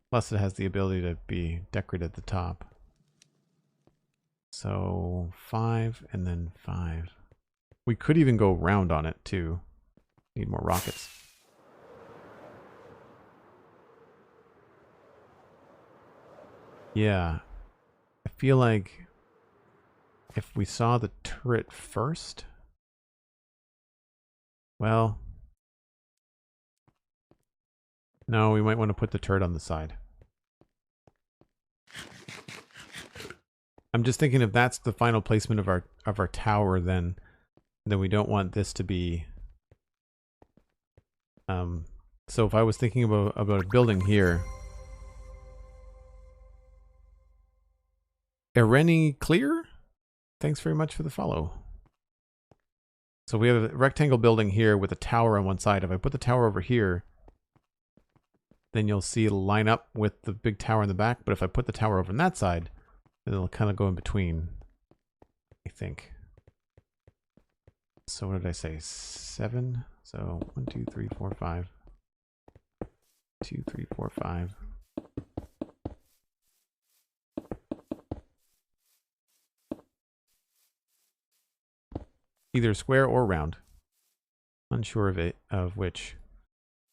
Plus it has the ability to be decorated at the top. So 5 and then 5. We could even go round on it too. Need more rockets. Yeah. I feel like if we saw the turret first, well, no, we might want to put the turret on the side. I'm just thinking if that's the final placement of our tower, then we don't want this to be. So if I was thinking about a building here, Irene Clear, thanks very much for the follow. So we have a rectangle building here with a tower on one side. If I put the tower over here, then you'll see it'll line up with the big tower in the back. But if I put the tower over on that side, then it'll kind of go in between, I think. So what did I say? 7. So 1, 2, 3, 4, 5. 2, 3, 4, 5. Either square or round. Unsure of which.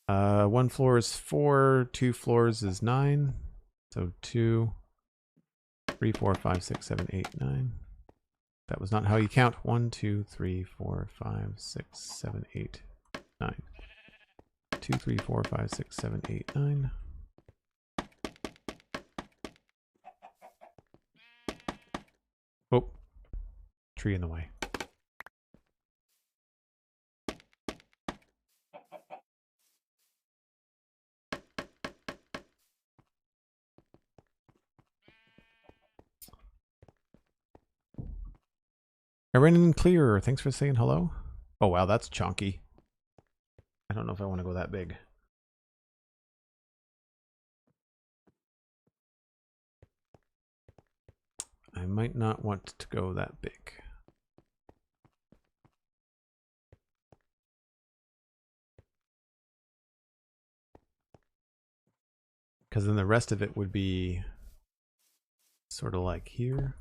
1 floor is 4, 2 floors is 9. So 2, 3, 4, 5, 6, 7, 8, 9. That was not how you count. 1, 2, 3, 4, 5, 6, 7, 8, 9. 2, 3, 4, 5, 6, 7, 8, 9. Oh, tree in the way. I ran in clear. Thanks for saying hello. Oh wow, that's chunky. I don't know if I want to go that big. I might not want to go that big. Because then the rest of it would be sort of like here.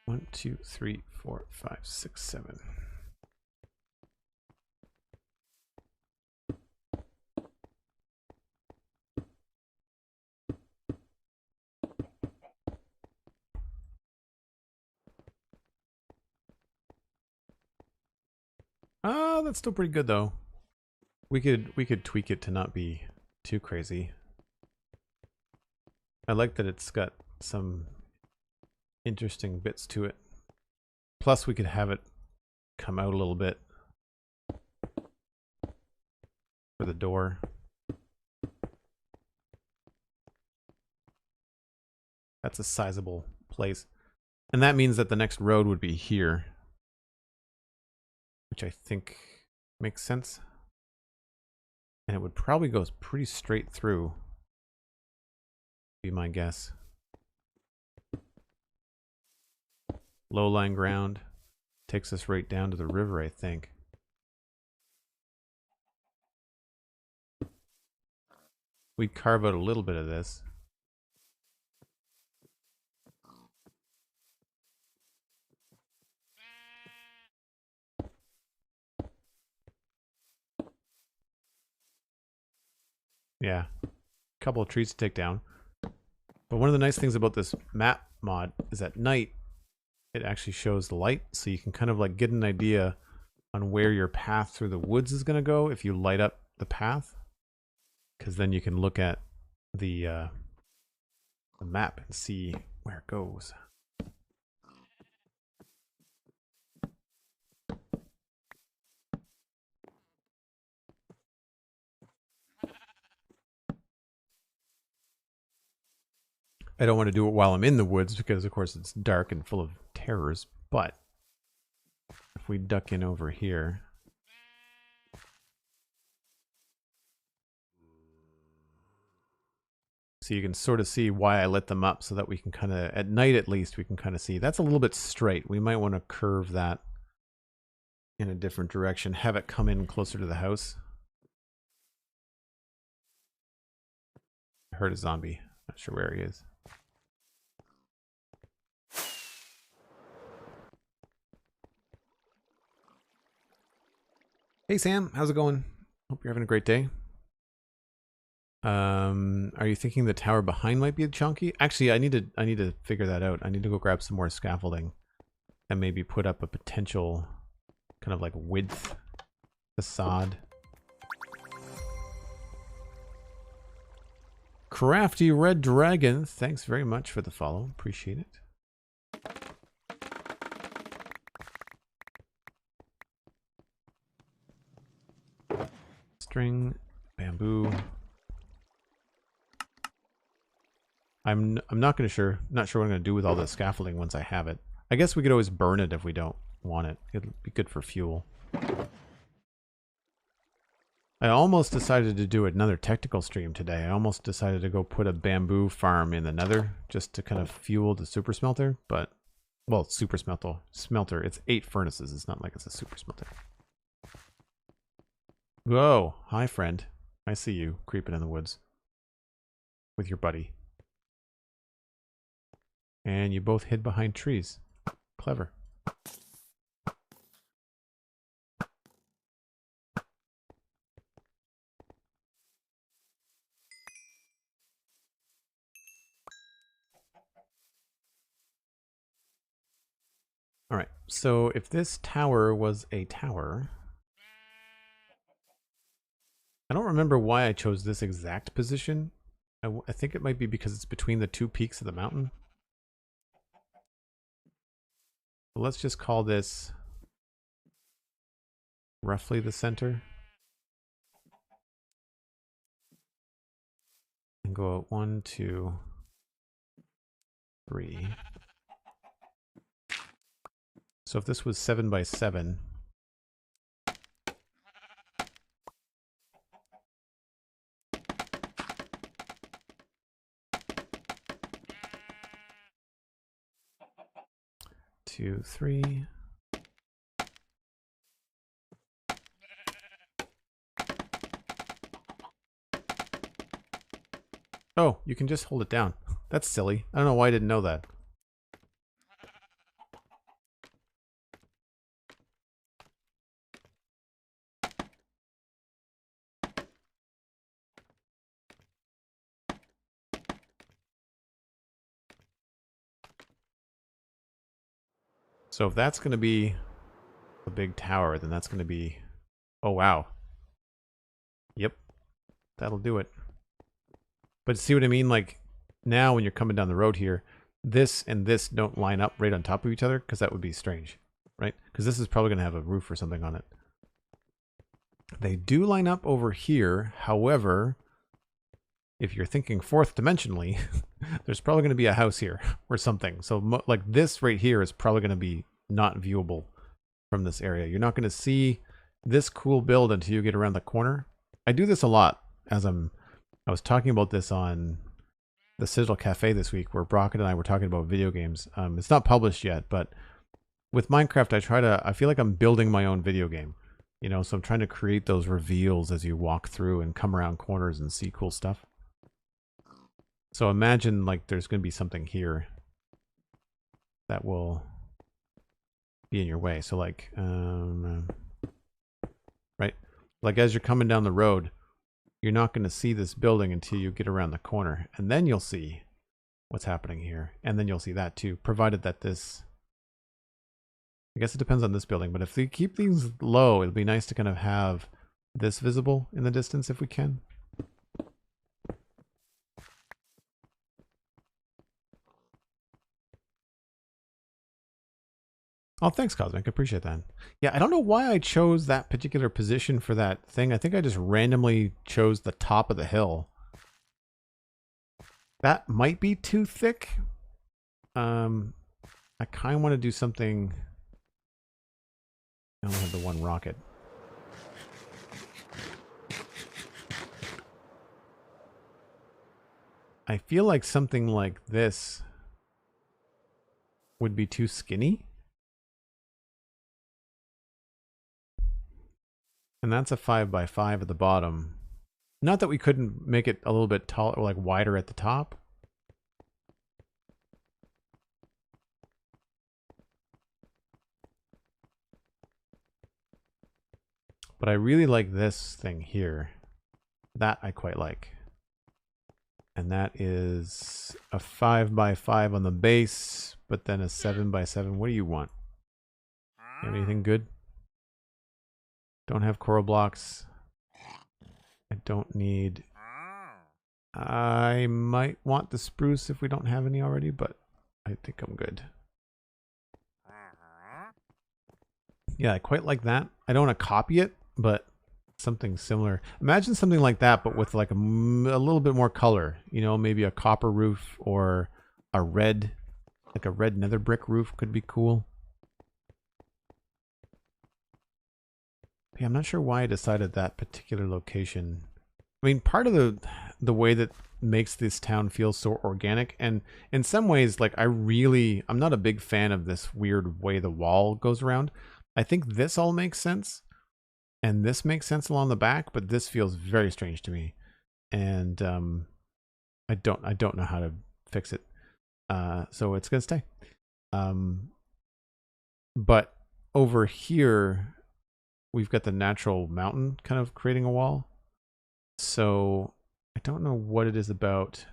One, two, three, four, five, six, seven. That's still pretty good though. We could tweak it to not be too crazy. I like that it's got some interesting bits to it. Plus we could have it come out a little bit for the door. That's a sizable place. And that means that the next road would be here, which I think makes sense. And it would probably go pretty straight through, be my guess. Low-lying ground takes us right down to the river, I think. We'd carve out a little bit of this. Yeah, a couple of trees to take down. But one of the nice things about this map mod is at night, it actually shows the light, so you can kind of like get an idea on where your path through the woods is going to go if you light up the path. Because then you can look at the map and see where it goes. I don't want to do it while I'm in the woods because, of course, it's dark and full of terrors. But if we duck in over here, so you can sort of see why I lit them up, so that we can kind of, at night at least, we can kind of see. That's a little bit straight. We might want to curve that in a different direction. Have it come in closer to the house. I heard a zombie. Not sure where he is. Hey Sam, how's it going? Hope you're having a great day. Are you thinking the tower behind might be chunky? Actually, I need to figure that out. I need to go grab some more scaffolding and maybe put up a potential kind of like width facade. Crafty Red Dragon, thanks very much for the follow. Appreciate it. String, bamboo. I'm not sure what I'm gonna do with all the scaffolding once I have it. I guess we could always burn it if we don't want it. It'll be good for fuel. I almost decided to do another technical stream today. I almost decided to go put a bamboo farm in the nether just to kind of fuel the super smelter, but well, super smelter. It's 8 furnaces. It's not like it's a super smelter. Whoa, hi friend. I see you creeping in the woods with your buddy. And you both hid behind trees. Clever. All right, so if this tower was a tower, I don't remember why I chose this exact position. I think it might be because it's between the two peaks of the mountain. So let's just call this roughly the center. And go 1, 2, 3. So if this was 7 by 7, two, 3. Oh, you can just hold it down. That's silly. I don't know why I didn't know that. So if that's going to be a big tower, then that's going to be... Oh, wow. Yep. That'll do it. But see what I mean? Like, now when you're coming down the road here, this and this don't line up right on top of each other, because that would be strange, right? Because this is probably going to have a roof or something on it. They do line up over here. However, if you're thinking fourth dimensionally, there's probably going to be a house here or something. So like this right here is probably going to be not viewable from this area. You're not going to see this cool build until you get around the corner. I do this a lot as I was talking about this on the Citadel Cafe this week, where Brockett and I were talking about video games. It's not published yet, but with Minecraft, I feel like I'm building my own video game. You know, so I'm trying to create those reveals as you walk through and come around corners and see cool stuff. So imagine like there's going to be something here that will be in your way. So like, right? Like as you're coming down the road, you're not going to see this building until you get around the corner. And then you'll see what's happening here. And then you'll see that too, provided that this... I guess it depends on this building, but if they keep these low, it'll be nice to kind of have this visible in the distance if we can. Oh, thanks, Cosmic. I appreciate that. Yeah, I don't know why I chose that particular position for that thing. I think I just randomly chose the top of the hill. That might be too thick. I kind of want to do something... I only have the one rocket. I feel like something like this would be too skinny. And that's a 5x5 at the bottom. Not that we couldn't make it a little bit taller, or like wider at the top. But I really like this thing here. That I quite like. And that is a 5x5 on the base, but then a 7x7. What do you want? You have anything good? Don't have coral blocks. I don't need... I might want the spruce if we don't have any already, but I think I'm good. Yeah, I quite like that. I don't want to copy it, but something similar. Imagine something like that, but with like a little bit more color. You know, maybe a copper roof or a red, like a red nether brick roof could be cool. Yeah, I'm not sure why I decided that particular location. I mean, part of the way that makes this town feel so organic, and in some ways, like I'm not a big fan of this weird way the wall goes around. I think this all makes sense, and this makes sense along the back, but this feels very strange to me, and I don't know how to fix it. So it's going to stay. But over here, we've got the natural mountain kind of creating a wall. So I don't know what it is about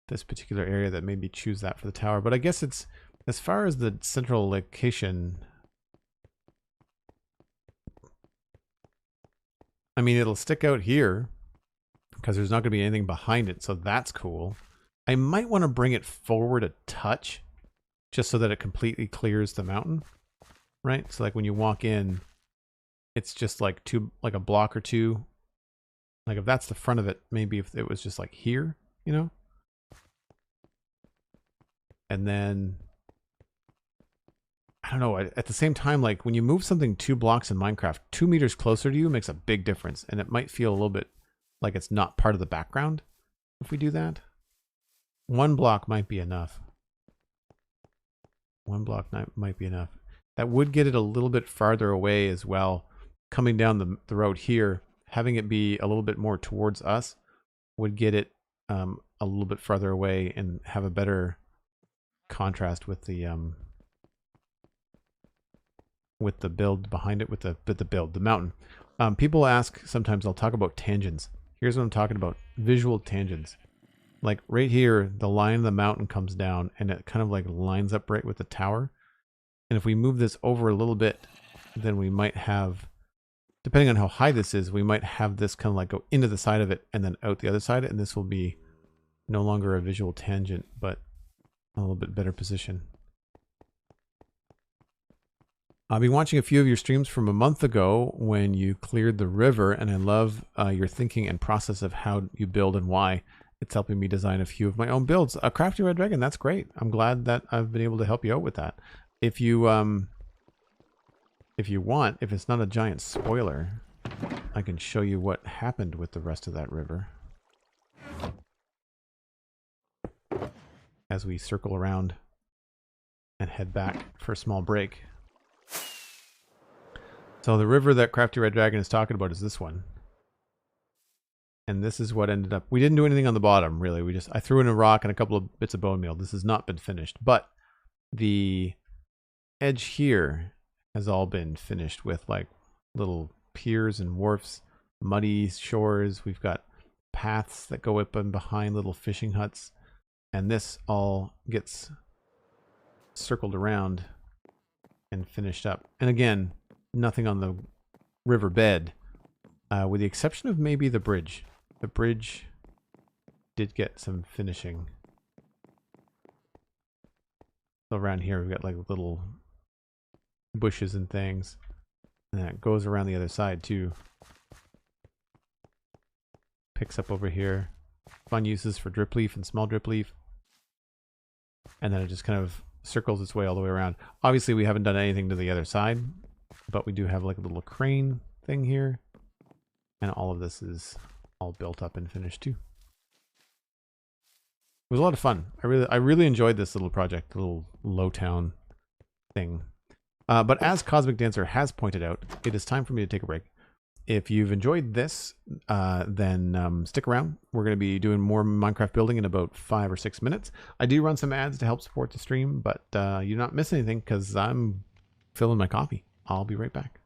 this particular area that made me choose that for the tower. But I guess it's, as far as the central location, I mean, it'll stick out here because there's not going to be anything behind it. So that's cool. I might want to bring it forward a touch just so that it completely clears the mountain, right? So like when you walk in, it's just like a block or two. Like if that's the front of it, maybe if it was just like here, you know? And then, I don't know, at the same time, like when you move something 2 blocks in Minecraft, 2 meters closer to you makes a big difference. And it might feel a little bit like it's not part of the background if we do that. 1 block might be enough. 1 block might be enough. That would get it a little bit farther away as well. Coming down the road here, having it be a little bit more towards us would get it a little bit farther away and have a better contrast with the build behind it, with the mountain. People ask sometimes, I'll talk about tangents. Here's what I'm talking about: visual tangents. Like right here, the line of the mountain comes down and it kind of like lines up right with the tower. And if we move this over a little bit, then we might have, depending on how high this is, we might have this kind of like go into the side of it and then out the other side. And this will be no longer a visual tangent, but a little bit better position. I've been watching a few of your streams from a month ago when you cleared the river, and I love your thinking and process of how you build and why. It's helping me design a few of my own builds. A crafty red dragon, that's great. I'm glad that I've been able to help you out with that. If you want, if it's not a giant spoiler, I can show you what happened with the rest of that river as we circle around and head back for a small break. So the river that Crafty Red Dragon is talking about is this one. And this is what ended up, we didn't do anything on the bottom, really. I threw in a rock and a couple of bits of bone meal. This has not been finished, but the edge here has all been finished with like little piers and wharfs, muddy shores. We've got paths that go up and behind little fishing huts. And this all gets circled around and finished up. And again, nothing on the riverbed, with the exception of maybe the bridge. The bridge did get some finishing. So around here we've got like little bushes and things. And that goes around the other side too. Picks up over here. Fun uses for drip leaf and small drip leaf. And then it just kind of circles its way all the way around. Obviously we haven't done anything to the other side, but we do have like a little crane thing here. And all of this is all built up and finished too. It was a lot of fun. I really enjoyed this little project, little low town thing. But as Cosmic Dancer has pointed out, it is time for me to take a break. If you've enjoyed this, then stick around. We're going to be doing more Minecraft building in about 5 or 6 minutes. I do run some ads to help support the stream, but you not miss anything because I'm filling my coffee. I'll be right back.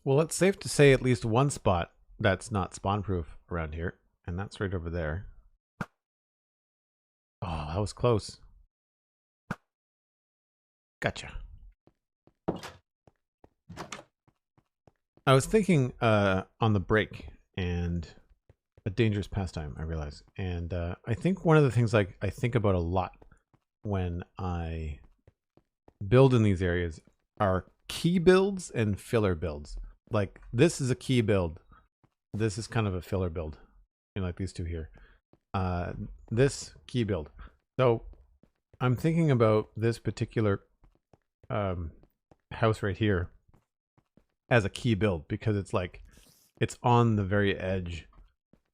Well, it's safe to say at least one spot that's not spawn-proof around here, and that's right over there. Oh, that was close. Gotcha. I was thinking on the break, and a dangerous pastime, I realize. And I think one of the things I think about a lot when I build in these areas are key builds and filler builds. Like, this is a key build. This is kind of a filler build. You know, like these two here. This key build. So I'm thinking about this particular house right here as a key build, because it's like, it's on the very edge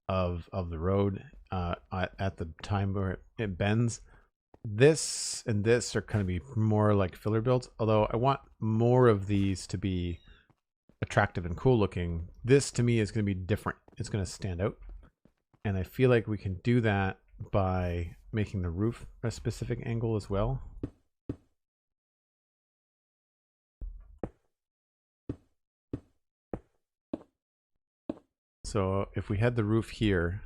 of the road at the time where it bends. This and this are going to be more like filler builds, although I want more of these to be attractive and cool looking. This to me is going to be different. It's going to stand out, and I feel like we can do that by making the roof a specific angle as well. So if we had the roof here,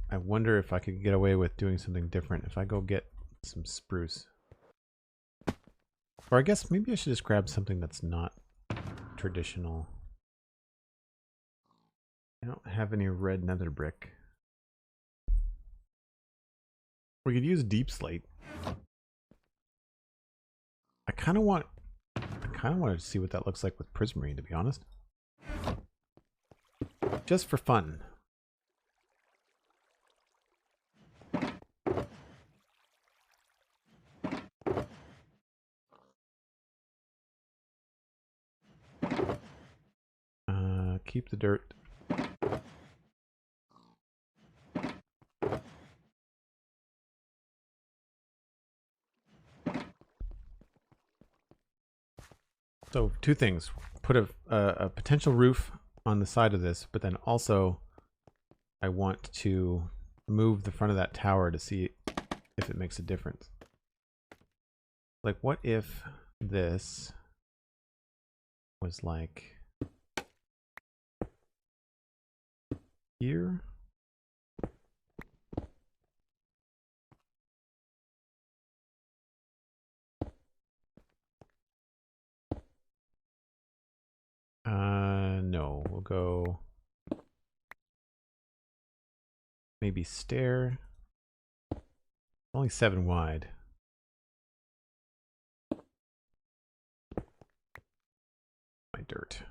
I wonder if I could get away with doing something different if I go get some spruce. Or I guess maybe I should just grab something that's not traditional. I don't have any red nether brick. We could use deep slate. I kind of want to see what that looks like with prismarine, to be honest. Just for fun. Keep the dirt. So two things. Put a potential roof on the side of this, but then also I want to move the front of that tower to see if it makes a difference. Like, what if this was like here? No, we'll go maybe stair. Only 7 wide. My dirt.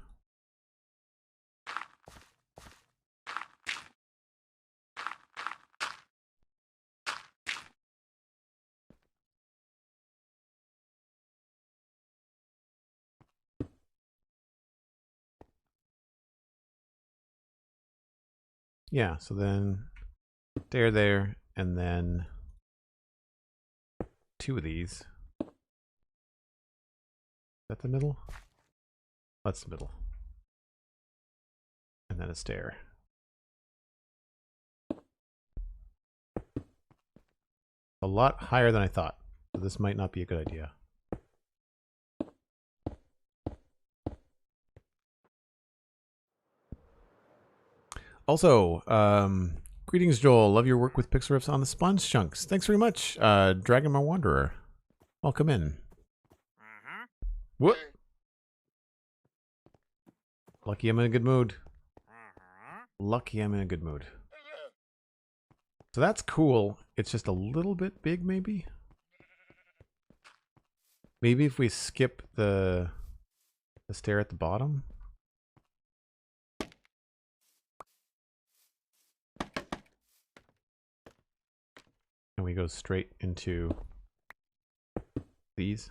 Yeah, so then stair there, and then 2 of these. Is that the middle? That's the middle. And then a stair. A lot higher than I thought, so this might not be a good idea. Also, greetings, Joel. Love your work with pixel riffs on the sponge chunks. Thanks very much, Dragon My Wanderer. Welcome in. What? Lucky I'm in a good mood. Lucky I'm in a good mood. So that's cool. It's just a little bit big, maybe? Maybe if we skip the stair at the bottom? And we go straight into these.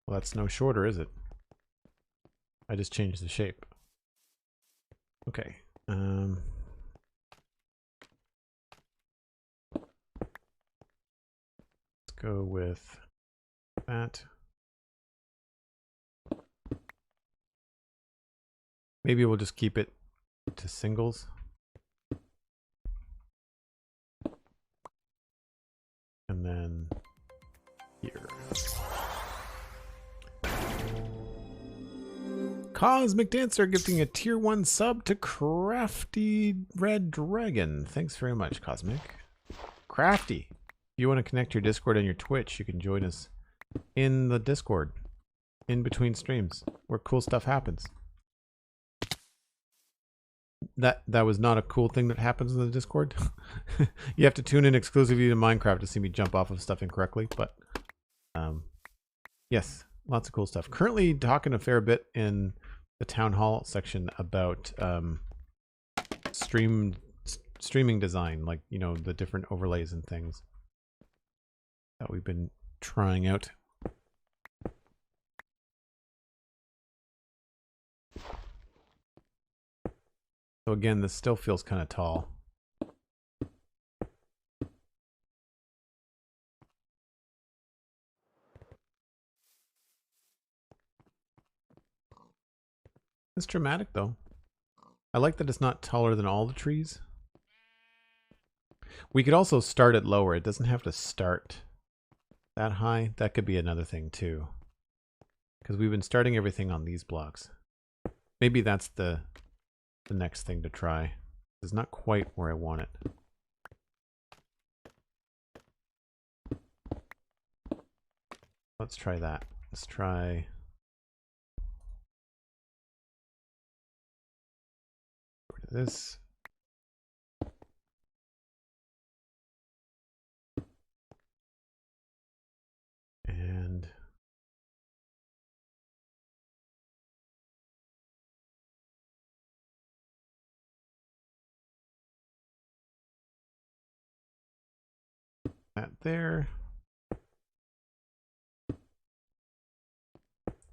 Well, that's no shorter, is it? I just changed the shape. Okay. go with that. Maybe we'll just keep it to singles. And then here. Cosmic Dancer gifting a tier 1 sub to Crafty Red Dragon. Thanks very much, Cosmic. Crafty. If you want to connect your Discord and your Twitch, you can join us in the Discord in between streams where cool stuff happens. That was not a cool thing that happens in the Discord. You have to tune in exclusively to Minecraft to see me jump off of stuff incorrectly, but yes, lots of cool stuff. Currently talking a fair bit in the town hall section about streaming design, like, you know, the different overlays and things that we've been trying out. So again, this still feels kind of tall. It's dramatic though. I like that it's not taller than all the trees. We could also start it lower. It doesn't have to start that high. That could be another thing too. Because we've been starting everything on these blocks. Maybe that's the next thing to try. It's not quite where I want it. Let's try that. Let's try... this. And that there.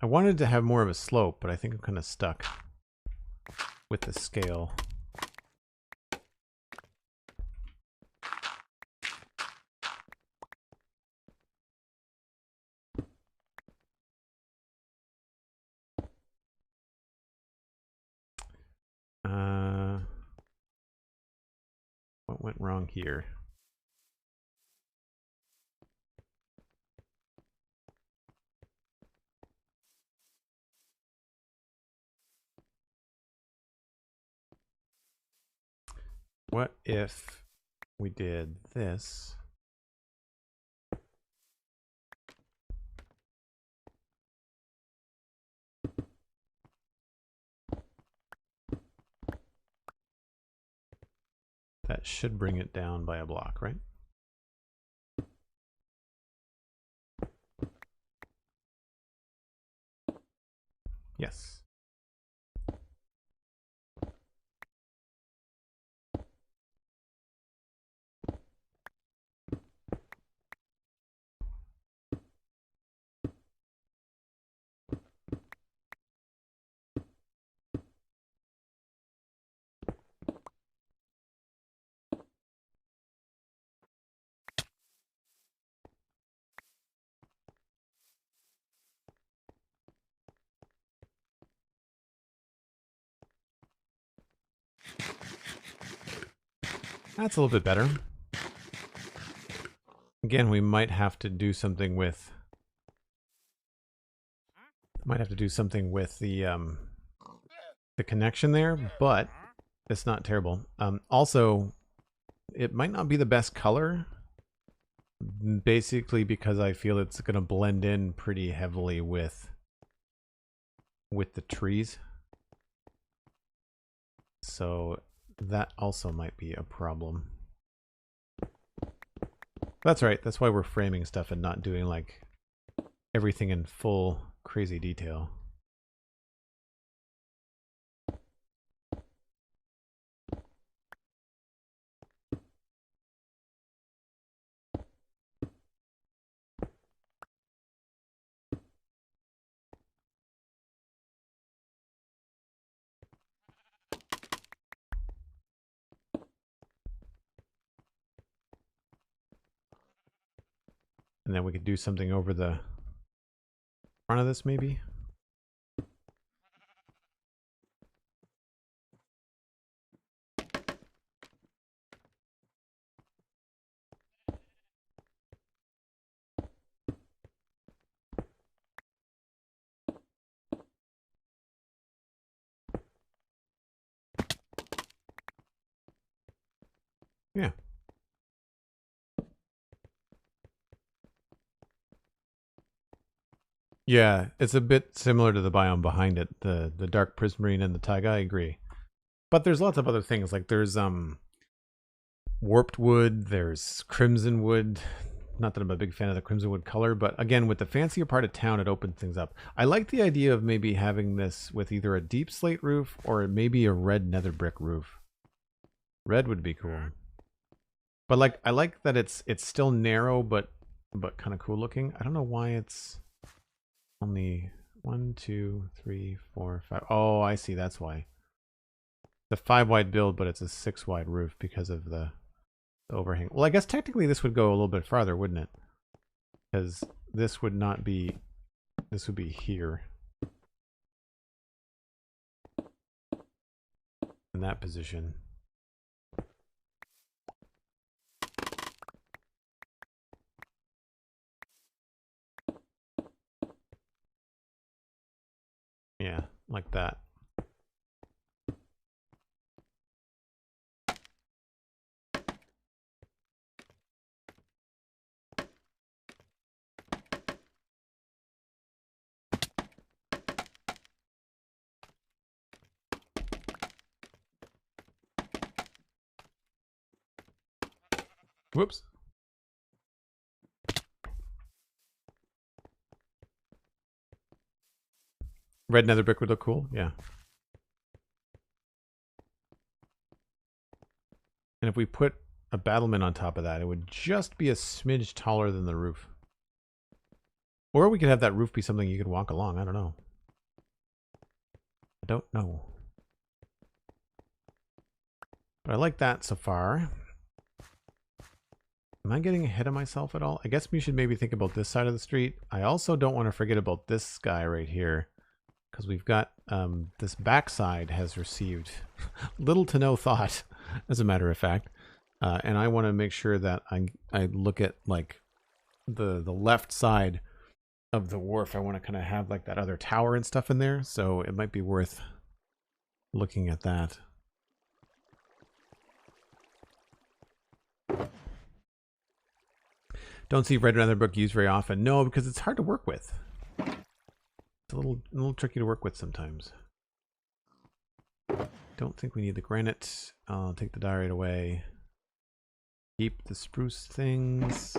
I wanted to have more of a slope, but I think I'm kind of stuck with the scale. What went wrong here? What if we did this? That should bring it down by a block, right? Yes. That's a little bit better. Again, we might have to do something with the connection there, but it's not terrible. Also, it might not be the best color, basically because I feel it's going to blend in pretty heavily with the trees. So that also might be a problem. That's right. That's why we're framing stuff and not doing like everything in full crazy detail. And then we could do something over the front of this, maybe. Yeah. Yeah, it's a bit similar to the biome behind it, the dark prismarine and the taiga, I agree. But there's lots of other things, like there's warped wood, there's crimson wood. Not that I'm a big fan of the crimson wood color, but again, with the fancier part of town, it opens things up. I like the idea of maybe having this with either a deep slate roof or maybe a red nether brick roof. Red would be cool. But like, I like that it's still narrow, but kind of cool looking. I don't know why it's only 1, 2, 3, 4, 5. Oh, I see. That's why. It's a 5 wide build, but it's a 6 wide roof because of the overhang. Well, I guess technically this would go a little bit farther, wouldn't it? Because this would not be. This would be here. In that position. Yeah, like that. Whoops. Red nether brick would look cool, yeah. And if we put a battlement on top of that, it would just be a smidge taller than the roof. Or we could have that roof be something you could walk along. I don't know. I don't know. But I like that so far. Am I getting ahead of myself at all? I guess we should maybe think about this side of the street. I also don't want to forget about this guy right here. Because we've got this backside has received little to no thought, as a matter of fact. And I want to make sure that I look at like the left side of the wharf. I want to kind of have like that other tower and stuff in there. So it might be worth looking at that. Don't see red nether brick used very often. No, because it's hard to work with. It's a little tricky to work with sometimes. Don't think we need the granite. I'll take the diorite away. Keep the spruce things.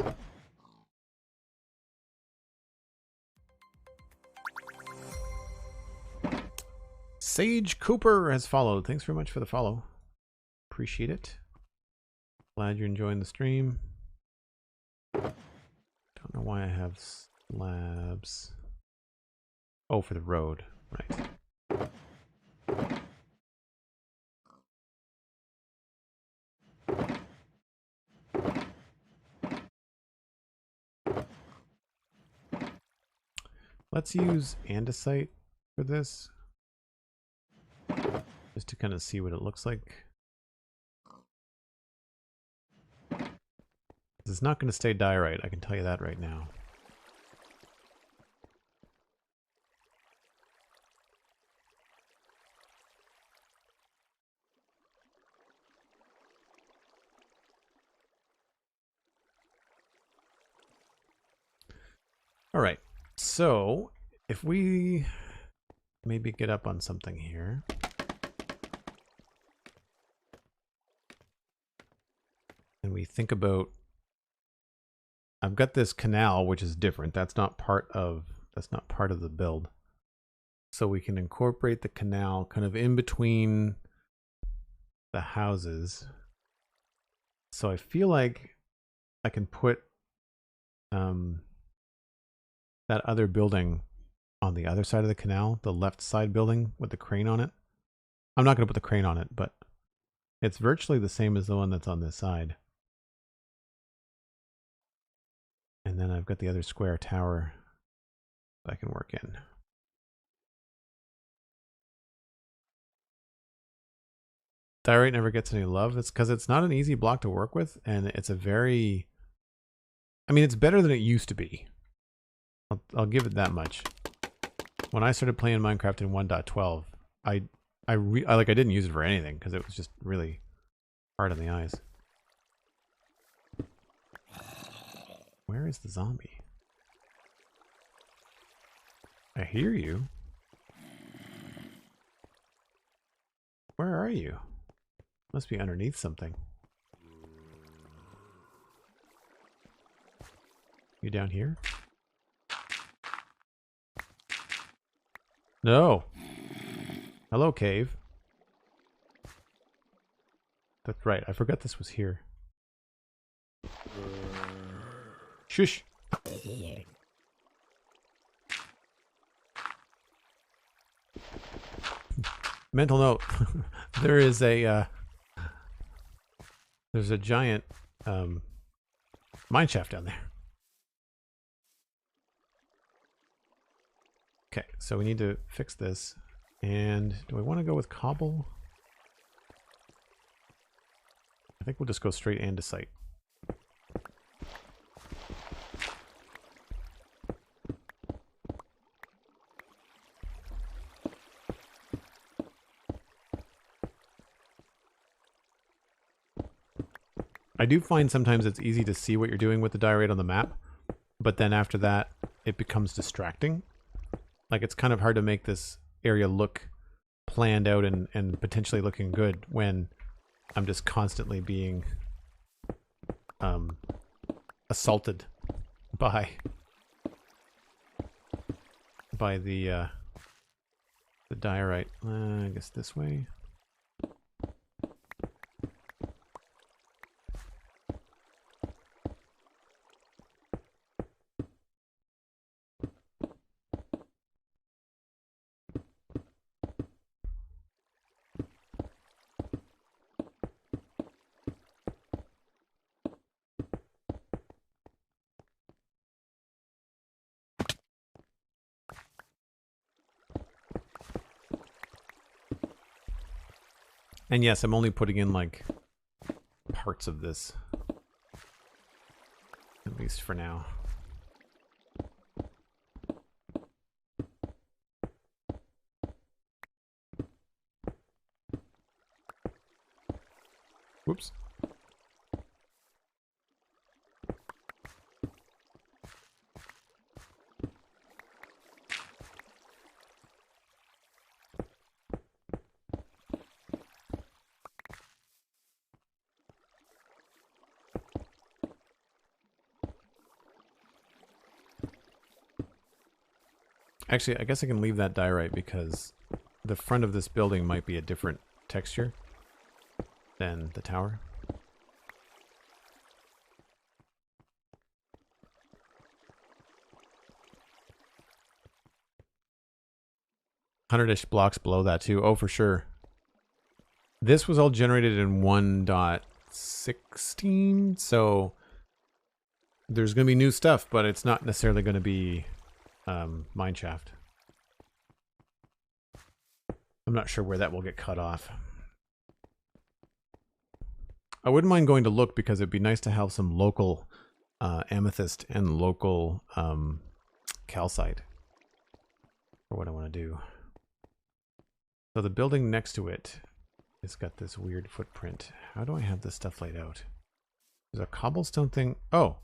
Sage Cooper has followed. Thanks very much for the follow. Appreciate it. Glad you're enjoying the stream. Don't know why I have slabs. Oh, for the road. Right. Let's use andesite for this. Just to kind of see what it looks like. It's not going to stay diorite, I can tell you that right now. All right, so if we maybe get up on something here. And we think about, I've got this canal, which is different. That's not part of the build. So we can incorporate the canal kind of in between the houses. So I feel like I can put that other building on the other side of the canal, the left side building with the crane on it. I'm not going to put the crane on it, but it's virtually the same as the one that's on this side. And then I've got the other square tower that I can work in. Diorite never gets any love. It's because it's not an easy block to work with, and it's a very... I mean, it's better than it used to be. I'll give it that much. When I started playing Minecraft in 1.12, I didn't use it for anything because it was just really hard on the eyes. Where is the zombie? I hear you. Where are you? Must be underneath something. You down here? No. Hello, cave. That's right. I forgot this was here. Shush. Mental note. There is a there's a giant mine shaft down there. Okay, so we need to fix this. And do I want to go with cobble? I think we'll just go straight andesite. I do find sometimes it's easy to see what you're doing with the diorite on the map, but then after that, it becomes distracting. Like, it's kind of hard to make this area look planned out and potentially looking good when I'm just constantly being assaulted by the diorite. I guess this way. And yes, I'm only putting in like parts of this, at least for now. Whoops. Actually, I guess I can leave that diorite because the front of this building might be a different texture than the tower. 100-ish blocks below that too. Oh, for sure. This was all generated in 1.16, so there's going to be new stuff, but it's not necessarily going to be mineshaft. I'm not sure where that will get cut off. I wouldn't mind going to look because it'd be nice to have some local amethyst and local calcite for what I want to do. So the building next to it has got this weird footprint. How do I have this stuff laid out? There's a cobblestone thing. Oh,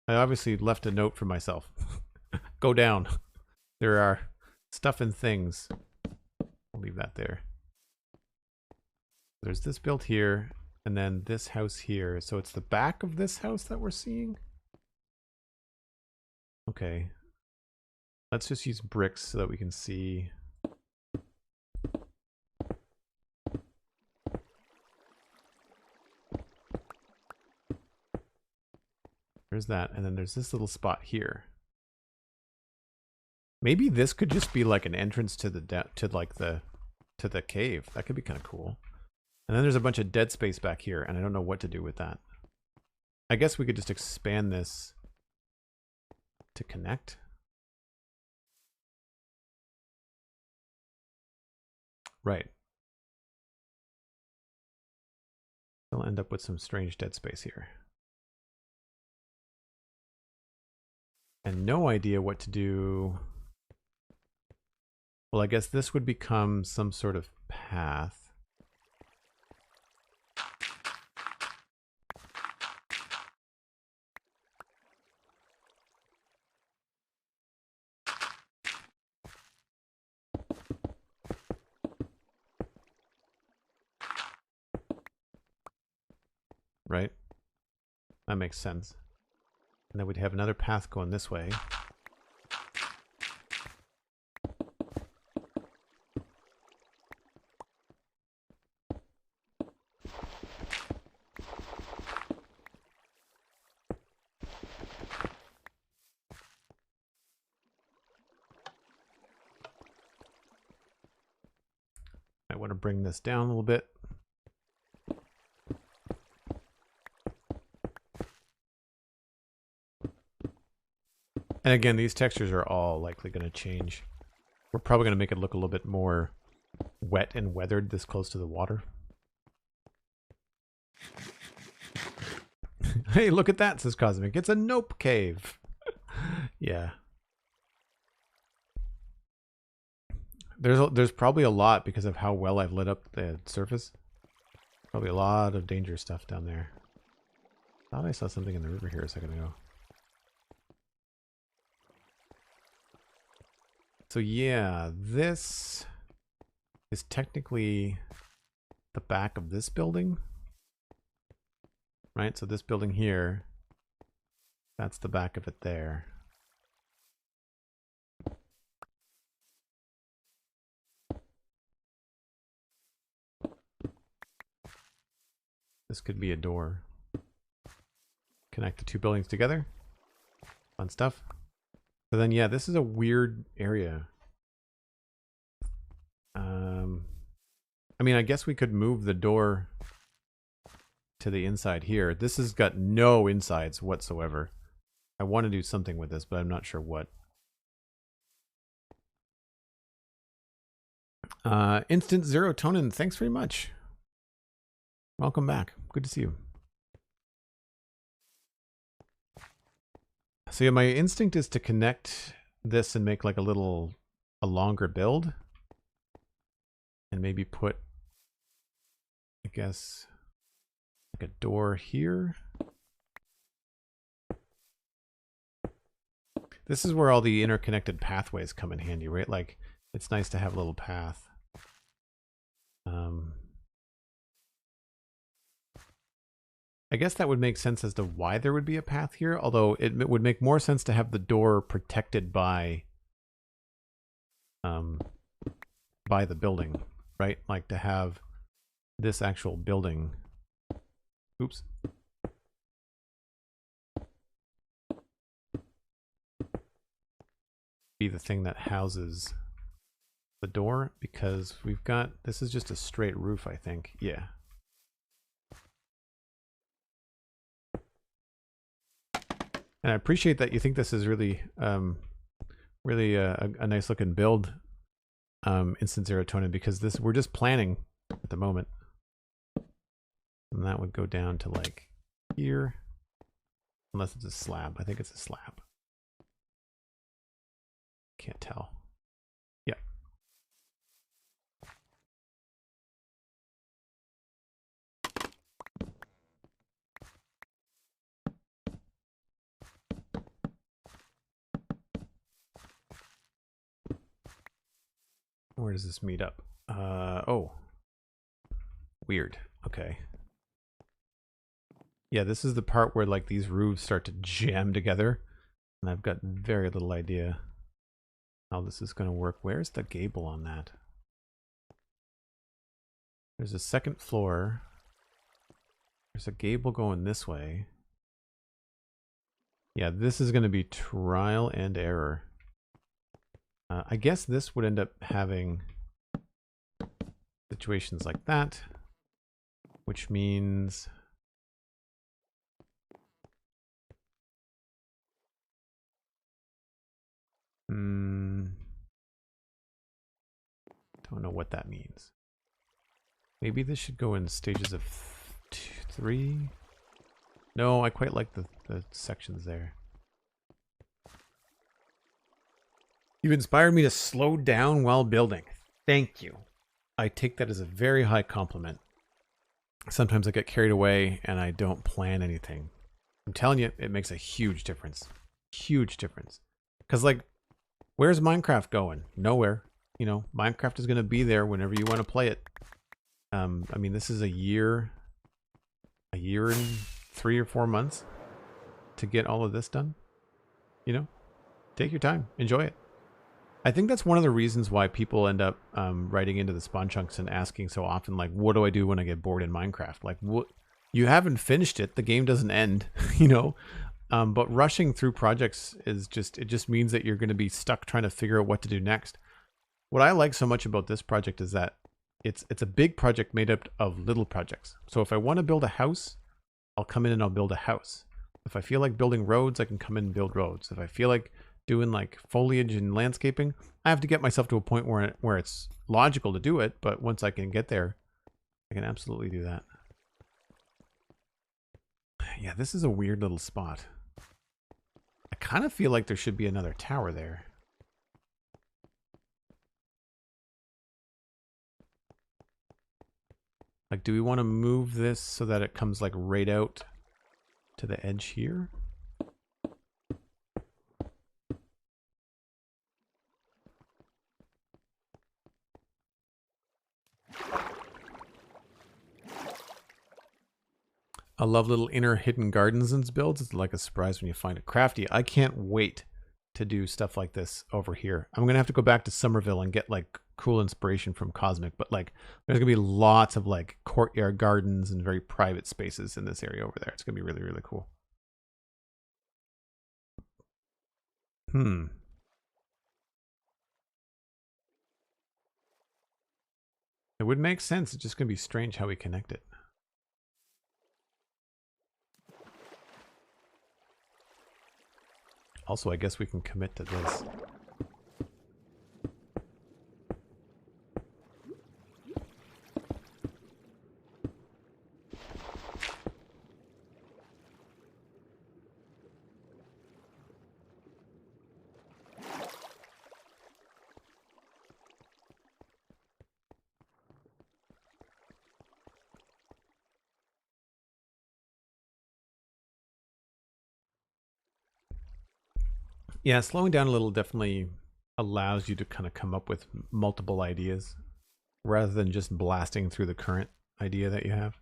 I obviously left a note for myself. Go down. There are stuff and things. I'll leave that there. There's this built here, and then this house here. So it's the back of this house that we're seeing? Okay. Let's just use bricks so that we can see. There's that, and then there's this little spot here. Maybe this could just be like an entrance to the cave. That could be kind of cool. And then there's a bunch of dead space back here, and I don't know what to do with that. I guess we could just expand this to connect. Right. We'll end up with some strange dead space here. And no idea what to do. Well, I guess this would become some sort of path. Right? That makes sense. And then we'd have another path going this way. I want to bring this down a little bit. And again, these textures are all likely going to change. We're probably going to make it look a little bit more wet and weathered this close to the water. Hey, look at that, says Cosmic. It's a nope cave. Yeah. There's probably a lot because of how well I've lit up the surface. Probably a lot of dangerous stuff down there. Thought I saw something in the river here a second ago. So yeah, this is technically the back of this building. Right? So this building here, that's the back of it there. This could be a door. Connect the two buildings together. Fun stuff. So then, yeah, this is a weird area. I mean, I guess we could move the door to the inside here. This has got no insides whatsoever. I want to do something with this, but I'm not sure what. Instant Serotonin, thanks very much. Welcome back. Good to see you. So yeah, my instinct is to connect this and make like a longer build. And maybe put, I guess, like a door here. This is where all the interconnected pathways come in handy, right? Like, it's nice to have a little path. I guess that would make sense as to why there would be a path here, although it would make more sense to have the door protected by the building, right? Like to have this actual building, oops, be the thing that houses the door, because we've got, this is just a straight roof, I think. Yeah. And I appreciate that you think this is really, really a nice looking build, Instant Serotonin, because this, we're just planning at the moment. And that would go down to like here, unless it's a slab. I think it's a slab. Can't tell. Yeah. Where does this meet up? Oh. Weird. Okay. Yeah, this is the part where like these roofs start to jam together. And I've got very little idea how this is going to work. Where's the gable on that? There's a second floor. There's a gable going this way. Yeah, this is going to be trial and error. I guess this would end up having situations like that, which means Don't know what that means. Maybe this should go in stages of 3. No, I quite like the sections there. You've inspired me to slow down while building. Thank you. I take that as a very high compliment. Sometimes I get carried away and I don't plan anything. I'm telling you, it makes a huge difference. Huge difference. Because, like, where's Minecraft going? Nowhere. You know, Minecraft is going to be there whenever you want to play it. I mean, this is a year and 3 or 4 months to get all of this done. You know, take your time, enjoy it. I think that's one of the reasons why people end up writing into the Spawn Chunks and asking so often, like, what do I do when I get bored in Minecraft? Like, what? You haven't finished it. The game doesn't end, you know? But rushing through projects is it just means that you're going to be stuck trying to figure out what to do next. What I like so much about this project is that it's a big project made up of little projects. So if I want to build a house, I'll come in and I'll build a house. If I feel like building roads, I can come in and build roads. If I feel like doing like foliage and landscaping, I have to get myself to a point where it's logical to do it. But once I can get there, I can absolutely do that. Yeah, this is a weird little spot. I kind of feel like there should be another tower there. Like, do we want to move this so that it comes like right out to the edge here? I love little inner hidden gardens and builds. It's like a surprise when you find it. Crafty, I can't wait to do stuff like this over here. I'm going to have to go back to Somerville and get like cool inspiration from Cosmic, but like there's going to be lots of like courtyard gardens and very private spaces in this area over there. It's going to be really, really cool. It would make sense. It's just going to be strange how we connect it. Also, I guess we can commit to this. Yeah, slowing down a little definitely allows you to kind of come up with multiple ideas rather than just blasting through the current idea that you have.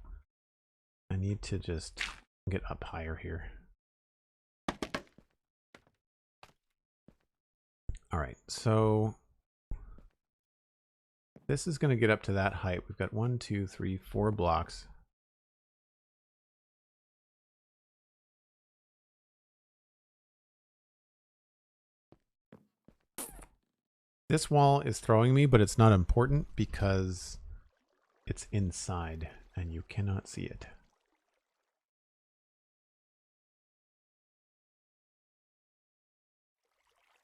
I need to just get up higher here. All right, so this is going to get up to that height. We've got 1, 2, 3, 4 blocks. This wall is throwing me, but it's not important because it's inside and you cannot see it.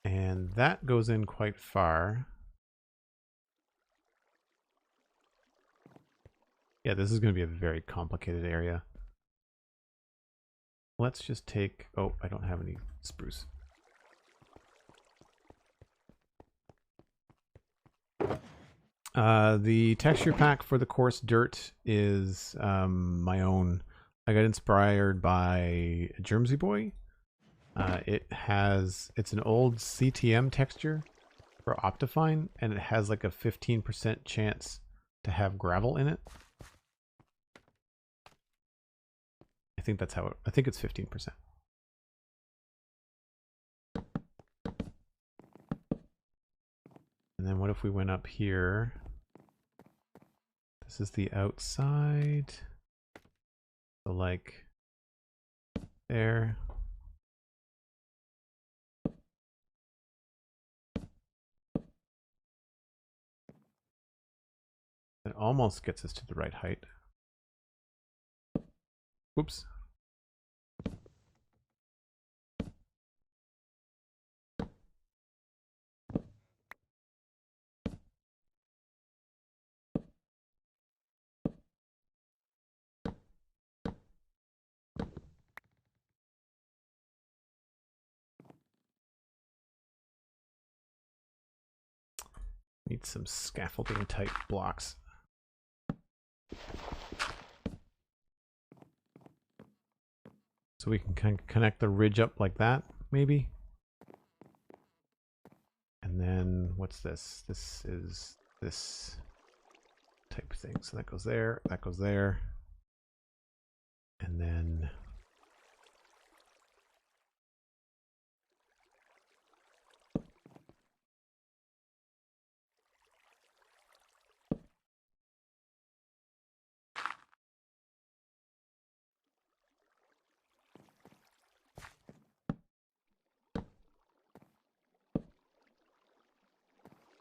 And that goes in quite far. Yeah, this is going to be a very complicated area. Let's just take... Oh, I don't have any spruce. The texture pack for the coarse dirt is my own. I got inspired by Germsy Boy. It's an old CTM texture for Optifine, and it has like a 15% chance to have gravel in it. I think that's how it, I think it's 15%. And then what if we went up here? This is the outside. So like there. It almost gets us to the right height. Whoops. Need some scaffolding type blocks. So we can kind of connect the ridge up like that, maybe. And then what's this? This is this type of thing. So that goes there, that goes there. And then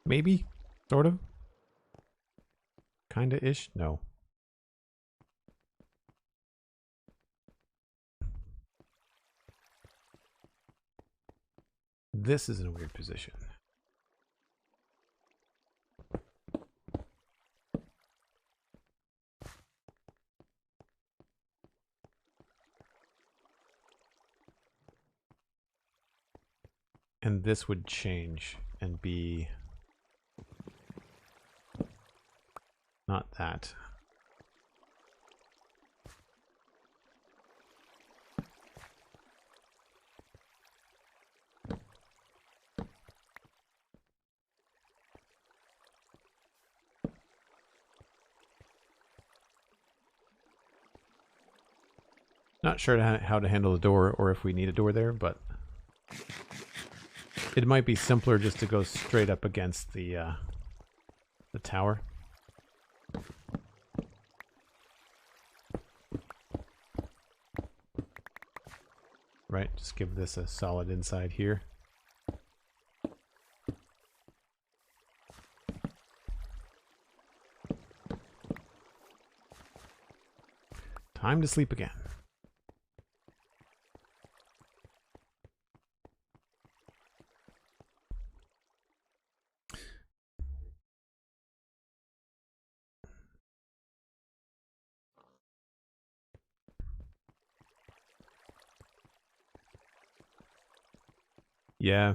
maybe, sort of, kinda-ish. No. This is in a weird position. And this would change and be not that. Not sure how to handle the door or if we need a door there, but it might be simpler just to go straight up against the tower. Right, just give this a solid inside here. Time to sleep again. Yeah,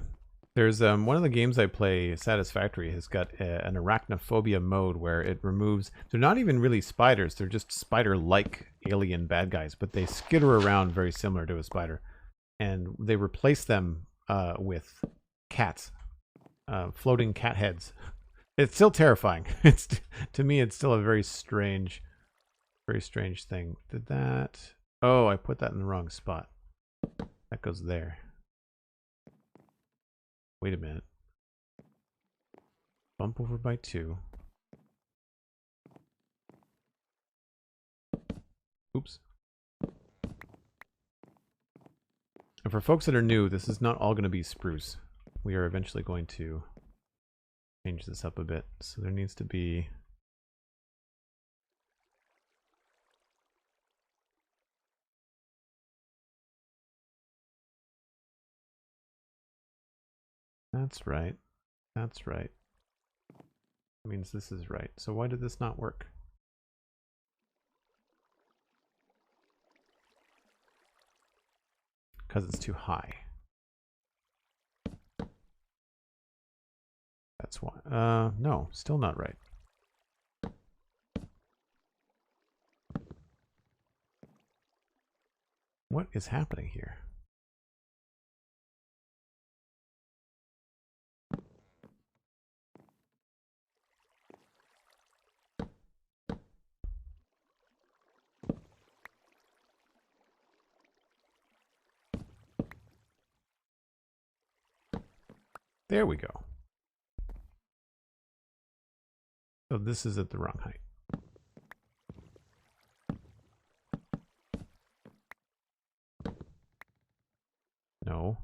there's one of the games I play, Satisfactory, has got an arachnophobia mode where it removes. They're not even really spiders; they're just spider-like alien bad guys, but they skitter around very similar to a spider, and they replace them with cats, floating cat heads. It's still terrifying. It's to me, it's still a very strange thing. Did that? Oh, I put that in the wrong spot. That goes there. Wait a minute. Bump over by 2. Oops. And for folks that are new, this is not all going to be spruce. We are eventually going to change this up a bit. So there needs to be... That's right. That's right. That means this is right. So why did this not work? Because it's too high. That's why. No, still not right. What is happening here? There we go. So this is at the wrong height. No.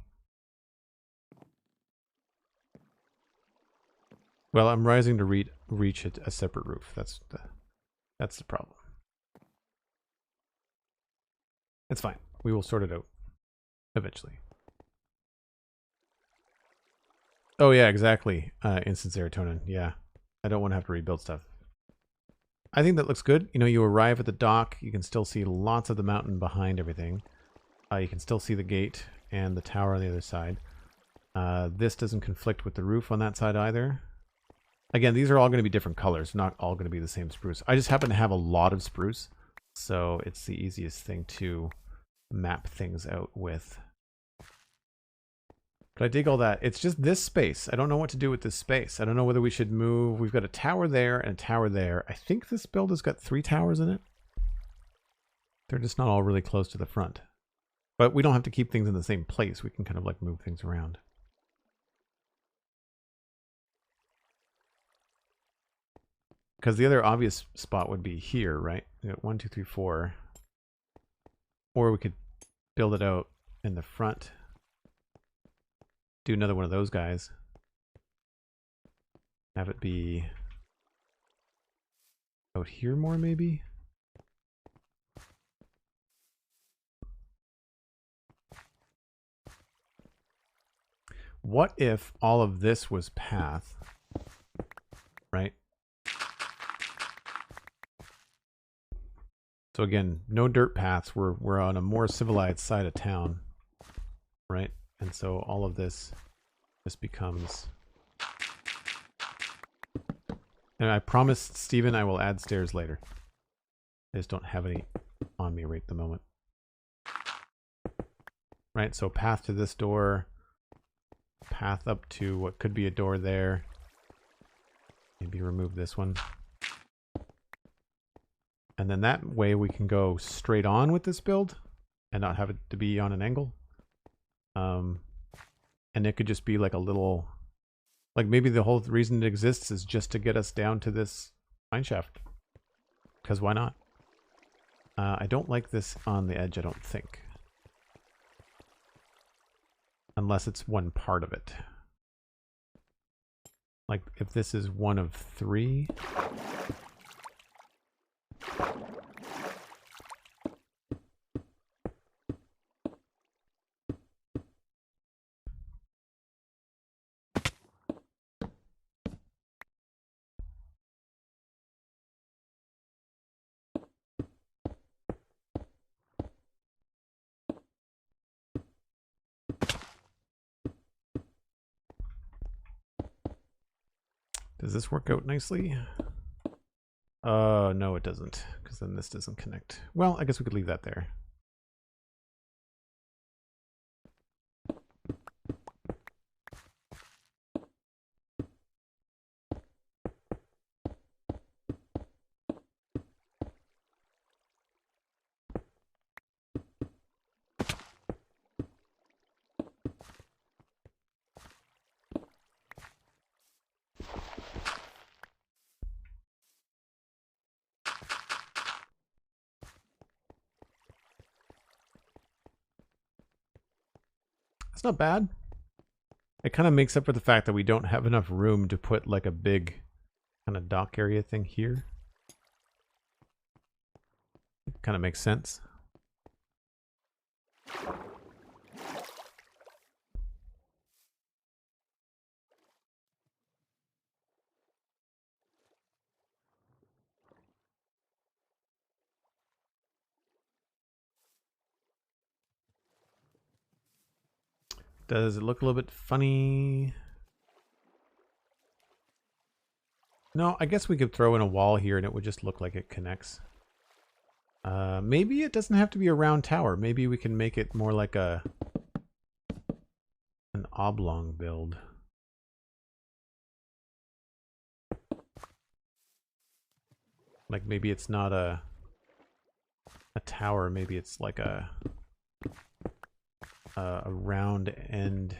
Well, I'm rising to reach a separate roof. That's the problem. It's fine. We will sort it out eventually. Oh yeah, exactly. Instant serotonin. Yeah. I don't want to have to rebuild stuff. I think that looks good. You know, you arrive at the dock. You can still see lots of the mountain behind everything. You can still see the gate and the tower on the other side. This doesn't conflict with the roof on that side either. Again, these are all going to be different colors, not all going to be the same spruce. I just happen to have a lot of spruce, so it's the easiest thing to map things out with. But I dig all that. It's just this space. I don't know what to do with this space. I don't know whether we should move. We've got a tower there and a tower there. I think this build has got 3 towers in it. They're just not all really close to the front. But we don't have to keep things in the same place. We can kind of like move things around. Because the other obvious spot would be here, right? We got 1, 2, 3, 4. Or we could build it out in the front. Do another one of those guys. Have it be out here more, maybe? What if all of this was path, right? So again, no dirt paths. We're on a more civilized side of town, right? And so all of this becomes... And I promised Steven I will add stairs later. I just don't have any on me right at the moment. Right, so path to this door. Path up to what could be a door there. Maybe remove this one. And then that way we can go straight on with this build and not have it to be on an angle. And it could just be like a little, like maybe the whole reason it exists is just to get us down to this mine shaft. Because why not? I don't like this on the edge, I don't think. Unless it's one part of it. Like if this is one of 3. Does this work out nicely? No it doesn't, because then this doesn't connect. Well, I guess we could leave that there. It's not bad. It kind of makes up for the fact that we don't have enough room to put like a big kind of dock area thing here. It kind of makes sense. Does it look a little bit funny? No, I guess we could throw in a wall here and it would just look like it connects. Maybe it doesn't have to be a round tower. Maybe we can make it more like an oblong build. Like maybe it's not a tower, maybe it's like a round end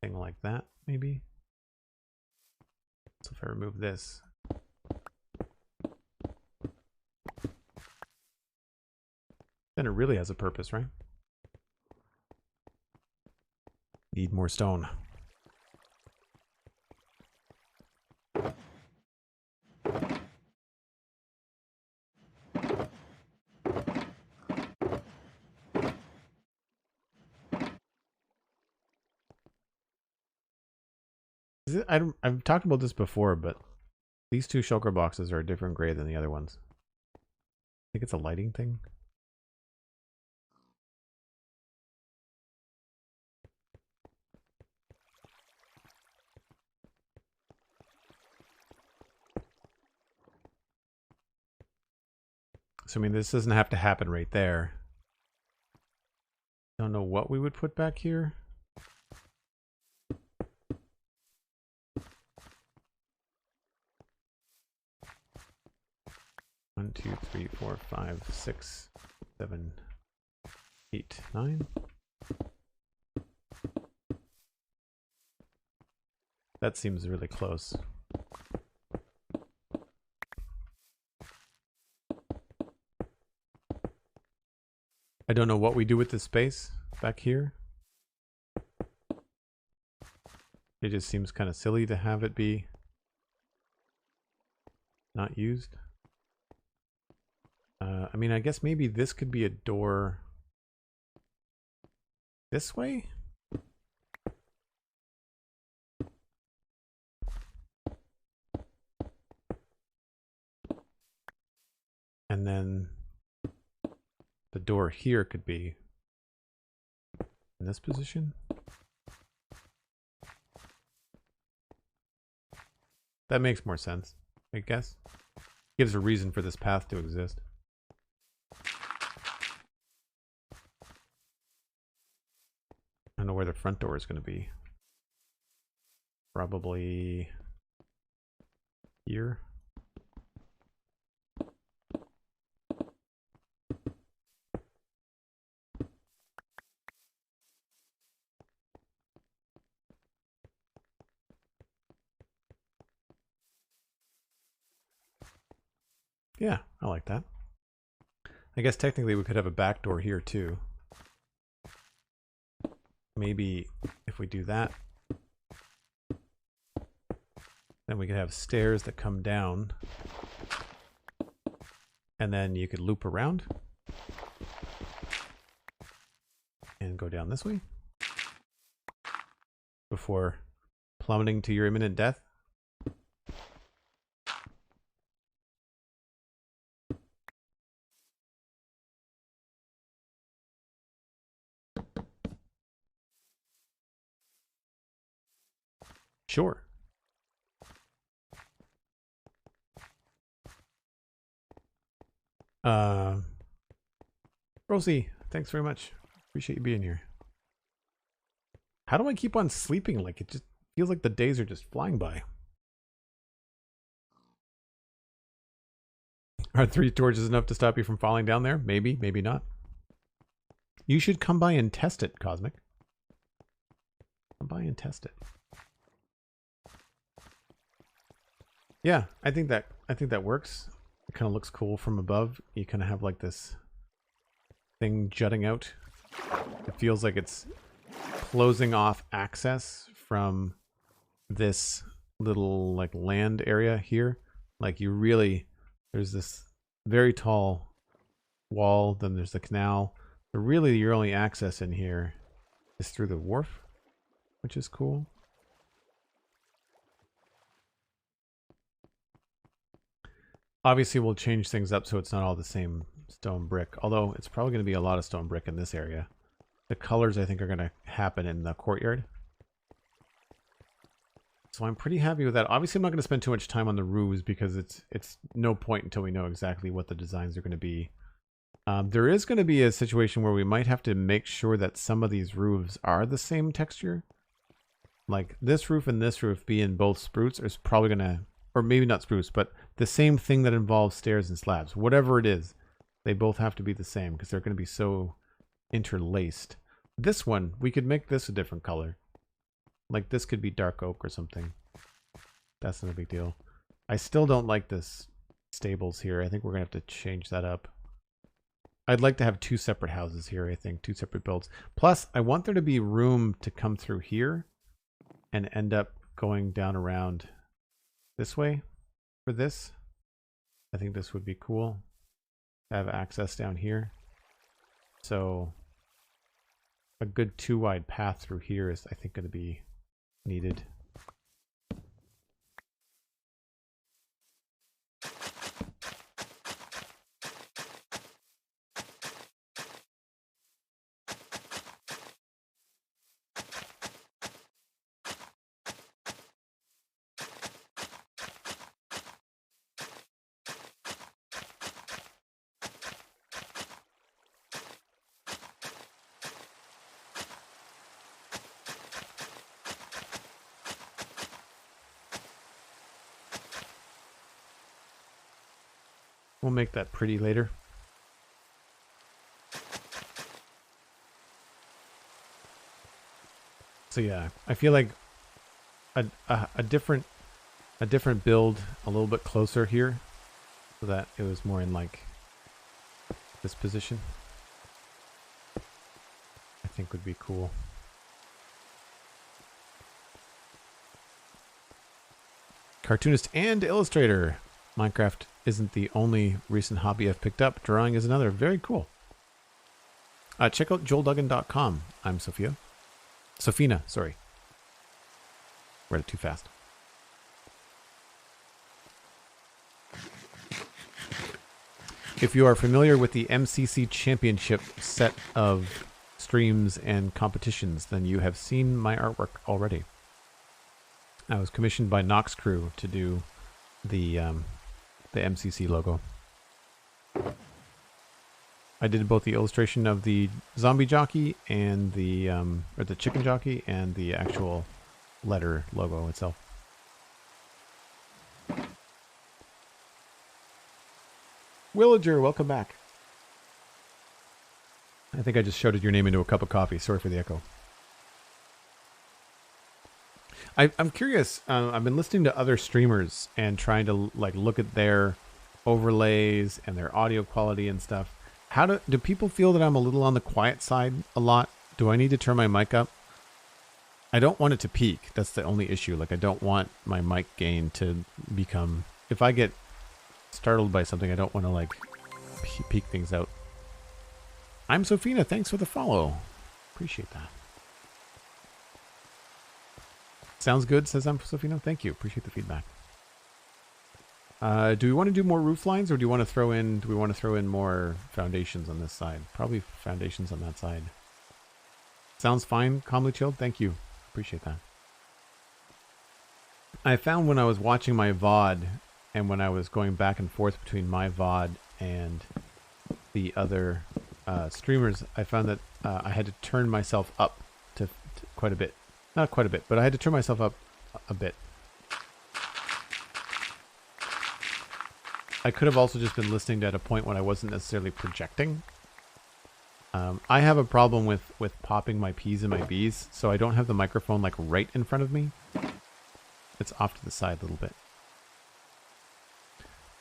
thing like that, maybe. So if I remove this, then it really has a purpose, right? Need more stone. I've talked about this before, but these 2 shulker boxes are a different grade than the other ones. I think it's a lighting thing. So, I mean, this doesn't have to happen right there. Don't know what we would put back here. One, two, three, four, five, 6, 7, 8, 9. That seems really close. I don't know what we do with the space back here. It just seems kind of silly to have it be not used. I mean, I guess maybe this could be a door this way? And then the door here could be in this position. That makes more sense, I guess. Gives a reason for this path to exist. I don't know where the front door is going to be. Probably here. Yeah, I like that. I guess technically we could have a back door here too. Maybe if we do that, then we could have stairs that come down, and then you could loop around and go down this way before plummeting to your imminent death. Sure. Rosie, thanks very much. Appreciate you being here. How do I keep on sleeping? Like, it just feels like the days are just flying by. Are 3 torches enough to stop you from falling down there? Maybe, maybe not. You should come by and test it, Cosmic. Come by and test it. Yeah, I think that works. It kind of looks cool from above. You kind of have like this thing jutting out. It feels like it's closing off access from this little like land area here. Like you really, there's this very tall wall, then there's the canal. But really your only access in here is through the wharf, which is cool. Obviously we'll change things up so it's not all the same stone brick, although it's probably going to be a lot of stone brick in this area. The colors I think are going to happen in the courtyard. So I'm pretty happy with that. Obviously I'm not going to spend too much time on the roofs because it's no point until we know exactly what the designs are going to be. There is going to be a situation where we might have to make sure that some of these roofs are the same texture. Like this roof and this roof being both spruce is probably going to, or maybe not spruce, but the same thing that involves stairs and slabs. Whatever it is, they both have to be the same because they're going to be so interlaced. This one, we could make this a different color. Like this could be dark oak or something. That's not a big deal. I still don't like this stables here. I think we're going to have to change that up. I'd like to have 2 separate houses here, I think. 2 separate builds. Plus, I want there to be room to come through here and end up going down around this way for this. I think this would be cool. Have access down here. So a good 2 wide path through here is, I think, going to be needed. We'll make that pretty later. So yeah, I feel like a different build, a little bit closer here, so that it was more in like this position, I think would be cool. Cartoonist and illustrator. Minecraft isn't the only recent hobby I've picked up. Drawing is another. Very cool. Check out joelduggan.com. I'm Sophia. Sophina, sorry. Read it too fast. If you are familiar with the MCC Championship set of streams and competitions, then you have seen my artwork already. I was commissioned by Nox Crew to do the MCC logo. I did both the illustration of the zombie jockey and the or the chicken jockey and the actual letter logo itself. Villager, welcome back. I think I just shouted your name into a cup of coffee. Sorry for the echo. I'm curious. I've been listening to other streamers and trying to like look at their overlays and their audio quality and stuff. How do people feel that I'm a little on the quiet side a lot? Do I need to turn my mic up? I don't want it to peak. That's the only issue. Like I don't want my mic gain to become. If I get startled by something, I don't want to like peak things out. I'm Sophina. Thanks for the follow. Appreciate that. Sounds good, says I'm Sophina. Thank you. Appreciate the feedback. Do we want to do more roof lines, or do we want to throw in more foundations on this side? Probably foundations on that side. Sounds fine. Calmly chilled. Thank you. Appreciate that. I found when I was watching my VOD and when I was going back and forth between my VOD and the other streamers, I found that I had to turn myself up to quite a bit. Not quite a bit, but I had to turn myself up a bit. I could have also just been listening at a point when I wasn't necessarily projecting. I have a problem with popping my P's and my B's, so I don't have the microphone like right in front of me. It's off to the side a little bit.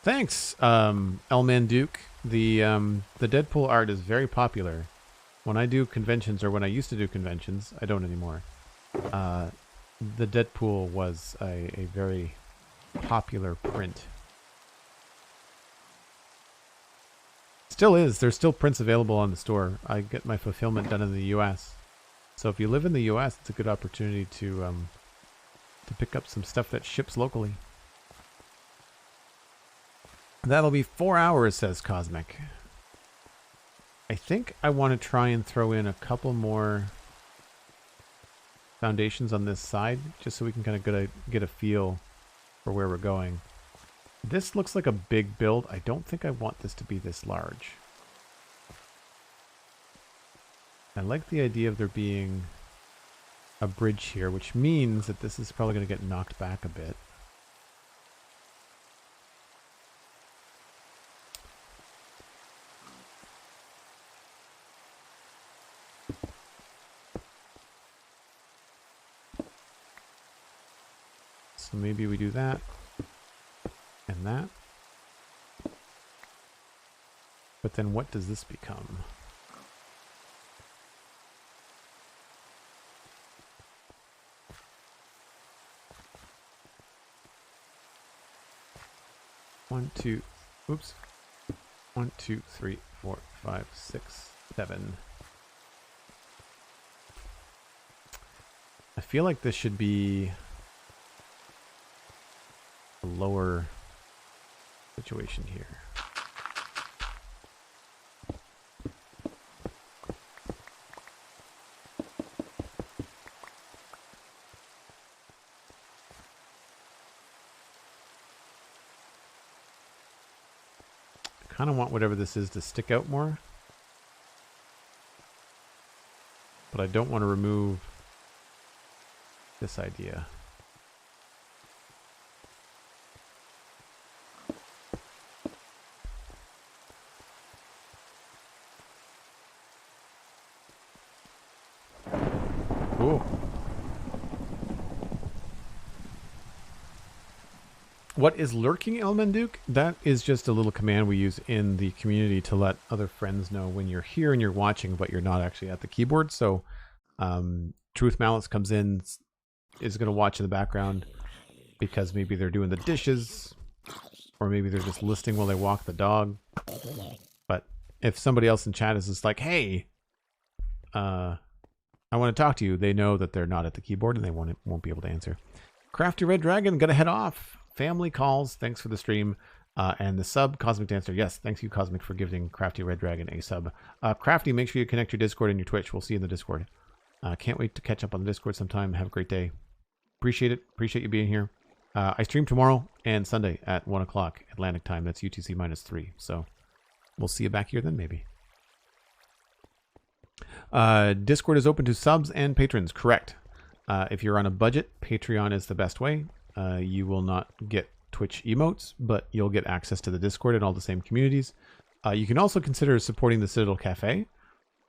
Thanks, Elman Duke. The Deadpool art is very popular. When I do conventions, or when I used to do conventions, I don't anymore. The Deadpool was a very popular print. Still is. There's still prints available on the store. I get my fulfillment done in the U.S. So if you live in the U.S., it's a good opportunity to pick up some stuff that ships locally. That'll be 4 hours, says Cosmic. I think I want to try and throw in a couple more foundations on this side, just so we can kind of get a feel for where we're going. This looks like a big build. I don't think I want this to be this large. I like the idea of there being a bridge here, which means that this is probably going to get knocked back a bit. So maybe we do that. And that. But then what does this become? One, two, oops. 1, 2, 3, 4, 5, 6, 7. I feel like this should be a lower situation here. I kind of want whatever this is to stick out more, but I don't want to remove this idea. Cool. What is lurking, Elmenduke? That is just a little command we use in the community to let other friends know when you're here and you're watching, but you're not actually at the keyboard. So Truth Malice comes in, is going to watch in the background because maybe they're doing the dishes or maybe they're just listening while they walk the dog. But if somebody else in chat is just like, hey, I want to talk to you, they know that they're not at the keyboard and they won't be able to answer. Crafty Red Dragon, gonna head off. Family calls, thanks for the stream. And the sub, Cosmic Dancer, yes, thanks you, Cosmic, for giving Crafty Red Dragon a sub. Crafty, make sure you connect your Discord and your Twitch. We'll see you in the Discord. Can't wait to catch up on the Discord sometime. Have a great day. Appreciate it. Appreciate you being here. I stream tomorrow and Sunday at 1 o'clock Atlantic time. That's UTC -3. So we'll see you back here then, maybe. Discord is open to subs and patrons, correct. If you're on a budget, Patreon is the best way. You will not get Twitch emotes, but you'll get access to the Discord and all the same communities. You can also consider supporting the Citadel Cafe,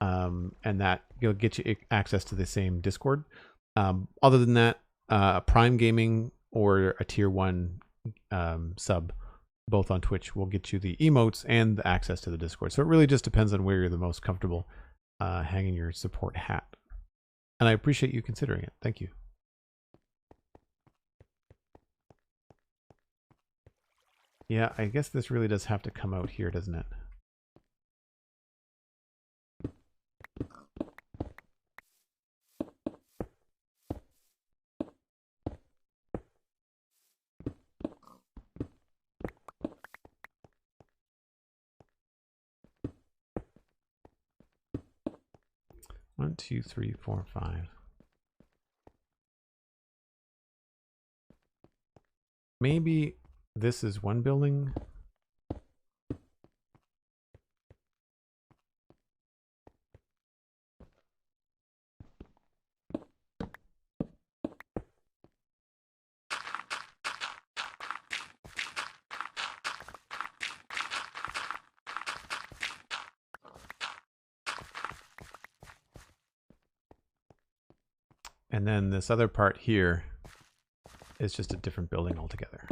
and that will get you access to the same Discord. Other than that, Prime Gaming or a Tier 1 sub, both on Twitch, will get you the emotes and the access to the Discord. So it really just depends on where you're the most comfortable hanging your support hat. And I appreciate you considering it. Thank you. Yeah, I guess this really does have to come out here, doesn't it? One, two, three, four, five. Maybe this is one building. And then this other part here is just a different building altogether.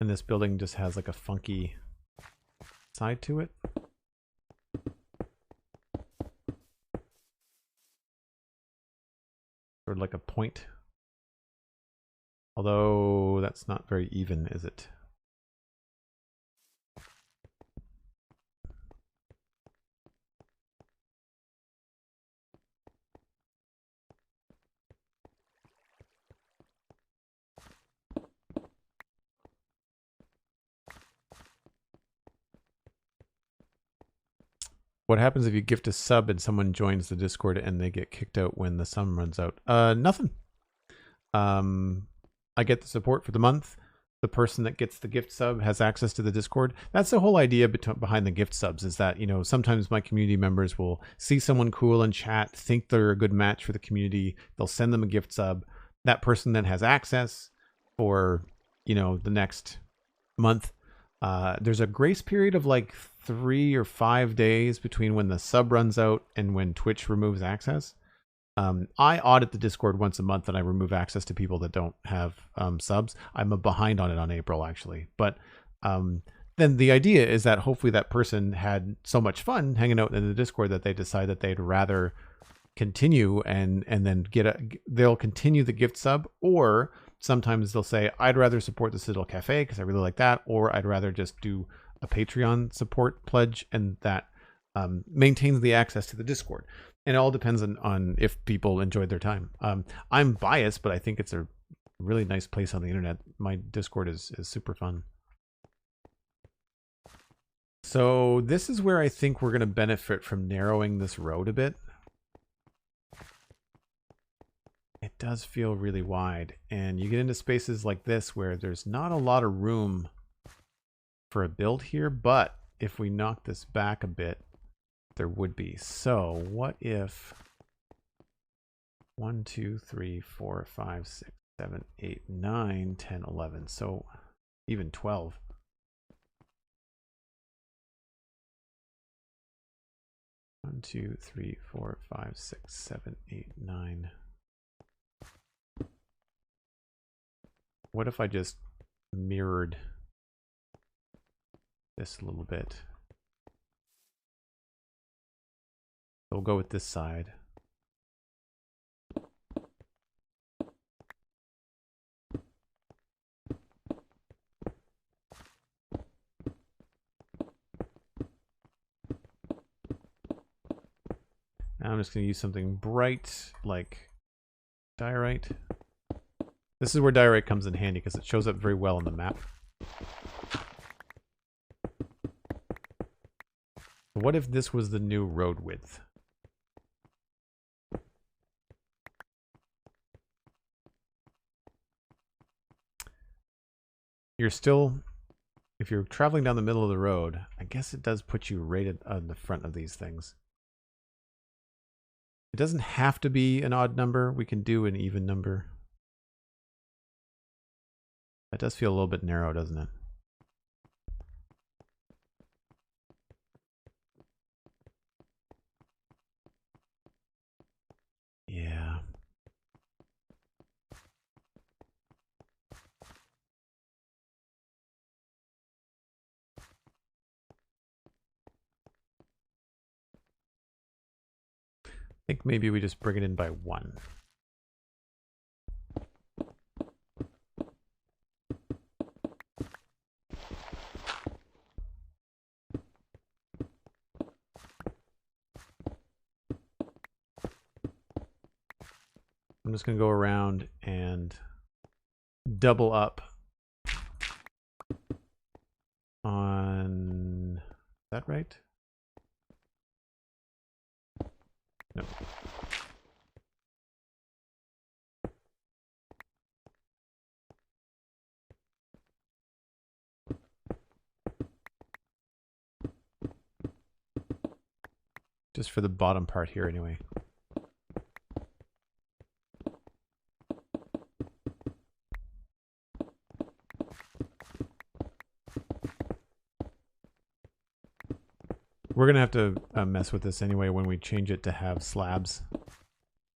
And this building just has like a funky side to it. Sort of like a point. Although that's not very even, is it? What happens if you gift a sub and someone joins the Discord and they get kicked out when the sum runs out? Nothing. I get the support for the month. The person that gets the gift sub has access to the Discord. That's the whole idea behind the gift subs, is that, you know, sometimes my community members will see someone cool in chat, think they're a good match for the community. They'll send them a gift sub. That person then has access for, you know, the next month. There's a grace period of like 3 or 5 days between when the sub runs out and when Twitch removes access. I audit the Discord once a month and I remove access to people that don't have subs. I'm behind on it on April, actually. But then the idea is that hopefully that person had so much fun hanging out in the Discord that they decide that they'd rather continue and then they'll continue the gift sub, or sometimes they'll say, I'd rather support the Citadel Cafe because I really like that, or I'd rather just do a Patreon support pledge, and that maintains the access to the Discord. And it all depends on if people enjoyed their time. I'm biased, but I think it's a really nice place on the internet. My Discord is super fun. So this is where I think we're going to benefit from narrowing this road a bit. It does feel really wide, and you get into spaces like this where there's not a lot of room for a build here, but if we knock this back a bit, there would be. So what if 1, 2, 3, 4, 5, 6, 7, 8, 9, 10, 11, so even 12. 2, 3, 4, 5, 6, 7, 8, 9. What if I just mirrored this a little bit? We'll go with this side. I'm just going to use something bright like diorite. This is where diorite comes in handy because it shows up very well on the map. What if this was the new road width? You're still, if you're traveling down the middle of the road, I guess it does put you right on the front of these things. It doesn't have to be an odd number. We can do an even number. That does feel a little bit narrow, doesn't it? Yeah. I think maybe we just bring it in by 1. I'm just going to go around and double up on, is that right? No. Just for the bottom part here anyway. We're going to have to mess with this anyway when we change it to have slabs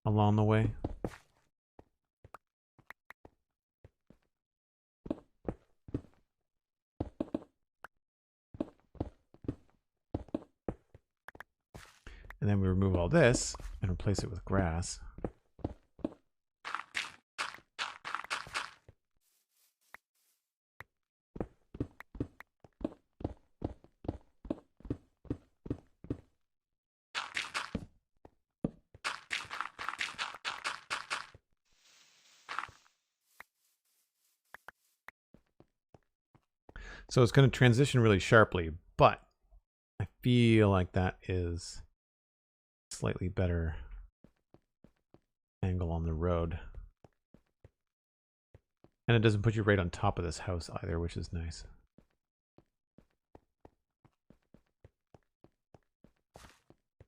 along the way. And then we remove all this and replace it with grass. So it's going to transition really sharply, but I feel like that is slightly better angle on the road. And it doesn't put you right on top of this house either, which is nice.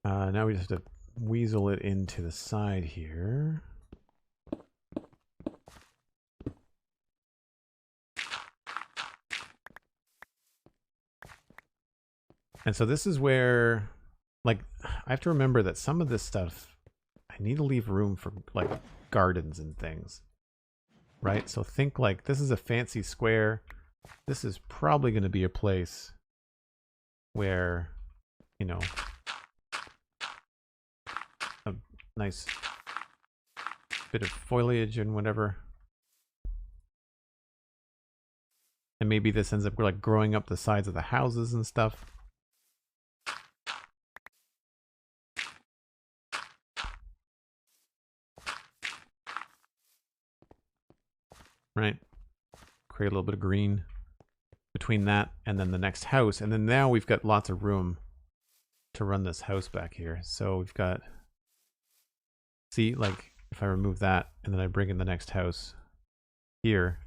Now we just have to weasel it into the side here. And so this is where, like, I have to remember that some of this stuff, I need to leave room for, like, gardens and things. Right? So think like, this is a fancy square. This is probably going to be a place where, you know, a nice bit of foliage and whatever. And maybe this ends up, like, growing up the sides of the houses and stuff. Right? Create a little bit of green between that and then the next house. And then now we've got lots of room to run this house back here. So we've got, see, like, if I remove that and then I bring in the next house here.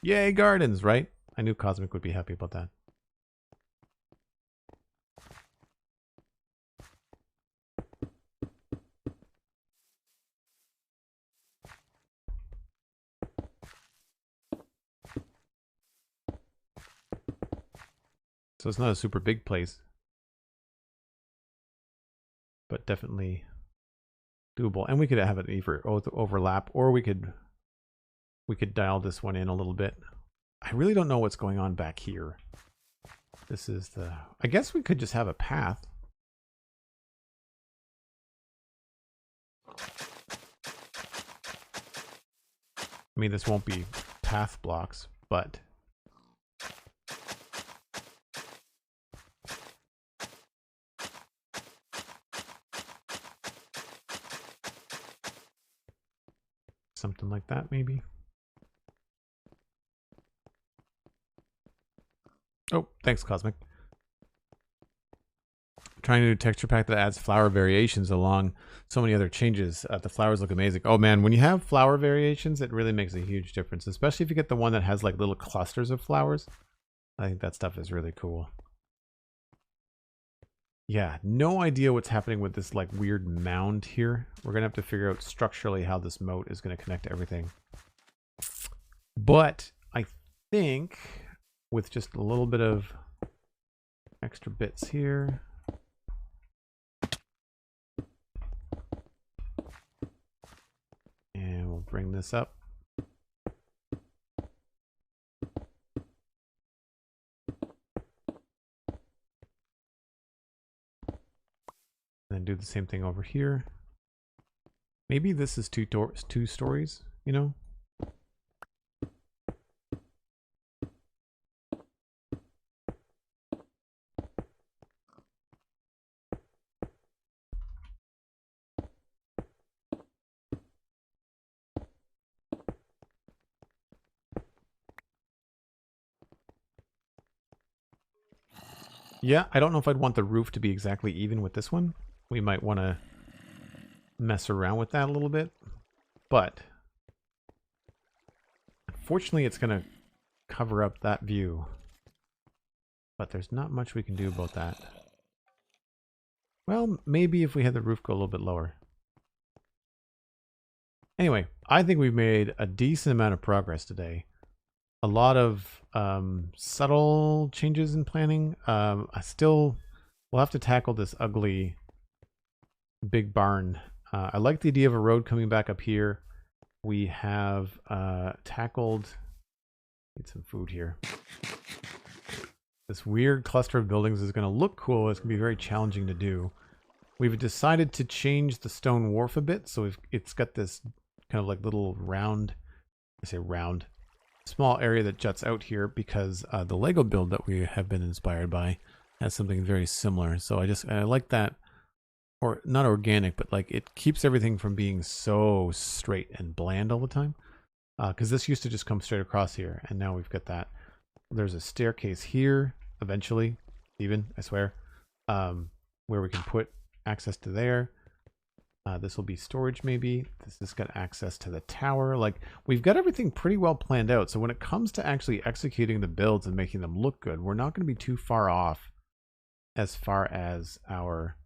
Yay, gardens, right? I knew Cosmic would be happy about that. So it's not a super big place, but definitely doable. And we could have it either overlap, or we could dial this one in a little bit. I really don't know what's going on back here. This is the... I guess we could just have a path. I mean, this won't be path blocks, but... something like that, maybe. Oh, thanks, Cosmic. Trying to do a texture pack that adds flower variations along so many other changes. The flowers look amazing. Oh man, when you have flower variations, it really makes a huge difference, especially if you get the one that has like little clusters of flowers. I think that stuff is really cool. Yeah, no idea what's happening with this like weird mound here. We're gonna have to figure out structurally how this moat is gonna connect to everything. But I think with just a little bit of extra bits here. And we'll bring this up. And do the same thing over here. Maybe this is two stories, you know? Yeah, I don't know if I'd want the roof to be exactly even with this one. We might want to mess around with that a little bit. But unfortunately, it's going to cover up that view. But there's not much we can do about that. Well, maybe if we had the roof go a little bit lower. Anyway, I think we've made a decent amount of progress today. A lot of subtle changes in planning. We'll have to tackle this ugly big barn. I like the idea of a road coming back up here. We have tackled... Need some food here. This weird cluster of buildings is going to look cool. It's going to be very challenging to do. We've decided to change the stone wharf a bit, so it's got this kind of like little round, I say round, small area that juts out here because the Lego build that we have been inspired by has something very similar. So I like that, or not organic, but like it keeps everything from being so straight and bland all the time. Because this used to just come straight across here, and now we've got that. There's a staircase here, eventually, even, I swear, where we can put access to there. This will be storage, maybe. This has got access to the tower. Like, we've got everything pretty well planned out. So when it comes to actually executing the builds and making them look good, we're not going to be too far off as far as our,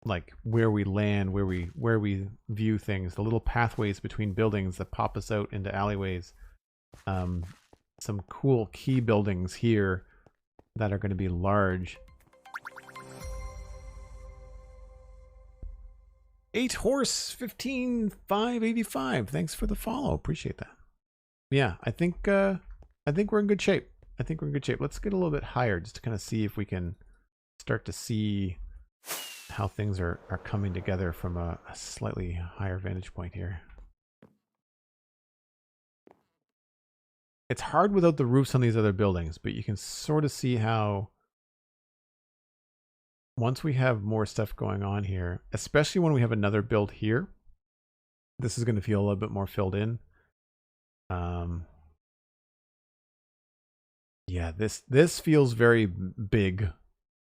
like where we land, where we view things, the little pathways between buildings that pop us out into alleyways. Some cool key buildings here that are going to be large. 8 horse 15,585. Thanks for the follow. Appreciate that. Yeah, I think we're in good shape. Let's get a little bit higher just to kind of see if we can start to see how things are coming together from a slightly higher vantage point here. It's hard without the roofs on these other buildings, but you can sort of see how once we have more stuff going on here, especially when we have another build here, this is going to feel a little bit more filled in. Yeah, this feels very big.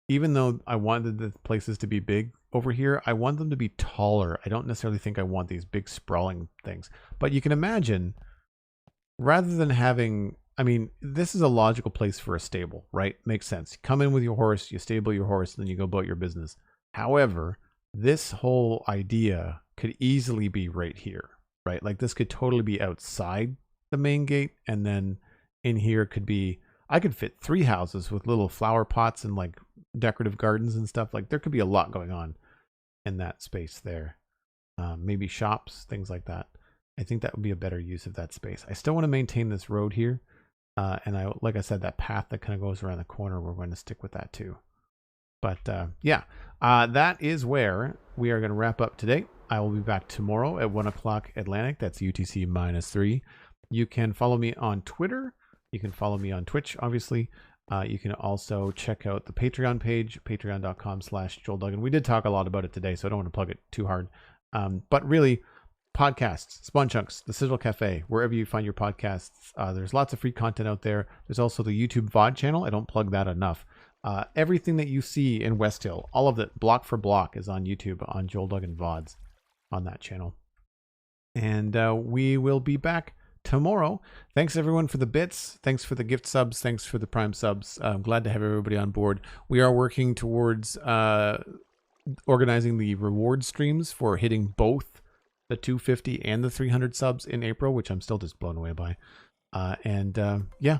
Even though I wanted the places to be big over here, I want them to be taller. I don't necessarily think I want these big sprawling things. But you can imagine, rather than having, I mean, this is a logical place for a stable, right? Makes sense. You come in with your horse, you stable your horse, then you go about your business. However, this whole idea could easily be right here, right? Like this could totally be outside the main gate, and then in here could be, I could fit 3 houses with little flower pots and like decorative gardens and stuff. Like there could be a lot going on in that space there. Maybe shops, things like that. I think that would be a better use of that space. I still want to maintain this road here. And like I said, that path that kind of goes around the corner, we're going to stick with that too. But yeah, that is where we are going to wrap up today. I will be back tomorrow at 1 o'clock Atlantic. That's UTC -3. You can follow me on Twitter. You can follow me on Twitch, obviously. You can also check out the Patreon page, patreon.com/JoelDuggan. We did talk a lot about it today, so I don't want to plug it too hard. But really, podcasts, Spawn Chunks, the Citadel Cafe, wherever you find your podcasts. There's lots of free content out there. There's also the YouTube VOD channel. I don't plug that enough. Everything that you see in Westhill, all of it, block for block, is on YouTube, on Joel Duggan VODs, on that channel. And we will be back tomorrow. Thanks everyone for the bits. Thanks for the gift subs. Thanks for the prime subs. I'm glad to have everybody on board. We are working towards organizing the reward streams for hitting both the 250 and the 300 subs in April, which I'm still just blown away by. Yeah,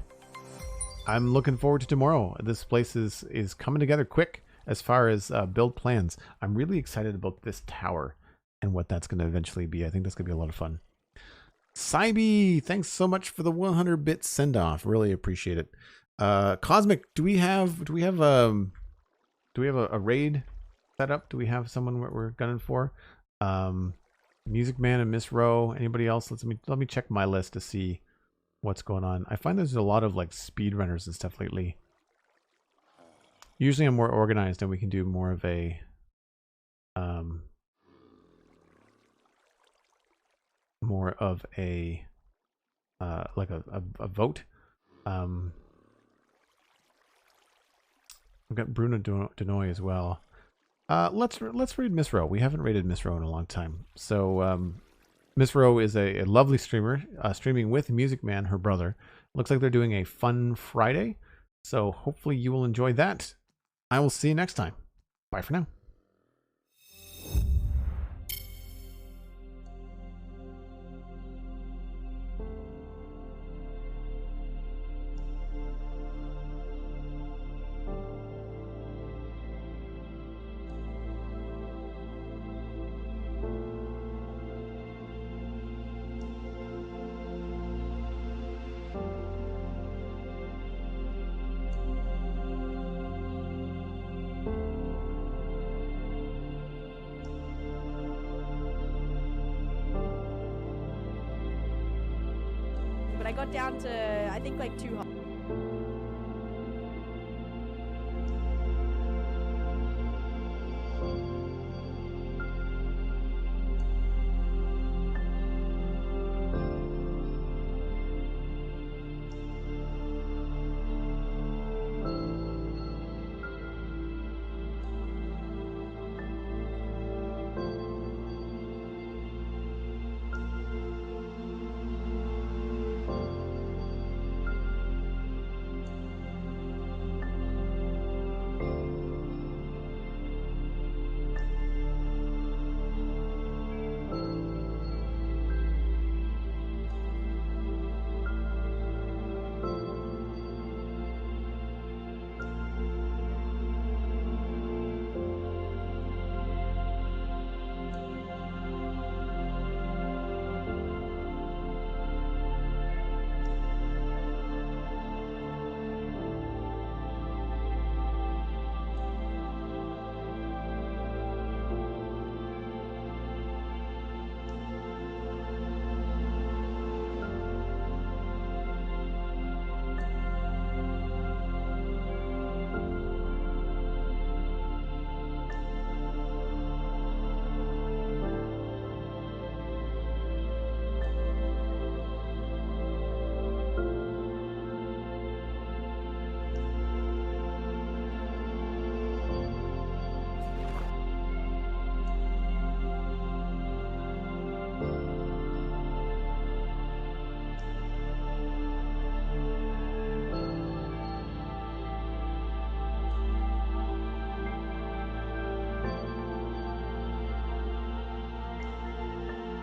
I'm looking forward to tomorrow. This place is coming together quick as far as build plans. I'm really excited about this tower and what that's going to eventually be. I think that's going to be a lot of fun. Cybe, thanks so much for the 100-bit send-off. Really appreciate it. Cosmic, do we have a raid set up? Do we have someone we're gunning for? Music Man and Miss Rowe. Anybody else? Let me check my list to see what's going on. I find there's a lot of like speedrunners and stuff lately. Usually I'm more organized and we can do more of a like a vote. We've got Bruno Denoy as well. Let's read Miss Rowe. We haven't rated Miss Rowe in a long time. So Miss Rowe is a lovely streamer, streaming with Music Man, her brother. Looks like they're doing a fun Friday. So hopefully you will enjoy that. I will see you next time. Bye for now. But I got down to, I think, like 200.